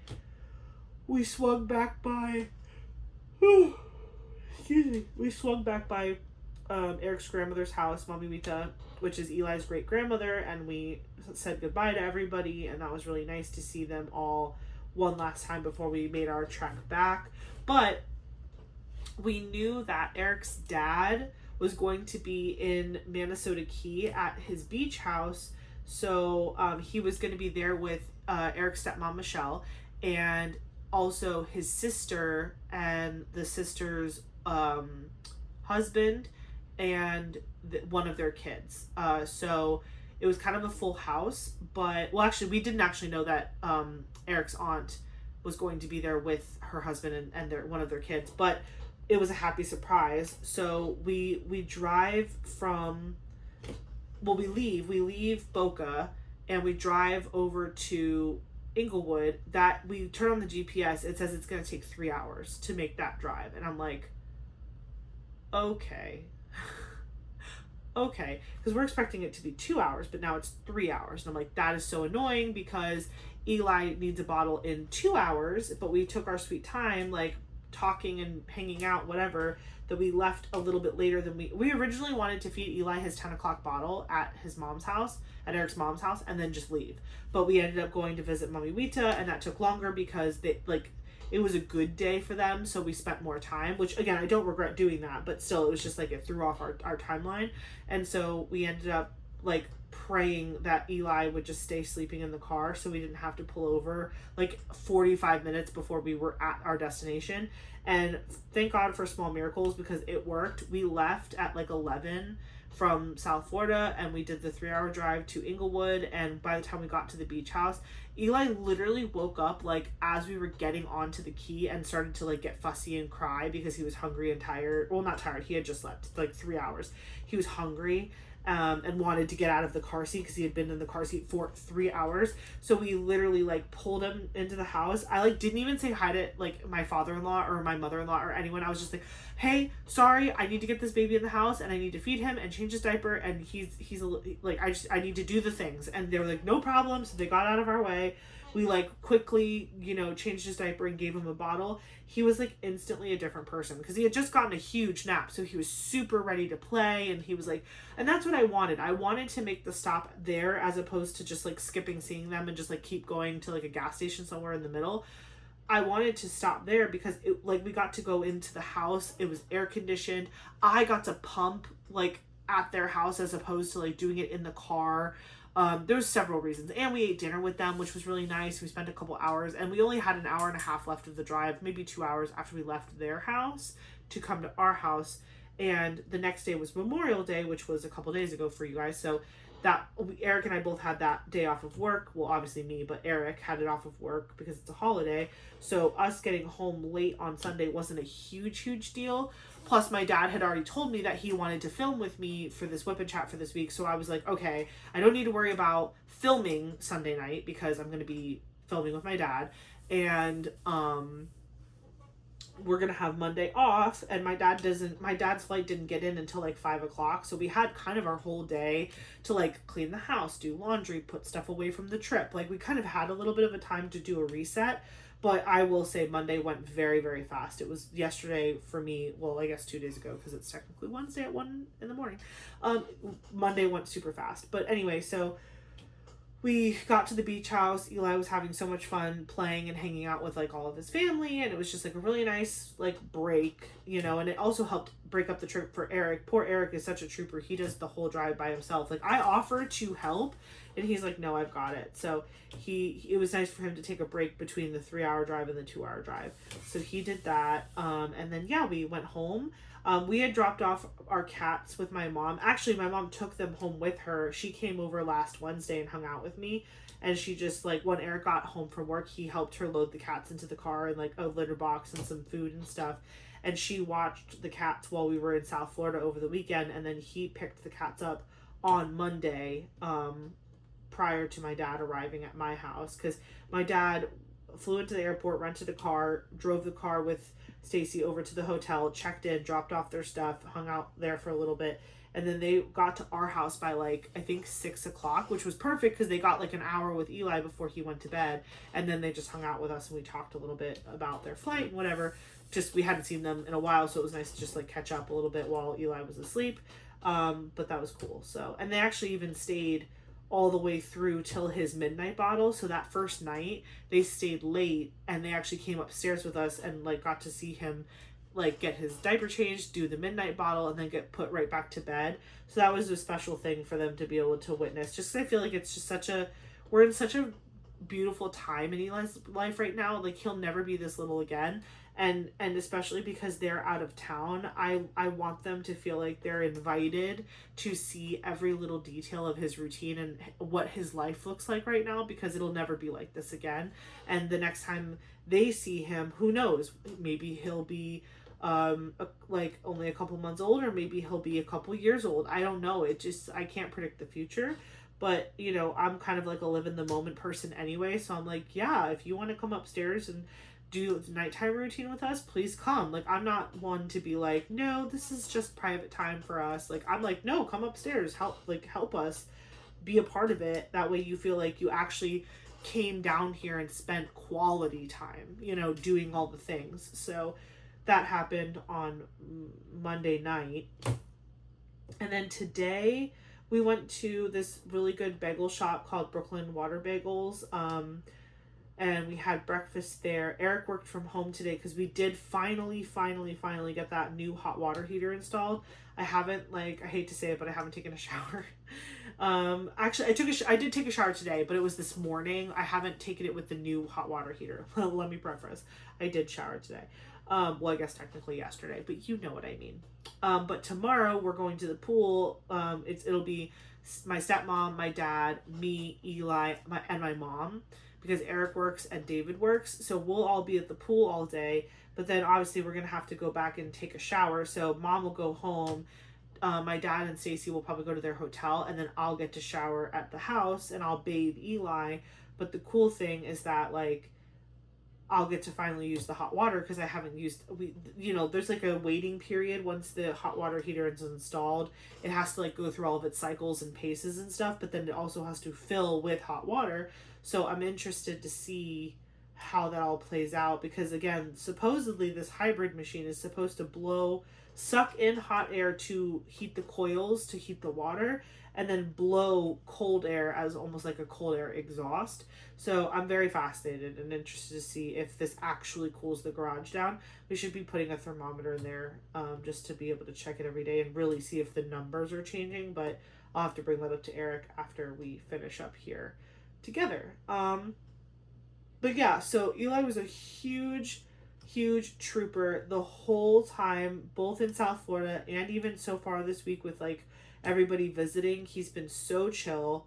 [SPEAKER 1] we swung back by, Eric's grandmother's house, Mommy Mita, which is Eli's great grandmother, and we said goodbye to everybody, and that was really nice to see them all one last time before we made our trek back. But we knew that Eric's dad was going to be in Minnesota Key at his beach house, so he was going to be there with Eric's stepmom Michelle, and also his sister and the sister's husband and one of their kids. So it was kind of a full house, but, well, actually, we didn't actually know that Eric's aunt was going to be there with her husband and one of their kids, but it was a happy surprise. So we drive from, well, we leave Boca, and we drive over to Inglewood. That we turn on the GPS, it says it's going to take 3 hours to make that drive, and I'm like, okay. okay, because we're expecting it to be 2 hours, but now it's 3 hours. And I'm like, that is so annoying because Eli needs a bottle in 2 hours, but we took our sweet time, like talking and hanging out, whatever, that we left a little bit later than we originally wanted to feed Eli his 10 o'clock bottle at his mom's house, at Eric's mom's house, and then just leave. But we ended up going to visit Mommy Wita, and that took longer because they, like, it was a good day for them, so we spent more time, which, again, I don't regret doing that, but still, it was just, like, it threw off our timeline, and so we ended up, like, praying that Eli would just stay sleeping in the car so we didn't have to pull over, like, 45 minutes before we were at our destination, and thank God for small miracles, because it worked. We left at, like, 11 from South Florida, and we did the 3-hour drive to Inglewood, and by the time we got to the beach house, Eli literally woke up, like, as we were getting onto the key and started to, like, get fussy and cry because he was hungry and tired. Well, not tired, he had just slept, like, 3 hours. He was hungry, and wanted to get out of the car seat because he had been in the car seat for 3 hours. So we literally, like, pulled him into the house. I, like, didn't even say hi to, like, my father-in-law or my mother-in-law or anyone. I was just like, hey, sorry, I need to get this baby in the house, and I need to feed him and change his diaper, and he's like, I need to do the things. And they were like, no problem. So they got out of our way. We, like, quickly, you know, changed his diaper and gave him a bottle. He was, like, instantly a different person because he had just gotten a huge nap. So he was super ready to play, and he was like, and that's what I wanted. I wanted to make the stop there as opposed to just, like, skipping seeing them and just, like, keep going to, like, a gas station somewhere in the middle. I wanted to stop there because it, like, we got to go into the house. It was air conditioned. I got to pump, like, at their house as opposed to, like, doing it in the car. There's several reasons, and we ate dinner with them, which was really nice. We spent a couple hours, and we only had an hour and a half left of the drive, maybe 2 hours after we left their house to come to our house. And the next day was Memorial Day, which was a couple days ago for you guys. So that Eric and I both had that day off of work. Well, obviously me, but Eric had it off of work because it's a holiday. So us getting home late on Sunday wasn't a huge deal. Plus, my dad had already told me that he wanted to film with me for this Whip and Chat for this week. So I was like, okay, I don't need to worry about filming Sunday night because I'm going to be filming with my dad. And we're going to have Monday off. And my dad's flight didn't get in until like 5 o'clock. So we had kind of our whole day to like clean the house, do laundry, put stuff away from the trip. Like we kind of had a little bit of a time to do a reset. But I will say Monday went very fast. It was yesterday for me, well, I guess 2 days ago because it's technically Wednesday at 1 in the morning. Monday went super fast. But anyway, so we got to the beach house. Eli was having so much fun playing and hanging out with like all of his family. And it was just like a really nice like break, you know, and it also helped break up the trip for Eric. Poor Eric is such a trooper. He does the whole drive by himself. Like I offered to help and he's like, no, I've got it. So it was nice for him to take a break between the 3-hour drive and the 2-hour drive. So he did that. And then, yeah, we went home. We had dropped off our cats with my mom. Actually, my mom took them home with her. She came over last Wednesday and hung out with me. And she just, like, when Eric got home from work, he helped her load the cats into the car and, like, a litter box and some food and stuff. And she watched the cats while we were in South Florida over the weekend. And then he picked the cats up on Monday, prior to my dad arriving at my house. Because my dad flew into the airport, rented a car, drove the car with Stacy over to the hotel, checked in, dropped off their stuff, hung out there for a little bit, and then they got to our house by like I think 6 o'clock, which was perfect because they got like an hour with Eli before he went to bed, and then they just hung out with us and we talked a little bit about their flight and whatever. Just we hadn't seen them in a while, so it was nice to just like catch up a little bit while Eli was asleep. But that was cool. So, and they actually even stayed all the way through till his midnight bottle. So that first night they stayed late and they actually came upstairs with us and like got to see him like get his diaper changed, do the midnight bottle, and then get put right back to bed. So that was a special thing for them to be able to witness, just because I feel like it's just we're in such a beautiful time in Eli's life right now. Like he'll never be this little again. And especially because they're out of town, I want them to feel like they're invited to see every little detail of his routine and what his life looks like right now, because it'll never be like this again. And the next time they see him, who knows, maybe he'll be like only a couple months old, or maybe he'll be a couple years old. I don't know. I can't predict the future. But, you know, I'm kind of like a live in the moment person anyway. So I'm like, yeah, if you want to come upstairs and do the nighttime routine with us, please come. Like, I'm not one to be like, no, this is just private time for us. Like, I'm like, no, come upstairs, help us be a part of it. That way you feel like you actually came down here and spent quality time, doing all the things. So that happened on Monday night. And then today we went to this really good bagel shop called Brooklyn Water Bagels. And we had breakfast there. Eric worked from home today because we did finally get that new hot water heater installed. I haven't, I hate to say it, but I haven't taken a shower. Actually, I did take a shower today, but it was this morning. I haven't taken it with the new hot water heater. Let me preface. I did shower today. Well, I guess technically yesterday, but you know what I mean. But tomorrow we're going to the pool. It'll be my stepmom, my dad, me, Eli, and my mom, because Eric works and David works. So we'll all be at the pool all day, but then obviously we're going to have to go back and take a shower. So mom will go home. My dad and Stacy will probably go to their hotel, and then I'll get to shower at the house and I'll bathe Eli. But the cool thing is that I'll get to finally use the hot water because I haven't used, there's a waiting period once the hot water heater is installed. It has to go through all of its cycles and paces and stuff, but then it also has to fill with hot water. So I'm interested to see how that all plays out because, again, supposedly this hybrid machine is supposed to suck in hot air to heat the coils, to heat the water, and then blow cold air as almost like a cold air exhaust. So I'm very fascinated and interested to see if this actually cools the garage down. We should be putting a thermometer in there just to be able to check it every day and really see if the numbers are changing, but I'll have to bring that up to Eric after we finish up here together. But yeah, so Eli was a huge trooper the whole time, both in South Florida and even so far this week with everybody visiting. He's been so chill.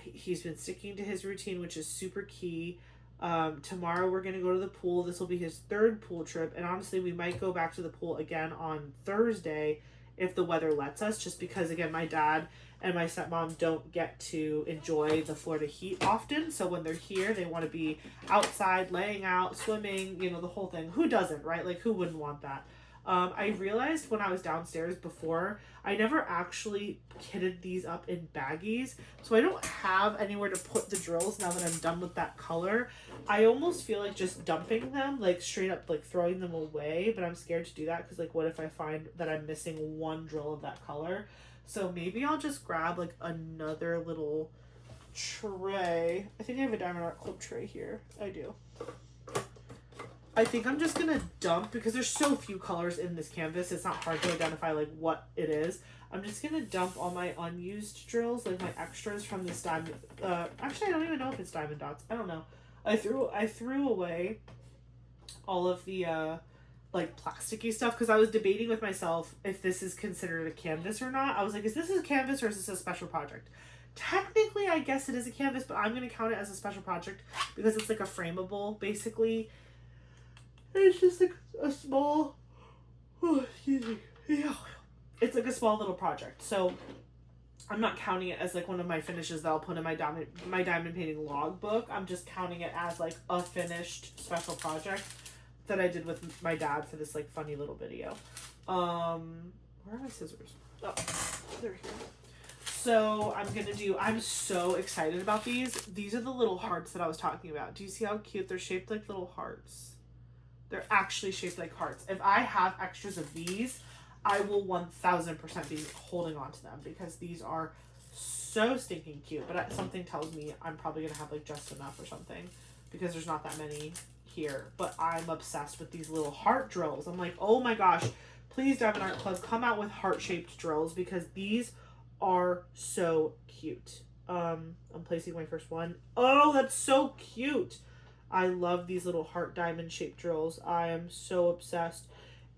[SPEAKER 1] He's been sticking to his routine, which is super key. Tomorrow we're going to go to the pool. This will be his third pool trip, and honestly we might go back to the pool again on Thursday if the weather lets us, just because, again, my dad and my stepmom don't get to enjoy the Florida heat often. So when they're here, they want to be outside, laying out, swimming, the whole thing. Who doesn't, right? Who wouldn't want that? I realized when I was downstairs before, I never actually kitted these up in baggies. So I don't have anywhere to put the drills now that I'm done with that color. I almost feel like just dumping them, straight up, throwing them away. But I'm scared to do that because, what if I find that I'm missing one drill of that color? So maybe I'll just grab, another little tray. I think I have a diamond art clip tray here. I do. I think I'm just gonna dump, because there's so few colors in this canvas, it's not hard to identify what it is. I'm just gonna dump all my unused drills, my extras from this diamond. Actually, I don't even know if it's diamond dots. I don't know. I threw away all of the plasticky stuff because I was debating with myself if this is considered a canvas or not. I was like, is this a canvas or is this a special project? Technically, I guess it is a canvas, but I'm gonna count it as a special project because it's a frameable, basically. It's just a small, excuse me, yeah. It's a small little project. So I'm not counting it as one of my finishes that I'll put in my diamond painting logbook. I'm just counting it as a finished special project that I did with my dad for this funny little video. Where are my scissors? Oh, they're here. So I'm so excited about these. These are the little hearts that I was talking about. Do you see how cute? They're shaped like little hearts. They're actually shaped like hearts. If I have extras of these, I will 1000% be holding on to them because these are so stinking cute. But something tells me I'm probably going to have just enough or something because there's not that many here. But I'm obsessed with these little heart drills. I'm like, oh my gosh, please, Diamond Art Club, come out with heart-shaped drills because these are so cute. I'm placing my first one. Oh, that's so cute. I love these little heart diamond shaped drills. I am so obsessed.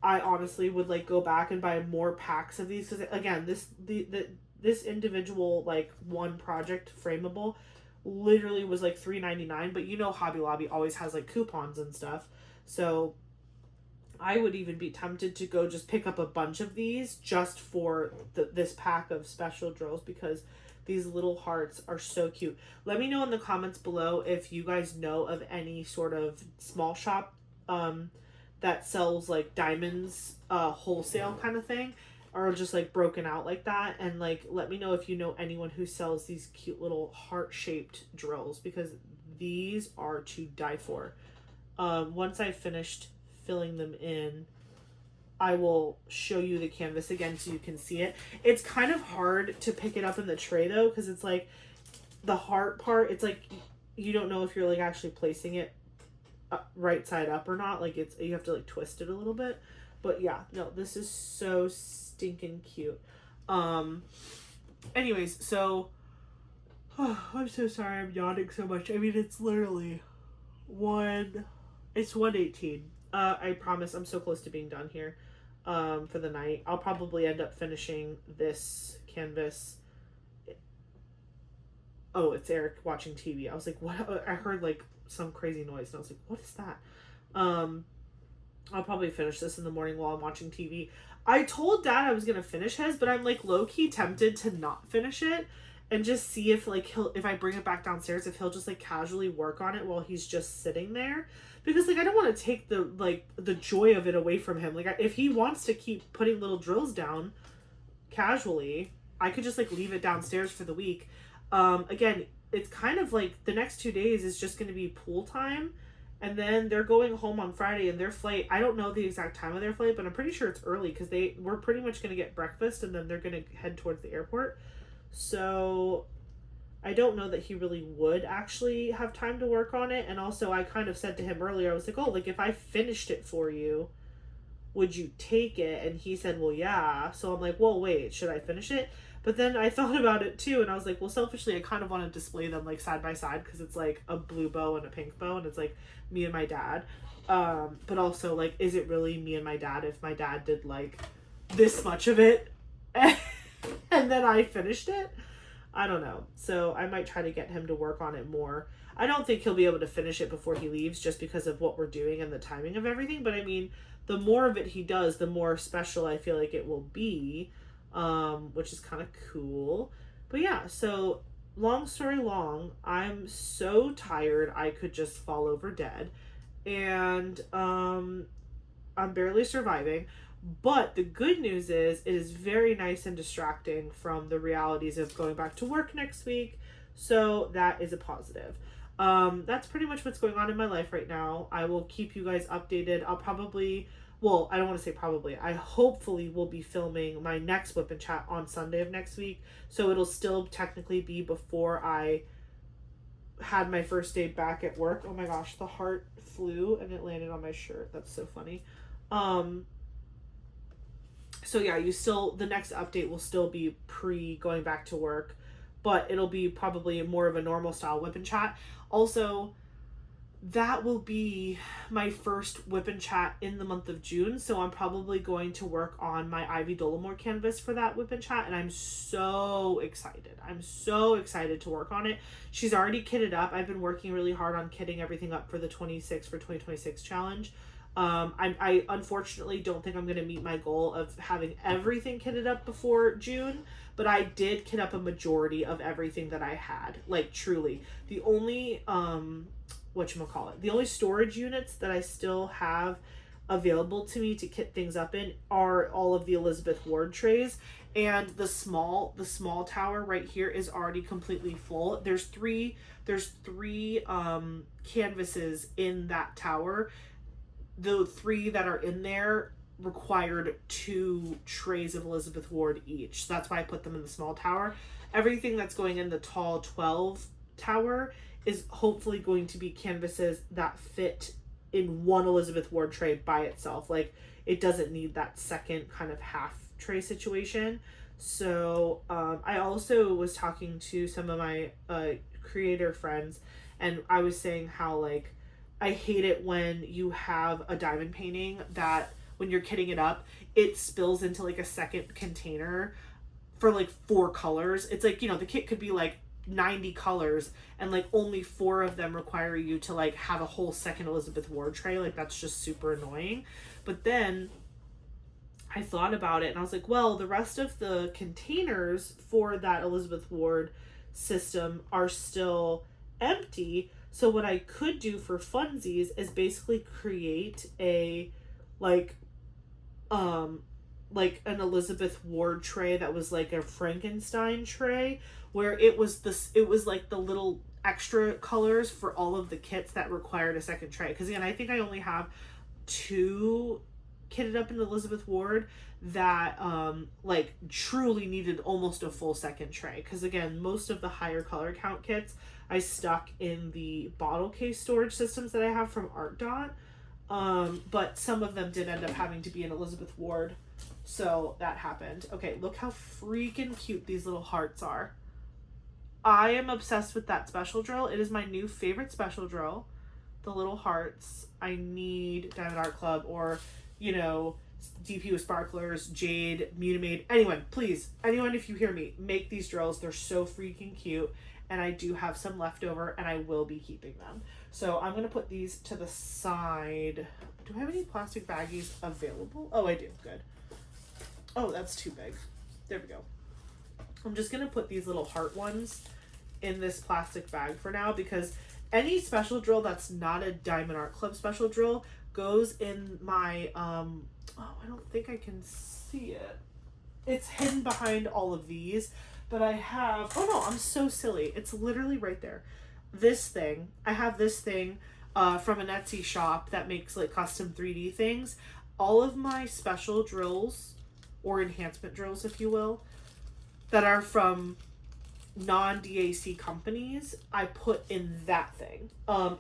[SPEAKER 1] I honestly would go back and buy more packs of these because, again, this individual one project frameable literally was $3.99. But Hobby Lobby always has coupons and stuff, so I would even be tempted to go just pick up a bunch of these just for this pack of special drills because These little hearts are so cute. Let me know in the comments below if you guys know of any sort of small shop that sells like diamonds wholesale kind of thing, or just like broken out like that. And like let me know if you know anyone who sells these cute little heart-shaped drills, because these are to die for. Once I finished filling them in, I will show you the canvas again so you can see it. It's kind of hard to pick it up in the tray though, because it's like the heart part, it's like you don't know if you're like actually placing it right side up or not. Like you have to like twist it a little bit. But yeah, no, this is so stinking cute. Anyways, so I'm so sorry I'm yawning so much. I mean, it's literally 1:18. I promise I'm so close to being done here for the night. I'll probably end up finishing this canvas. Oh, it's Eric watching TV. I was like, what? I heard like some crazy noise and I was like, what is that? I'll probably finish this in the morning while I'm watching TV. I told Dad I was gonna finish his, but I'm like low-key tempted to not finish it and just see if like if I bring it back downstairs, if he'll just like casually work on it while he's just sitting there. Because like I don't want to take the joy of it away from him. Like if he wants to keep putting little drills down casually, I could just like leave it downstairs for the week. Again, it's kind of like the next 2 days is just going to be pool time, and then they're going home on Friday, and their flight, I don't know the exact time of their flight, but I'm pretty sure it's early because we're pretty much going to get breakfast and then they're going to head towards the airport. So I don't know that he really would actually have time to work on it. And also I kind of said to him earlier, I was like, oh, like if I finished it for you, would you take it? And he said, well, yeah. So I'm like, well, wait, should I finish it? But then I thought about it too, and I was like, well, selfishly, I kind of want to display them like side by side because it's like a blue bow and a pink bow, and it's like me and my dad. But also, like, is it really me and my dad if my dad did like this much of it and then I finished it? I don't know. So I might try to get him to work on it more. I don't think he'll be able to finish it before he leaves just because of what we're doing and the timing of everything. But I mean, the more of it he does, the more special I feel like it will be. Which is kind of cool. But yeah, so long story long, I'm so tired I could just fall over dead. And I'm barely surviving. But the good news is it is very nice and distracting from the realities of going back to work next week. So that is a positive. That's pretty much what's going on in my life right now. I will keep you guys updated. I'll probably... Well, I don't want to say probably. I hopefully will be filming my next Whip and Chat on Sunday of next week. So it'll still technically be before I had my first day back at work. Oh my gosh, the heart flew and it landed on my shirt. That's so funny. So yeah, the next update will still be pre going back to work, but it'll be probably more of a normal style Whip and Chat. Also, that will be my first Whip and Chat in the month of June, so I'm probably going to work on my Ivy Dollamore canvas for that Whip and Chat, and I'm so excited. I'm so excited to work on it. She's already kitted up. I've been working really hard on kitting everything up for the 2026 challenge. I unfortunately don't think I'm going to meet my goal of having everything kitted up before June, but I did kit up a majority of everything that I had, like truly. The only the only storage units that I still have available to me to kit things up in are all of the Elizabeth Ward trays, and the small tower right here is already completely full. There's three canvases in that tower. The 3 that are in there required 2 trays of Elizabeth Ward each. So that's why I put them in the small tower. Everything that's going in the tall 12 tower is hopefully going to be canvases that fit in one Elizabeth Ward tray by itself. Like, it doesn't need that second kind of half tray situation. So I also was talking to some of my creator friends, and I was saying how, like, I hate it when you have a diamond painting that when you're kitting it up, it spills into like a second container for like 4 colors. It's like, you know, the kit could be like 90 colors and like only 4 of them require you to like have a whole second Elizabeth Ward tray. Like, that's just super annoying. But then I thought about it and I was like, well, the rest of the containers for that Elizabeth Ward system are still empty. So what I could do for funsies is basically create a like like an Elizabeth Ward tray that was like a Frankenstein tray where it was like the little extra colors for all of the kits that required a second tray. Because again, I think I only have 2 kitted up in Elizabeth Ward that like truly needed almost a full second tray. Because again, most of the higher color count kits I stuck in the bottle case storage systems that I have from Art Dot. But some of them did end up having to be in Elizabeth Ward. So that happened. Okay, look how freaking cute these little hearts are. I am obsessed with that special drill. It is my new favorite special drill. The little hearts. I need Diamond Art Club or, you know, DP with Sparklers, Jade, Mutamade. Anyone, please. Anyone, if you hear me, make these drills. They're so freaking cute. And I do have some left over and I will be keeping them. So I'm going to put these to the side. Do I have any plastic baggies available? Oh, I do. Good. Oh, that's too big. There we go. I'm just going to put these little heart ones in this plastic bag for now because any special drill that's not a Diamond Art Club special drill goes in my, oh, I don't think I can see it. It's hidden behind all of these, but I have, oh no, I'm so silly. It's literally right there. This thing, I have this thing from an Etsy shop that makes like custom 3D things. All of my special drills, or enhancement drills, if you will, that are from non-DAC companies, I put in that thing.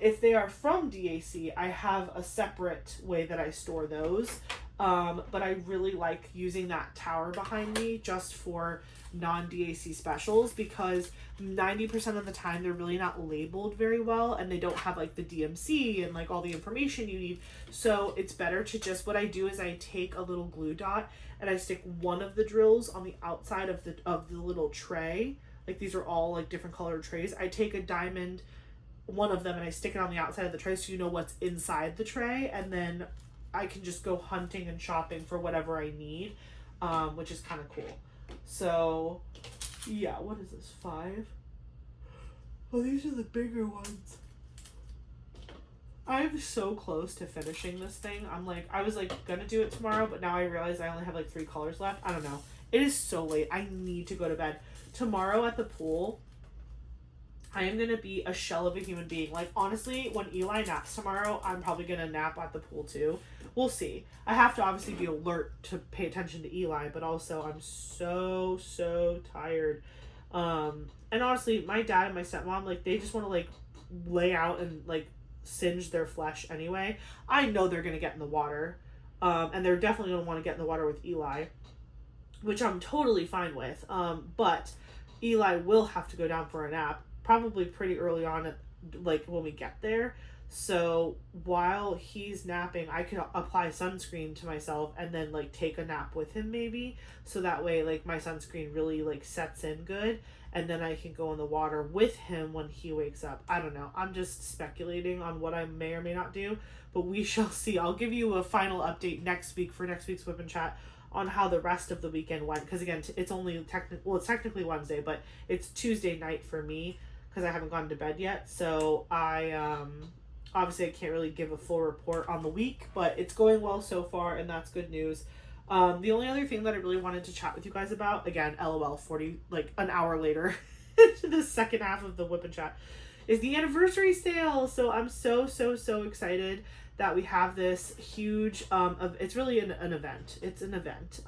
[SPEAKER 1] If they are from DAC, I have a separate way that I store those. But I really like using that tower behind me just for non-DAC specials because 90% of the time they're really not labeled very well and they don't have like the DMC and like all the information you need. So it's better to just, what I do is I take a little glue dot and I stick one of the drills on the outside of the little tray. Like these are all like different colored trays. I take a diamond, one of them, and I stick it on the outside of the tray so you know what's inside the tray, and then I can just go hunting and shopping for whatever I need, which is kind of cool. So, yeah, what is this, 5? Oh, these are the bigger ones. I'm so close to finishing this thing. I was like gonna do it tomorrow, but now I realize I only have like 3 colors left. I don't know. It is so late. I need to go to bed. Tomorrow at the pool, I am going to be a shell of a human being. Like, honestly, when Eli naps tomorrow, I'm probably going to nap at the pool too. We'll see. I have to obviously be alert to pay attention to Eli, but also I'm so tired. And honestly, my dad and my stepmom, like, they just want to, like, lay out and, like, singe their flesh anyway. I know they're going to get in the water. And they're definitely going to want to get in the water with Eli, which I'm totally fine with. But Eli will have to go down for a nap, probably pretty early on, like when we get there. So while he's napping, I can apply sunscreen to myself and then like take a nap with him maybe. So that way like my sunscreen really like sets in good. And then I can go in the water with him when he wakes up. I don't know. I'm just speculating on what I may or may not do. But we shall see. I'll give you a final update next week for next week's Whip and Chat on how the rest of the weekend went. Because again, it's only it's technically Wednesday, but it's Tuesday night for me because I haven't gone to bed yet. So I obviously I can't really give a full report on the week, but it's going well so far, and that's good news. The only other thing that I really wanted to chat with you guys about, again, LOL, 40 like an hour later into the second half of the Whip and Chat, is the anniversary sale. So I'm so excited that we have this huge it's really an event. It's an event.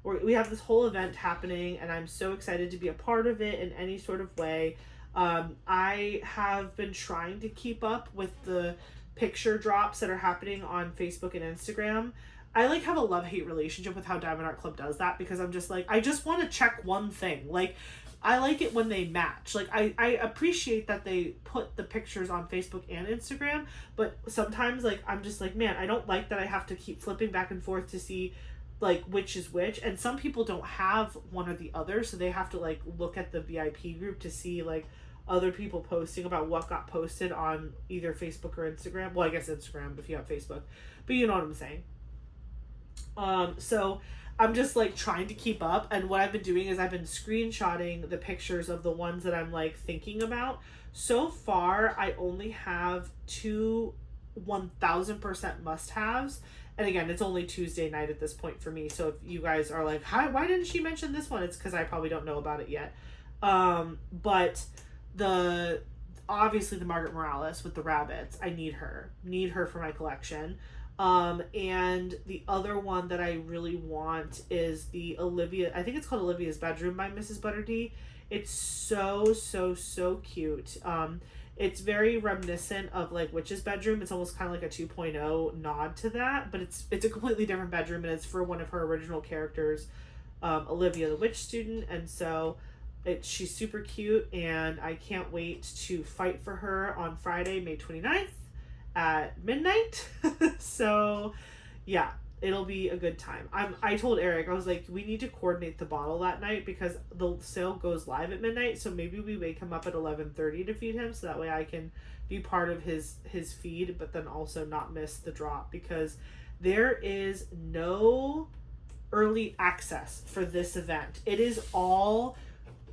[SPEAKER 1] We have this whole event happening, and I'm so excited to be a part of it in any sort of way. I have been trying to keep up with the picture drops that are happening on Facebook and Instagram. I like have a love-hate relationship with how Diamond Art Club does that, because I'm just like, I just want to check one thing. Like, I like it when they match. Like, I appreciate that they put the pictures on Facebook and Instagram, but sometimes, like, I'm just like, man, I don't like that I have to keep flipping back and forth to see, like, which is which. And some people don't have one or the other, so they have to, like, look at the W.I.P group to see, like, other people posting about what got posted on either Facebook or Instagram. Well, I guess Instagram if you have Facebook, but you know what I'm saying. So I'm just like trying to keep up, and what I've been doing is I've been screenshotting the pictures of the ones that I'm like thinking about. So far, I only have two 1000% must-haves. And again, it's only Tuesday night at this point for me. So if you guys are like, "Hi, why didn't she mention this one?" It's because I probably don't know about it yet. But the obviously the Margaret Morales with the rabbits, I need her for my collection. And the other one that I really want is the Olivia, I think it's called Olivia's Bedroom by Mrs. Butterdy. It's so, so, so cute. It's very reminiscent of like Witch's Bedroom. It's almost kind of like a 2.0 nod to that, but it's a completely different bedroom, and it's for one of her original characters, Olivia the witch student. And so she's super cute, and I can't wait to fight for her on Friday, May 29th at midnight. So yeah, it'll be a good time. I told Eric, I was like, we need to coordinate the bottle that night because the sale goes live at midnight, so maybe we wake him up at 11:30 to feed him, so that way I can be part of his feed, but then also not miss the drop, because there is no early access for this event. It is all,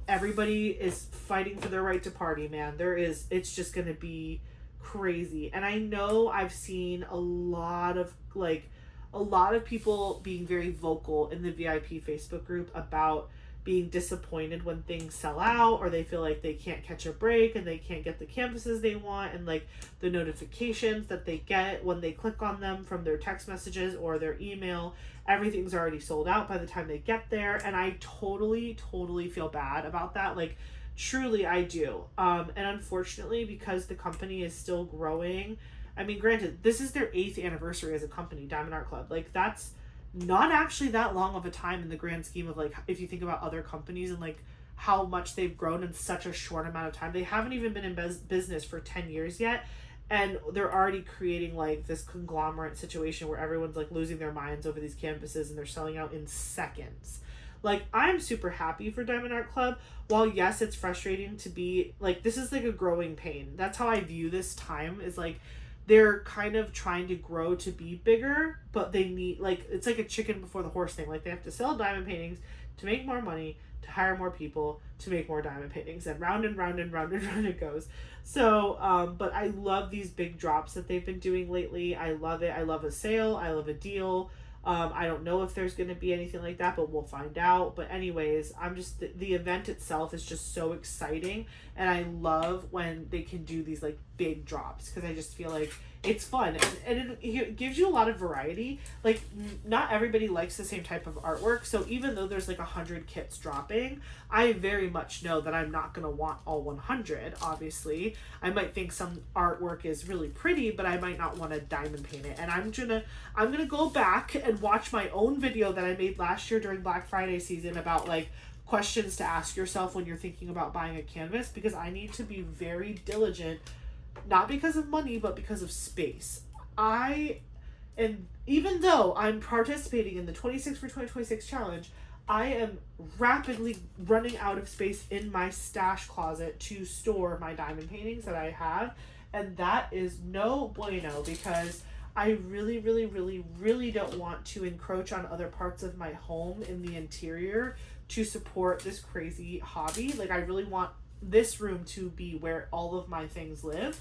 [SPEAKER 1] everybody is fighting for their right to party, man. It's just gonna be crazy. And I know I've seen a lot of people being very vocal in the VIP Facebook group about being disappointed when things sell out, or they feel like they can't catch a break and they can't get the canvases they want, and like the notifications that they get when they click on them from their text messages or their email, everything's already sold out by the time they get there. And I totally feel bad about that. Like, truly I do. And unfortunately, because the company is still growing, I mean, granted, this is their 8th anniversary as a company, Diamond Art Club. Like, that's not actually that long of a time in the grand scheme of, like, if you think about other companies and, like, how much they've grown in such a short amount of time. They haven't even been in business for 10 years yet, and they're already creating, like, this conglomerate situation where everyone's, like, losing their minds over these canvases, and they're selling out in seconds. Like, I'm super happy for Diamond Art Club. While, yes, it's frustrating to be, like, this is, like, a growing pain. That's how I view this time, is, like, they're kind of trying to grow to be bigger, but they need, like, it's like a chicken before the horse thing. Like, they have to sell diamond paintings to make more money, to hire more people, to make more diamond paintings, and round and round and round and round it goes. So, but I love these big drops that they've been doing lately. I love it. I love a sale. I love a deal. I don't know if there's going to be anything like that, but we'll find out. But anyways, I'm just, the event itself is just so exciting. And I love when they can do these like big drops, because I just feel like it's fun, and it gives you a lot of variety. Like, not everybody likes the same type of artwork, so even though there's like 100 kits dropping, I very much know that I'm not gonna want all 100. Obviously, I might think some artwork is really pretty, but I might not want to diamond paint it. And I'm gonna go back and watch my own video that I made last year during Black Friday season about like questions to ask yourself when you're thinking about buying a canvas, because I need to be very diligent, not because of money, but because of space. And even though I'm participating in the 26 for 2026 challenge, I am rapidly running out of space in my stash closet to store my diamond paintings that I have. And that is no bueno, because I really don't want to encroach on other parts of my home in the interior to support this crazy hobby. Like, I really want this room to be where all of my things live.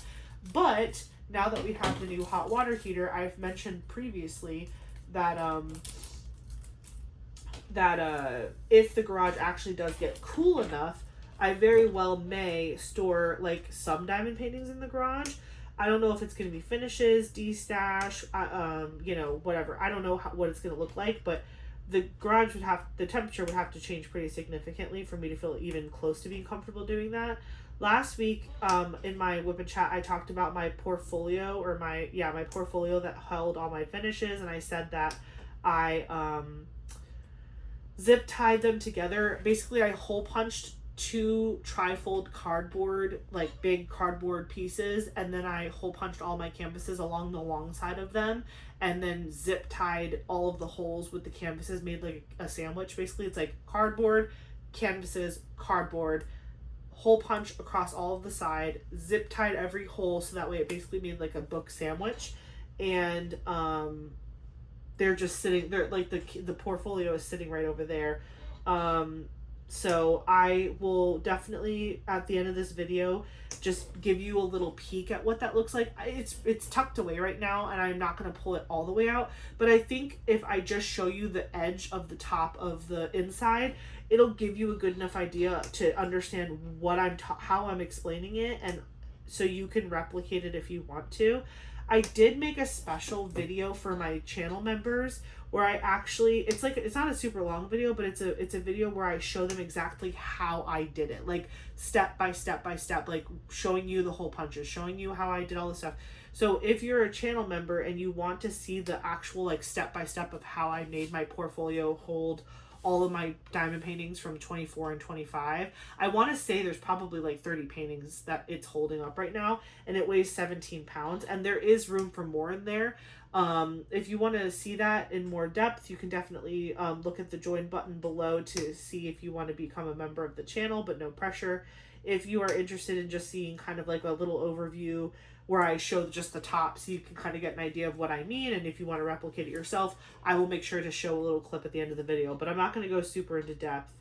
[SPEAKER 1] But now that we have the new hot water heater, I've mentioned previously that if the garage actually does get cool enough, I very well may store like some diamond paintings in the garage. I don't know if it's going to be finishes, de-stash, whatever. I don't know what it's going to look like, but the garage the temperature would have to change pretty significantly for me to feel even close to being comfortable doing that. Last week, in my W.I.P chat, I talked about my portfolio, or my portfolio that held all my finishes, and I said that I zip tied them together. Basically, I hole punched 2 trifold cardboard, like big cardboard pieces, and then I hole punched all my canvases along the long side of them, and then zip tied all of the holes with the canvases, made like a sandwich. Basically, it's like cardboard, canvases, cardboard, hole punch across all of the side, zip tied every hole, so that way it basically made like a book sandwich. And they're just sitting there, like the portfolio is sitting right over there. So I will definitely at the end of this video just give you a little peek at what that looks like. It's tucked away right now, and I'm not going to pull it all the way out, but I think if I just show you the edge of the top of the inside, it'll give you a good enough idea to understand what how I'm explaining it, and so you can replicate it if you want to. I did make a special video for my channel members where I actually, it's not a super long video, but it's a video where I show them exactly how I did it, like step by step by step, like showing you the hole punches, showing you how I did all this stuff. So if you're a channel member and you want to see the actual like step by step of how I made my portfolio hold all of my diamond paintings from 24 and 25. I want to say there's probably like 30 paintings that it's holding up right now, and it weighs 17 pounds, and there is room for more in there. If you want to see that in more depth, you can definitely look at the join button below to see if you want to become a member of the channel, but no pressure. If you are interested in just seeing kind of like a little overview where I show just the top so you can kind of get an idea of what I mean, and if you want to replicate it yourself, I will make sure to show a little clip at the end of the video, but I'm not going to go super into depth,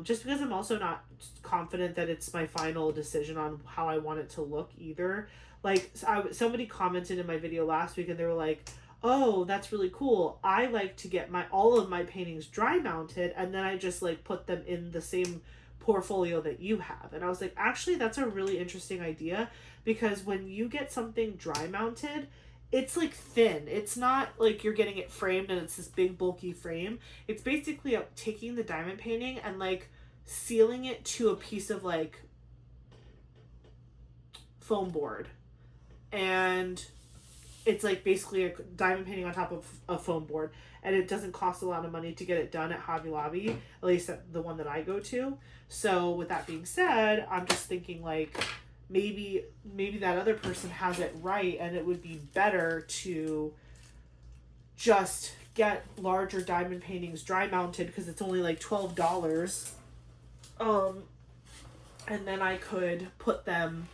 [SPEAKER 1] just because I'm also not confident that it's my final decision on how I want it to look either. Like, somebody commented in my video last week and they were like, oh, that's really cool. I like to get all of my paintings dry mounted, and then I just like put them in the same portfolio that you have. And I was like, actually, that's a really interesting idea, because when you get something dry mounted, it's like thin. It's not like you're getting it framed and it's this big bulky frame. It's basically taking the diamond painting and like sealing it to a piece of like foam board, and it's like basically a diamond painting on top of a foam board, and it doesn't cost a lot of money to get it done at Hobby Lobby, at least at the one that I go to. So with that being said, I'm just thinking like maybe that other person has it right, and it would be better to just get larger diamond paintings dry mounted because it's only like $12. And then I could put them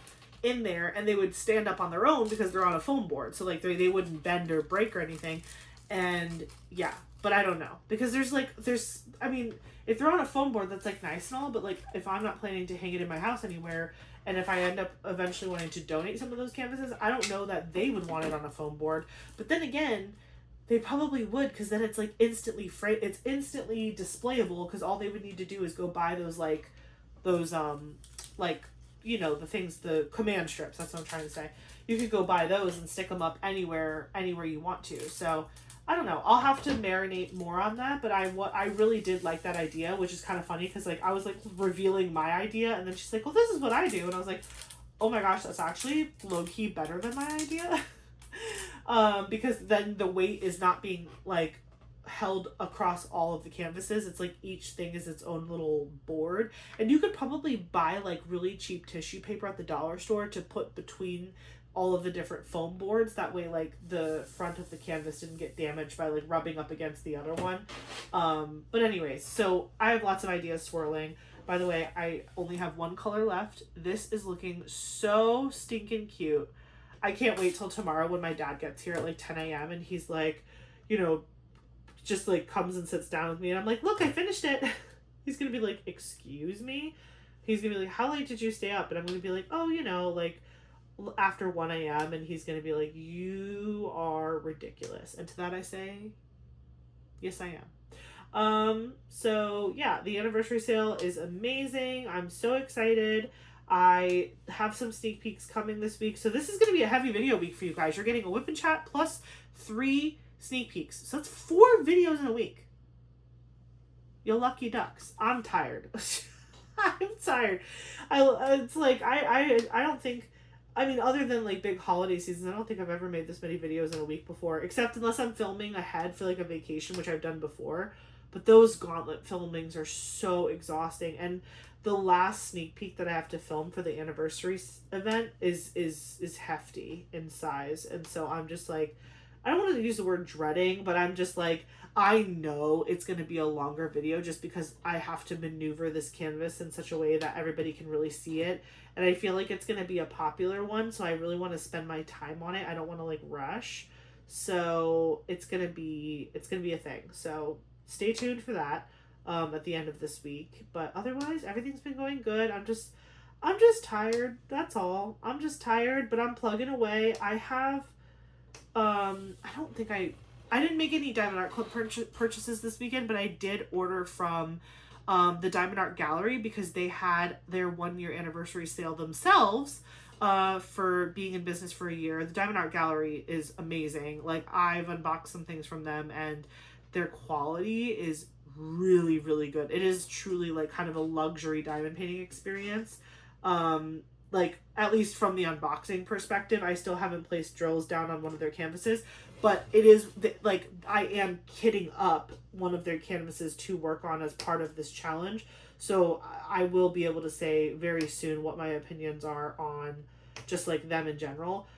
[SPEAKER 1] in there and they would stand up on their own because they're on a foam board, so like they wouldn't bend or break or anything. And yeah, but I don't know, because there's I mean, if they're on a foam board, that's like nice and all, but like if I'm not planning to hang it in my house anywhere, and if I end up eventually wanting to donate some of those canvases, I don't know that they would want it on a foam board. But then again, they probably would, because then it's like instantly it's instantly displayable, because all they would need to do is go buy those you know, the things, the command strips, that's what I'm trying to say. You could go buy those and stick them up anywhere you want to. So I don't know, I'll have to marinate more on that, but I really did like that idea, which is kind of funny because like I was like revealing my idea, and then she's like, well, this is what I do, and I was like, oh my gosh, that's actually low-key better than my idea. Because then the weight is not being like held across all of the canvases. It's like each thing is its own little board, and you could probably buy like really cheap tissue paper at the dollar store to put between all of the different foam boards. That way like the front of the canvas didn't get damaged by like rubbing up against the other one. But anyways, so I have lots of ideas swirling. By the way, I only have one color left. This is looking so stinking cute. I can't wait till tomorrow when my dad gets here at like 10 a.m. and he's like, you know, just like comes and sits down with me, and I'm like, look, I finished it. He's gonna be like, excuse me? He's gonna be like, how late did you stay up? And I'm gonna be like, oh, you know, like after 1 a.m. And he's gonna be like, you are ridiculous. And to that I say, yes, I am. So yeah, the anniversary sale is amazing. I'm so excited. I have some sneak peeks coming this week. So this is going to be a heavy video week for you guys. You're getting a whip and chat plus 3 sneak peeks. So that's 4 videos in a week. You lucky ducks. I'm tired. I'm tired. It's like, I don't think, I mean, other than like big holiday seasons, I don't think I've ever made this many videos in a week before, except unless I'm filming ahead for like a vacation, which I've done before. But those gauntlet filmings are so exhausting. And the last sneak peek that I have to film for the anniversary event is hefty in size. And so I'm just like, I don't want to use the word dreading, but I'm just like, I know it's going to be a longer video just because I have to maneuver this canvas in such a way that everybody can really see it. And I feel like it's going to be a popular one, so I really want to spend my time on it. I don't want to like rush. So it's gonna be a thing. So stay tuned for that at the end of this week. But otherwise, everything's been going good. I'm just tired. That's all. I'm just tired, but I'm plugging away. I have I don't think I didn't make any Diamond Art Club purchases this weekend, but I did order from the Diamond Art Gallery because they had their 1 year anniversary sale themselves for being in business for a year. The Diamond Art Gallery is amazing. Like, I've unboxed some things from them and their quality is really, really good. It is truly like kind of a luxury diamond painting experience. Like, at least from the unboxing perspective, I still haven't placed drills down on one of their canvases, but it is like I am kitting up one of their canvases to work on as part of this challenge. So I will be able to say very soon what my opinions are on just like them in general.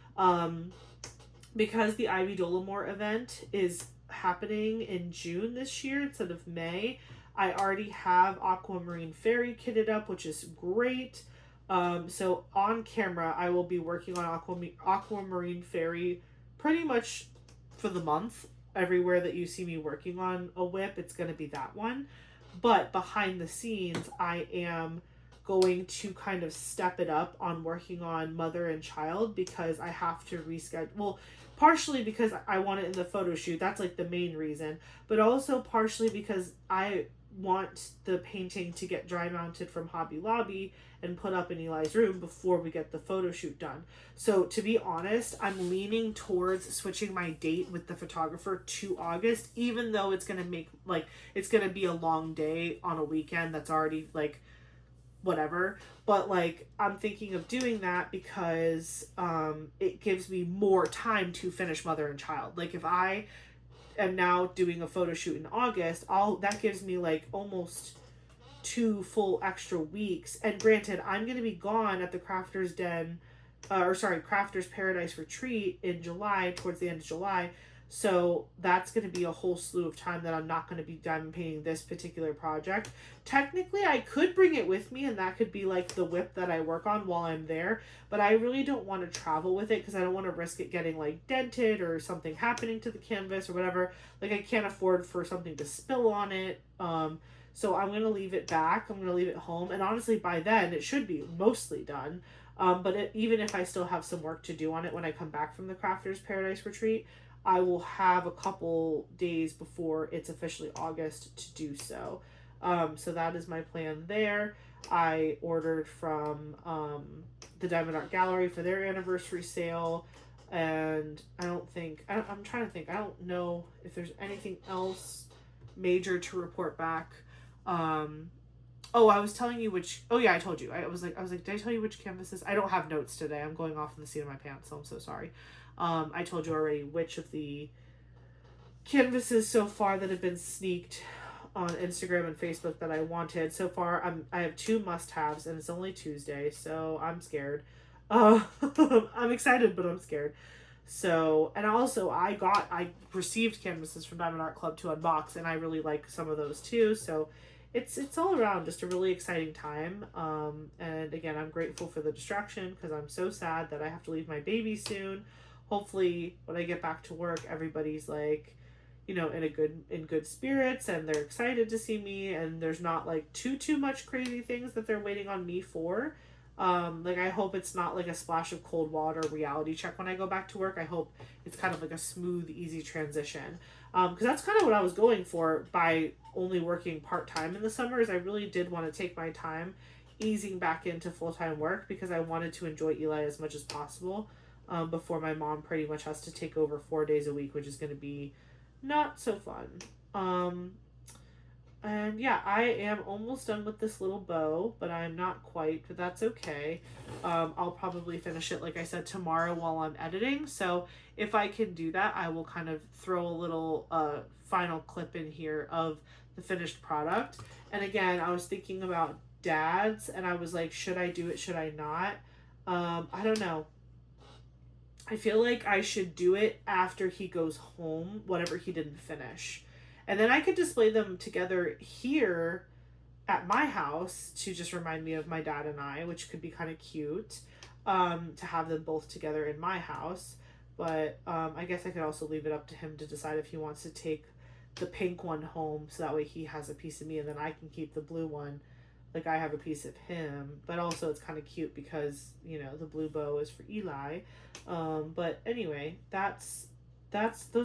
[SPEAKER 1] Because the Ivy Dollamore event is happening in June this year instead of May, I already have Aquamarine Fairy kitted up, which is great. So on camera, I will be working on Aquamarine Fairy pretty much for the month. Everywhere that you see me working on a whip, it's going to be that one. But behind the scenes, I am going to kind of step it up on working on Mother and Child because I have to reschedule. Well, partially because I want it in the photo shoot. That's like the main reason. But also partially because I want the painting to get dry mounted from Hobby Lobby and put up in Eli's room before we get the photo shoot done. So to be honest, I'm leaning towards switching my date with the photographer to August, even though it's going to make like, it's going to be a long day on a weekend that's already like whatever. But like, I'm thinking of doing that because it gives me more time to finish Mother and Child. Like, if I am now doing a photo shoot in August, that gives me like almost 2 full extra weeks. And granted, I'm going to be gone at the Crafters Paradise Retreat in July, towards the end of July. So that's going to be a whole slew of time that I'm not going to be diamond painting this particular project. Technically, I could bring it with me and that could be like the whip that I work on while I'm there. But I really don't want to travel with it because I don't want to risk it getting like dented or something happening to the canvas or whatever. Like, I can't afford for something to spill on it. So I'm going to leave it back. I'm going to leave it home. And honestly, by then, it should be mostly done. But even if I still have some work to do on it when I come back from the Crafters Paradise Retreat, I will have a couple days before it's officially August to do so. So that is my plan there. I ordered from the Diamond Art Gallery for their anniversary sale. And I'm trying to think. I don't know if there's anything else major to report back. I was telling you which. Oh yeah, I told you. I was like, did I tell you which canvases? I don't have notes today. I'm going off in the seat of my pants, so I'm so sorry. I told you already which of the canvases so far that have been sneaked on Instagram and Facebook that I wanted. So far, I have 2 must-haves, and it's only Tuesday, so I'm scared. I'm excited, but I'm scared. So, and also I received canvases from Diamond Art Club to unbox, and I really like some of those too. So it's all around just a really exciting time. And again, I'm grateful for the distraction because I'm so sad that I have to leave my baby soon. Hopefully when I get back to work, everybody's like, in good spirits and they're excited to see me and there's not like too much crazy things that they're waiting on me for. Like, I hope it's not like a splash of cold water reality check when I go back to work. I hope it's kind of like a smooth, easy transition. Because that's kind of what I was going for by only working part-time in the summers. I really did want to take my time easing back into full-time work because I wanted to enjoy Eli as much as possible before my mom pretty much has to take over 4 days a week, which is going to be not so fun. And yeah, I am almost done with this little bow, but I'm not quite, but that's okay. I'll probably finish it, like I said, tomorrow while I'm editing. So if I can do that, I will kind of throw a little final clip in here of the finished product. And again, I was thinking about Dad's and I was like, should I do it? Should I not? I don't know. I feel like I should do it after he goes home, whatever he didn't finish. And then I could display them together here at my house to just remind me of my dad and I, which could be kind of cute to have them both together in my house. but I guess I could also leave it up to him to decide if he wants to take the pink one home, so that way he has a piece of me and then I can keep the blue one, like I have a piece of him. But also it's kind of cute because, you know, the blue bow is for Eli. But anyway, those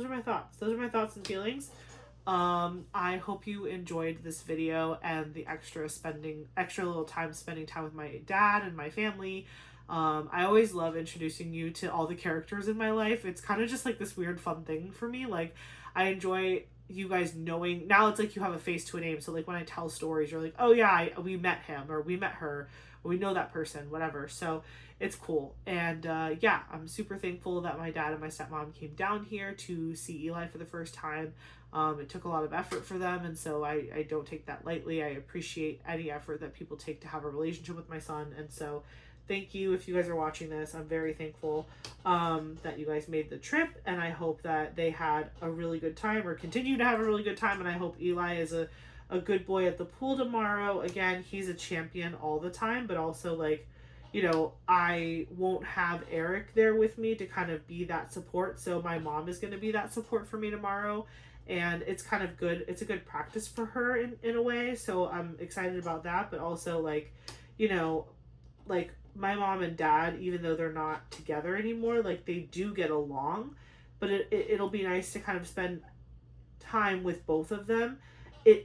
[SPEAKER 1] are my thoughts. Those are my thoughts and feelings. I hope you enjoyed this video and the extra little time spending time with my dad and my family. I always love introducing you to all the characters in my life. It's kind of just like this weird fun thing for me. Like, I enjoy you guys knowing, now it's like you have a face to a name. So like when I tell stories, you're like, oh yeah, we met him, or we met her, or we know that person, whatever. So it's cool. And yeah, I'm super thankful that my dad and my stepmom came down here to see Eli for the first time. It took a lot of effort for them, and so I don't take that lightly. I appreciate any effort that people take to have a relationship with my son, and so thank you if you guys are watching this. I'm very thankful that you guys made the trip, and I hope that they had a really good time or continue to have a really good time, and I hope Eli is a good boy at the pool tomorrow. Again, he's a champion all the time, but also, like, you know, I won't have Eric there with me to kind of be that support, so my mom is going to be that support for me tomorrow, and it's kind of good. It's a good practice for her in a way, so I'm excited about that. But also, like, you know, like, my mom and dad, even though they're not together anymore, like, they do get along, but it'll be nice to kind of spend time with both of them.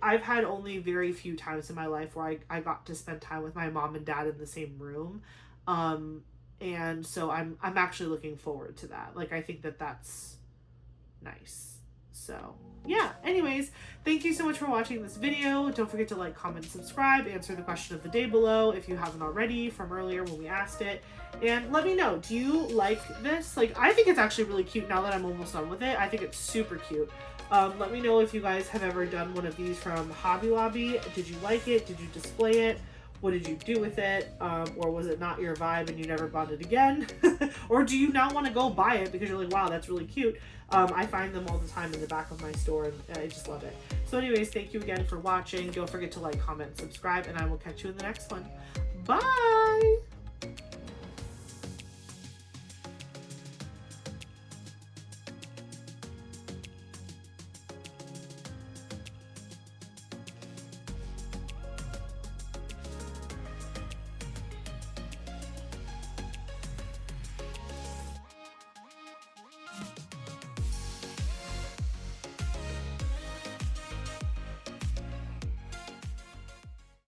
[SPEAKER 1] I've had only very few times in my life where I got to spend time with my mom and dad in the same room, and so I'm actually looking forward to that. Like, I think that's nice. So yeah, anyways, thank you so much for watching this video. Don't forget to like, comment, subscribe, answer the question of the day below if you haven't already from earlier when we asked it, and let me know, do you like this? Like, I think it's actually really cute now that I'm almost done with it. I think it's super cute. Let me know if you guys have ever done one of these from Hobby Lobby. Did you like it? Did you display it? What did you do with it? Or was it not your vibe and you never bought it again? Or do you not want to go buy it because you're like, wow, that's really cute? I find them all the time in the back of my store, and I just love it. So anyways, thank you again for watching. Don't forget to like, comment, subscribe, and I will catch you in the next one. Bye!